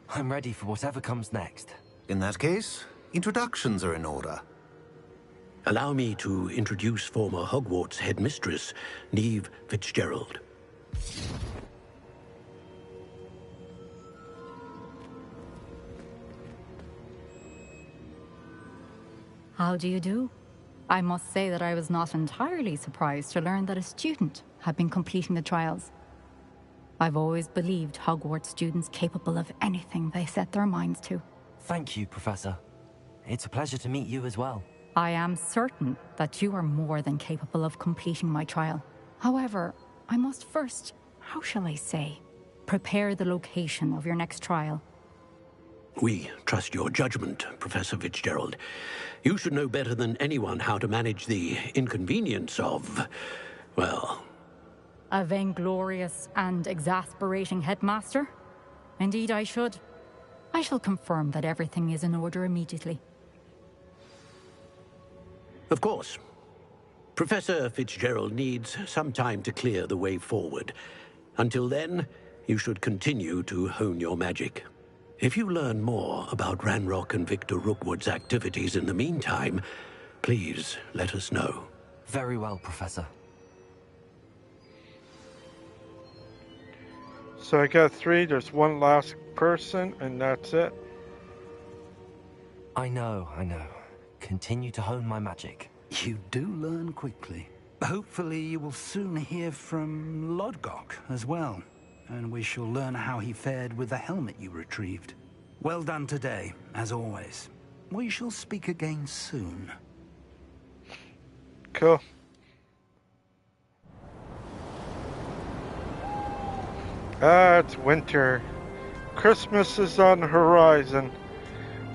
I'm ready for whatever comes next. In that case, introductions are in order. Allow me to introduce former Hogwarts headmistress, Neve Fitzgerald. How do you do? I must say that I was not entirely surprised to learn that a student had been completing the trials. I've always believed Hogwarts students capable of anything they set their minds to. Thank you, Professor. It's a pleasure to meet you as well. I am certain that you are more than capable of completing my trial. However, I must first, how shall I say, prepare the location of your next trial. We trust your judgment, Professor Fitzgerald. You should know better than anyone how to manage the inconvenience of, well... A vainglorious and exasperating headmaster? Indeed I should. I shall confirm that everything is in order immediately. Of course. Professor Fitzgerald needs some time to clear the way forward. Until then, you should continue to hone your magic. If you learn more about Ranrock and Victor Rookwood's activities in the meantime, please let us know. Very well, Professor. So I got 3, there's one last person, and that's it. I know. Continue to hone my magic. You do learn quickly. Hopefully you will soon hear from Lodgok as well, and we shall learn how he fared with the helmet you retrieved. Well done today, as always. We shall speak again soon. Cool. It's winter. Christmas is on the horizon.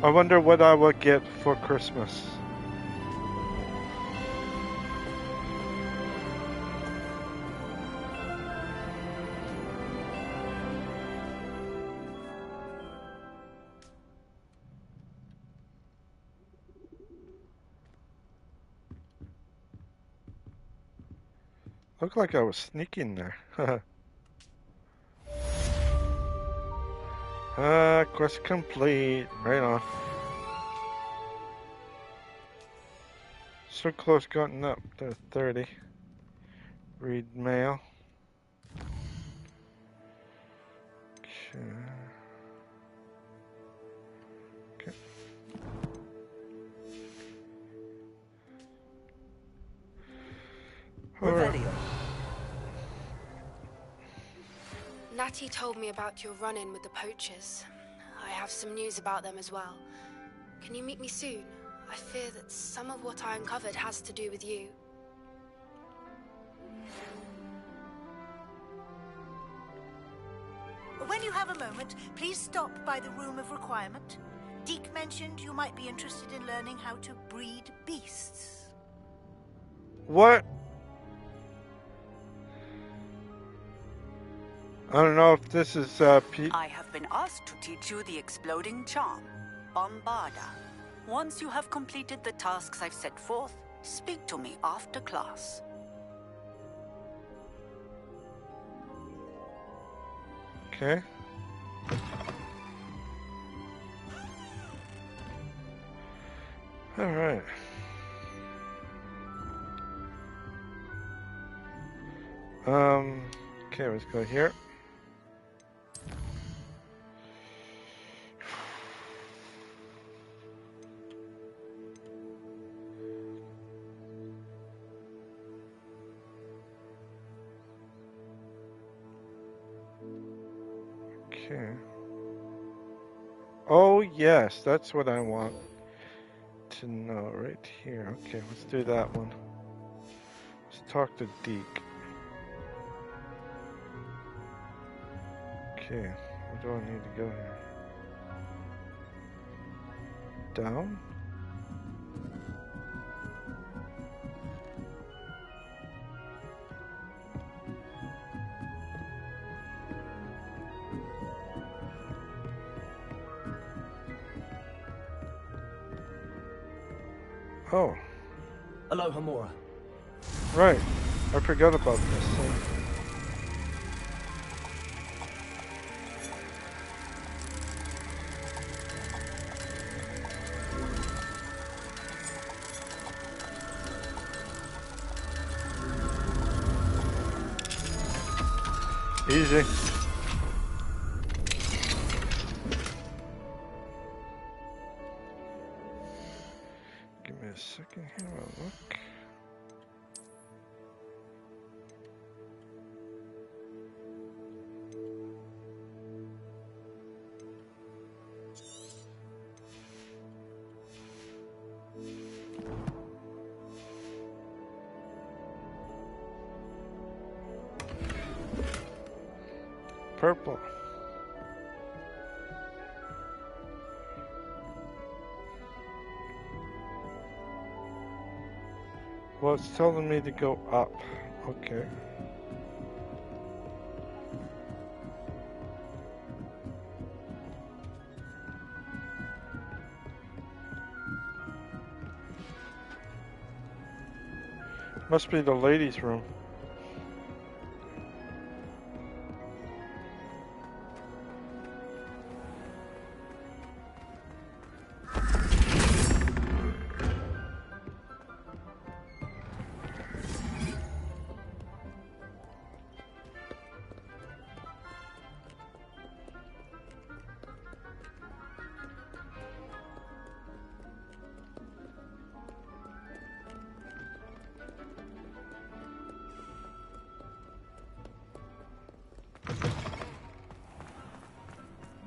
I wonder what I will get for Christmas. Looked like I was sneaking there. Quest complete. Right on. So close, gotten up to 30. Read mail. Okay. Revelio. Natty told me about your run-in with the poachers. I have some news about them as well. Can you meet me soon? I fear that some of what I uncovered has to do with you. When you have a moment, please stop by the Room of Requirement. Deke mentioned you might be interested in learning how to breed beasts. What? I don't know if this is I have been asked to teach you the exploding charm, Bombarda. Once you have completed the tasks I've set forth, speak to me after class. Okay. All right. Okay, let's go here. Okay. Oh, yes, that's what I want to know right here. Okay, let's do that one. Let's talk to Deke. Okay, where do I need to go here? Down? Oh. Alohomora. Right. I forgot about this thing. Easy. Give me a second here, I'll look. Purple. Well, it's telling me to go up. Okay. Must be the ladies' room.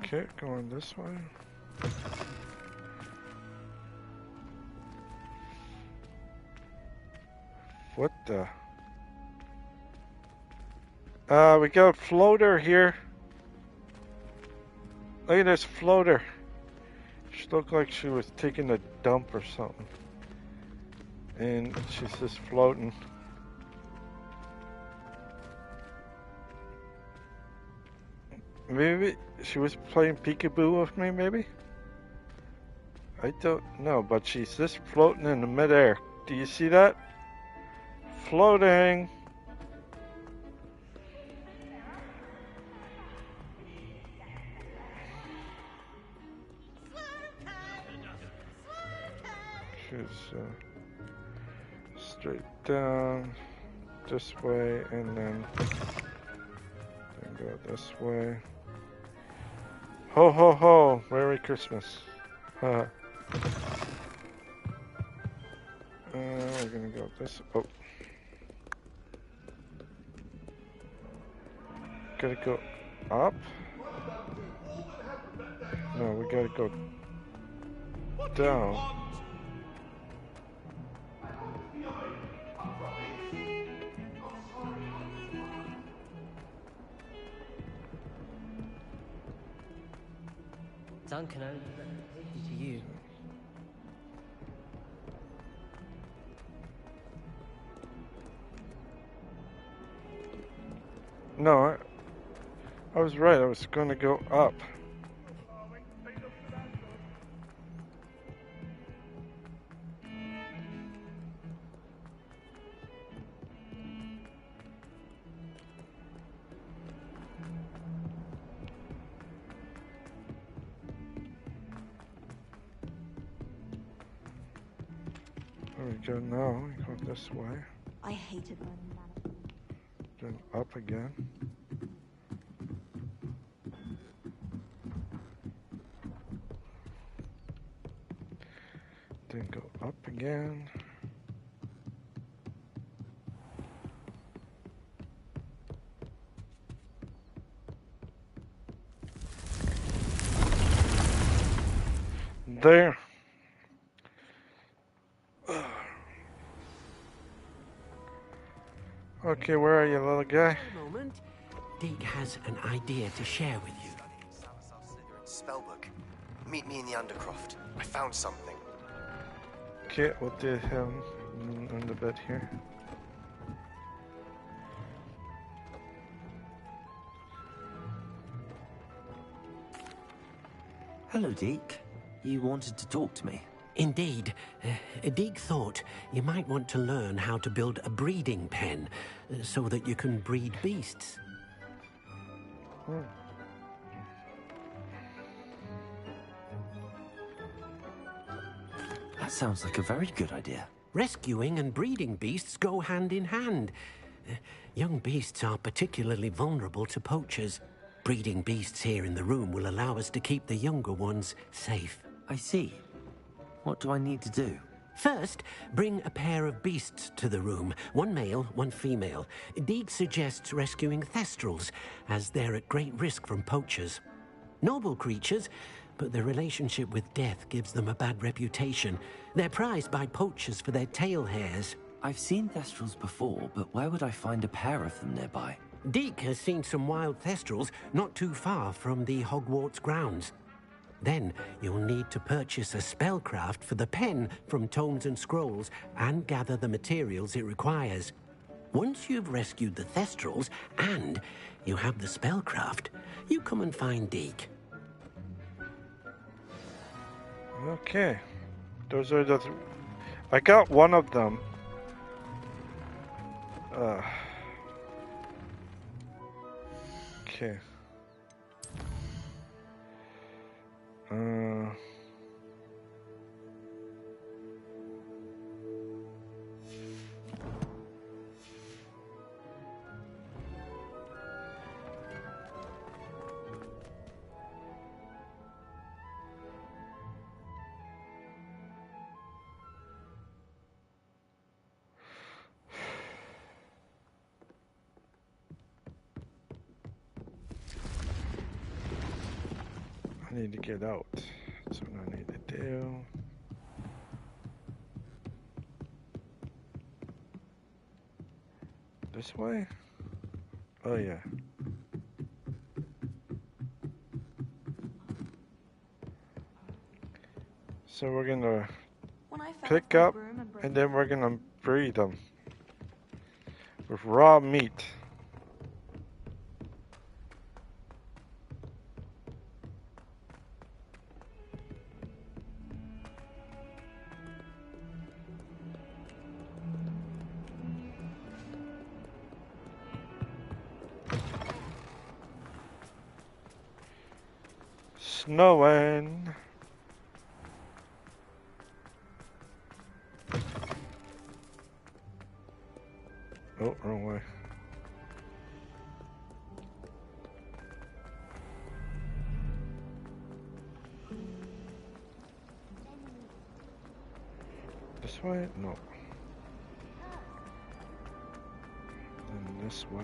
Okay, going this way. What the? We got a floater here. Look at this floater. She looked like she was taking a dump or something. And she's just floating. Maybe she was playing peekaboo with me, maybe? I don't know, but she's just floating in the midair. Do you see that? Floating! She's straight down this way and then go this way. Ho ho ho! Merry Christmas. We're gonna go this. Oh. Gotta go up? No, we gotta go down. Duncan owes a reputation to you. No, I was right. I was going to go up. There we go now. We go this way. I hated learning that. Then up again. Then go up again. There. Okay, where are you, little guy? Moment. Deke has an idea to share with you. Spellbook. Meet me in the Undercroft. I found something. Okay, we'll do him on the bed here. Hello, Deke. You wanted to talk to me? Indeed. Deke thought you might want to learn how to build a breeding pen so that you can breed beasts. That sounds like a very good idea. Rescuing and breeding beasts go hand in hand. Young beasts are particularly vulnerable to poachers. Breeding beasts here in the room will allow us to keep the younger ones safe. I see. What do I need to do? First, bring a pair of beasts to the room. One male, one female. Deeg suggests rescuing thestrals, as they're at great risk from poachers. Noble creatures, but their relationship with death gives them a bad reputation. They're prized by poachers for their tail hairs. I've seen thestrals before, but where would I find a pair of them nearby? Deek has seen some wild thestrals not too far from the Hogwarts grounds. Then you'll need to purchase a spellcraft for the pen from Tomes and Scrolls and gather the materials it requires. Once you've rescued the thestrals and you have the spellcraft, you come and find Deek. Okay. Those are the... I got one of them. Okay. I need to get out. That's what I need to do. This way? Oh yeah. So we're gonna pick up and then we're gonna breed them with raw meat. Snowing. Oh, wrong way. This way? No. Then this way.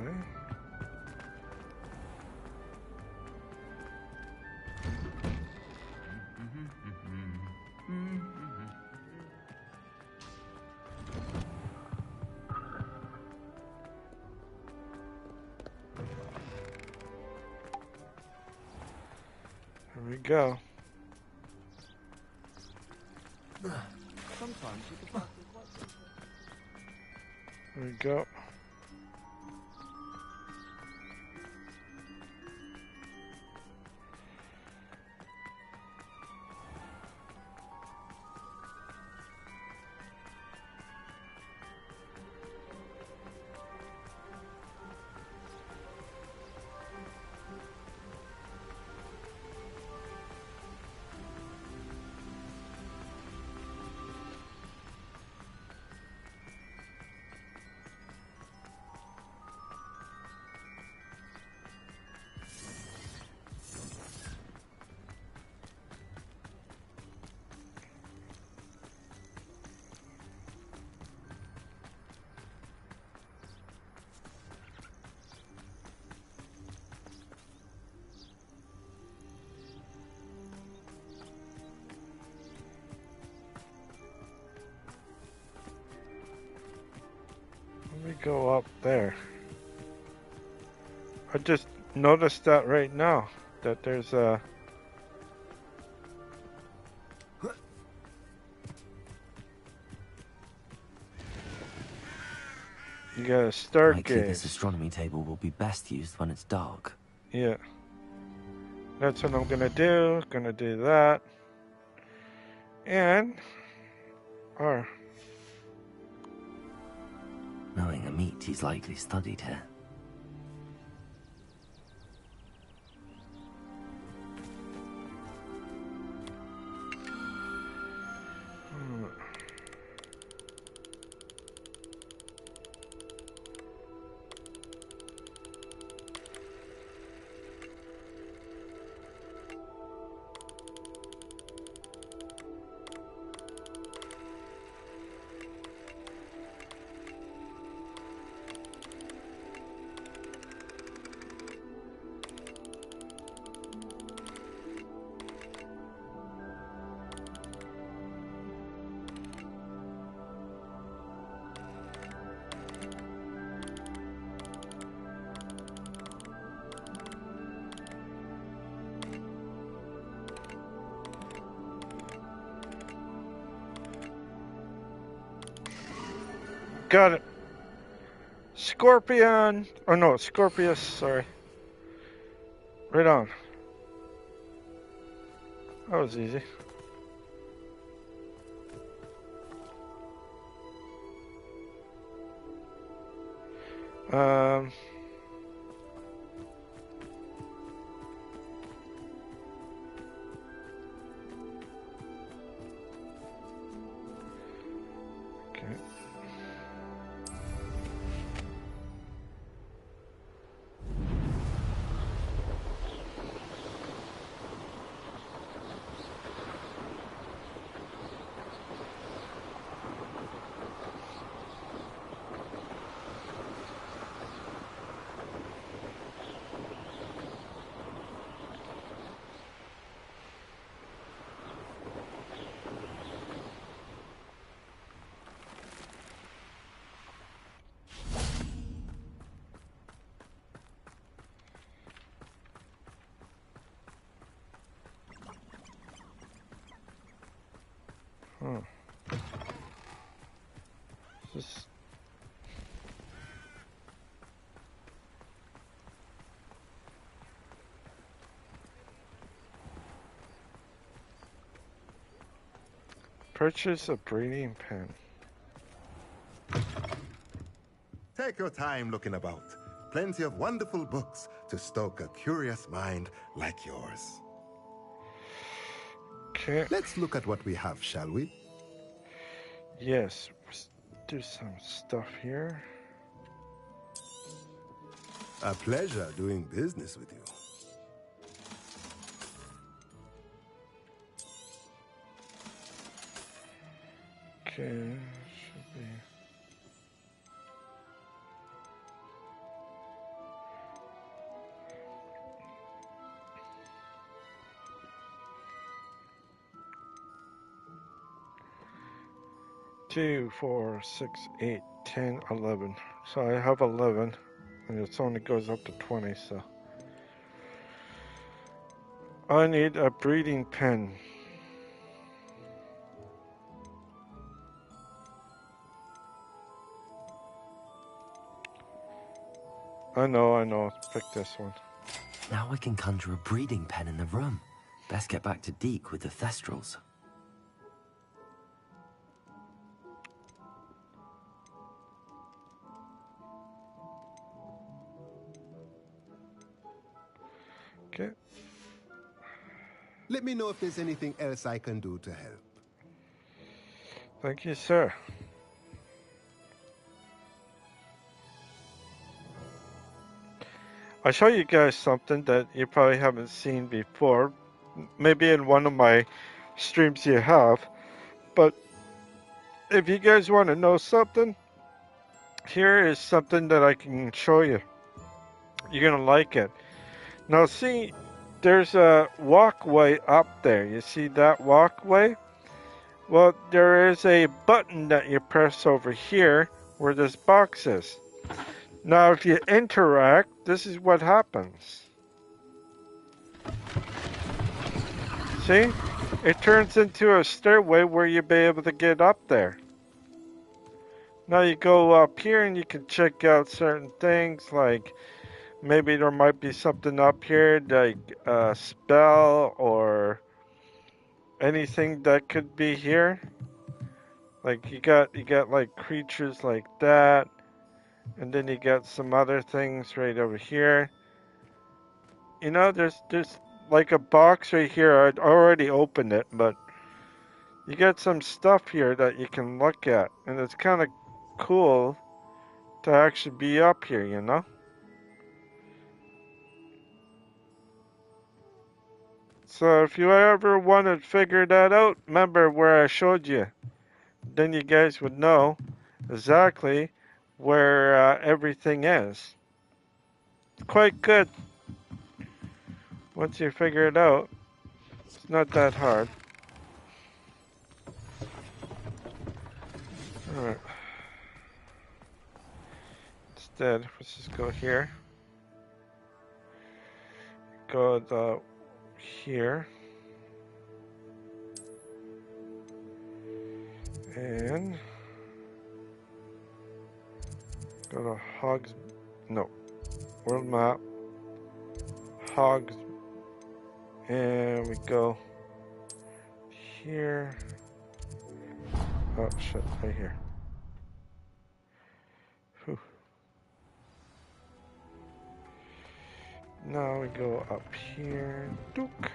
Here we go. Sometimes you can Here we go. Let me go up there. I just noticed that right now, that there's a... You got a stargaze. Likely this astronomy table will be best used when it's dark. Yeah. That's what I'm gonna do. Gonna do that. And... Knowing a meat, he's likely studied here. Got it. Scorpion. Oh no, Scorpius, sorry. Right on. That was easy. Um. Okay. Huh. This. Purchase a breeding pen. Take your time looking about. Plenty of wonderful books to stoke a curious mind like yours. Okay. Let's look at what we have, shall we? Yes. Let's do some stuff here. A pleasure doing business with you. Okay. Should be. Two, 4, 6, 8, 10, 11. So I have 11, and it only goes up to 20, so. I need a breeding pen. I know. Pick this one. Now I can conjure a breeding pen in the room. Best get back to Deke with the Thestrals. Okay. Let me know if there's anything else I can do to help. Thank you, sir. I'll show you guys something that you probably haven't seen before. Maybe in one of my streams you have. But if you guys want to know something, here is something that I can show you. You're going to like it. Now see, there's a walkway up there. You see that walkway? Well, there is a button that you press over here where this box is. Now, if you interact, this is what happens. See? It turns into a stairway where you'll be able to get up there. Now you go up here and you can check out certain things, like maybe there might be something up here like a spell or anything that could be here. Like you got like creatures like that, and then you got some other things right over here. You know, there's like a box right here. I'd already opened it, but you got some stuff here that you can look at, and it's kind of cool to actually be up here, you know? So if you ever want to figure that out, remember where I showed you. Then you guys would know exactly where everything is. Quite good. Once you figure it out, it's not that hard. Alright. Instead, let's just go here. Go here. And Go to Hogs. No. World map. Hogs. And we go here. Oh shit, right here. Whew. Now we go up here. Duke.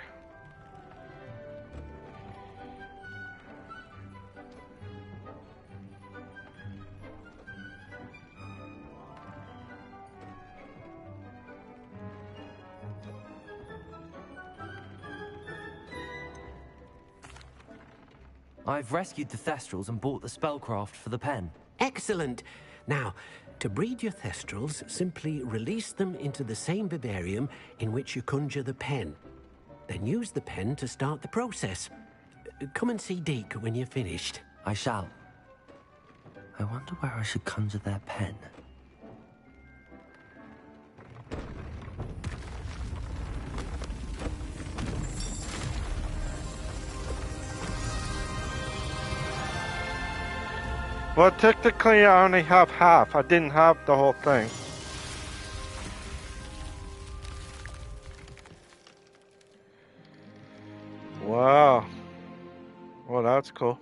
I've rescued the Thestrals and bought the spellcraft for the pen. Excellent. Now, to breed your Thestrals, simply release them into the same vivarium in which you conjure the pen. Then use the pen to start the process. Come and see Deke when you're finished. I shall. I wonder where I should conjure their pen. Well, technically I only have half. I didn't have the whole thing. Wow. Well, that's cool.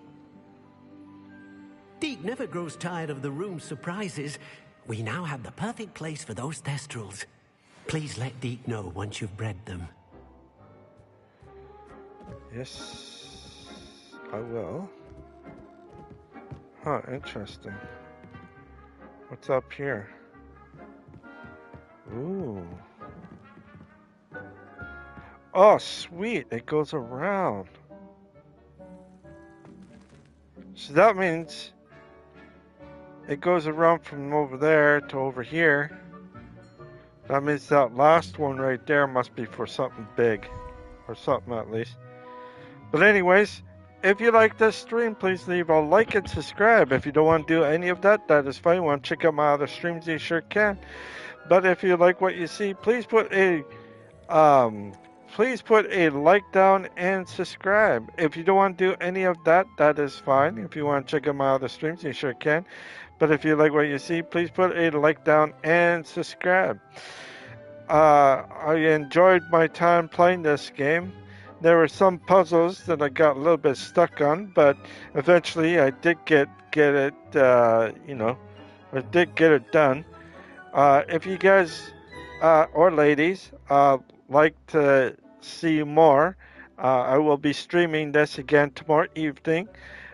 Deke never grows tired of the room's surprises. We now have the perfect place for those Thestrals. Please let Deke know once you've bred them. Yes, I will. Huh, interesting. What's up here? Ooh. Oh, sweet. It goes around. So that means it goes around from over there to over here. That means that last one right there must be for something big. Or something at least. But anyways, if you like this stream, please leave a like and subscribe. If you don't want to do any of that, that is fine. You want to check out my other streams, you sure can. But if you like what you see, please put a like down and subscribe. If you don't want to do any of that, that is fine. If you want to check out my other streams, you sure can. But if you like what you see, please put a like down and subscribe. I enjoyed my time playing this game. There were some puzzles that I got a little bit stuck on, but eventually I did get it, I did get it done. If you guys, or ladies, like to see more, I will be streaming this again tomorrow evening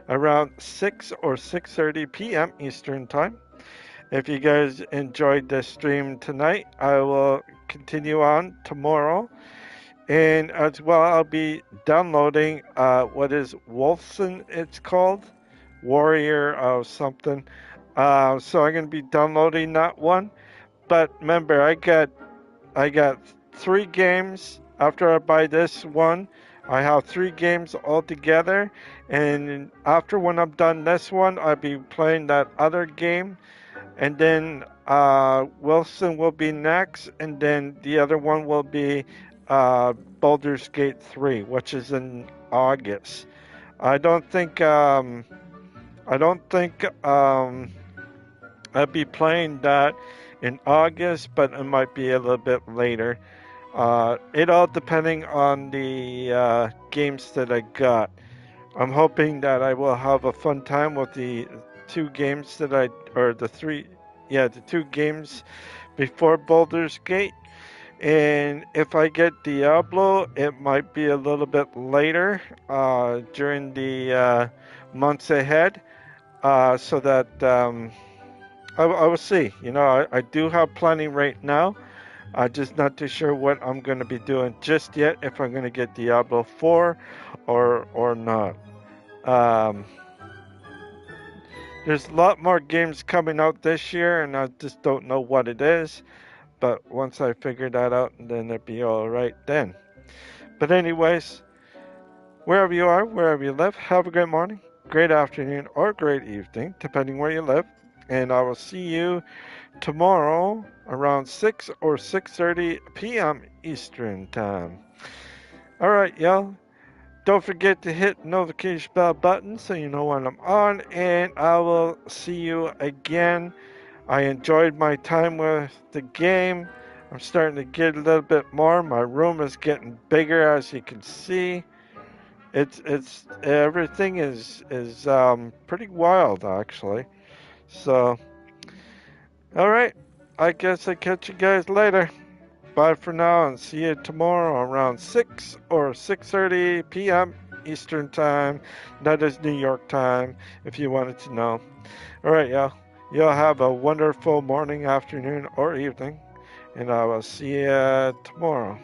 around 6 or 6:30 p.m. Eastern Time. If you guys enjoyed this stream tonight, I will continue on tomorrow. And as well, I'll be downloading what is Wolfson, it's called. Warrior of something. So I'm going to be downloading that one. But remember, I got 3 games. After I buy this one, I have 3 games altogether. And after when I'm done this one, I'll be playing that other game. And then Wilson will be next. And then the other one will be Baldur's Gate 3, which is in August. I don't think I'll be playing that in August, but it might be a little bit later. It all depending on the games that I got. I'm hoping that I will have a fun time with the 2 games that the 2 games before Baldur's Gate. And if I get Diablo, it might be a little bit later during the months ahead, so that I will see. I do have plenty right now. I'm just not too sure what I'm going to be doing just yet, if I'm going to get Diablo 4 or not. There's a lot more games coming out this year, and I just don't know what it is. But once I figure that out, then it'll be alright then. But anyways, wherever you are, wherever you live, have a great morning, great afternoon, or great evening, depending where you live. And I will see you tomorrow around 6 or 6:30 p.m. Eastern Time. Alright, y'all. Don't forget to hit the notification bell button so you know when I'm on. And I will see you again I enjoyed my time with the game. I'm starting to get a little bit more. My room is getting bigger, as you can see. It's everything is pretty wild, actually. So, all right. I guess I catch you guys later. Bye for now, and see you tomorrow around 6 or 6:30 p.m. Eastern Time. That is New York time, if you wanted to know. All right, y'all. Y'all have a wonderful morning, afternoon, or evening, and I will see you tomorrow.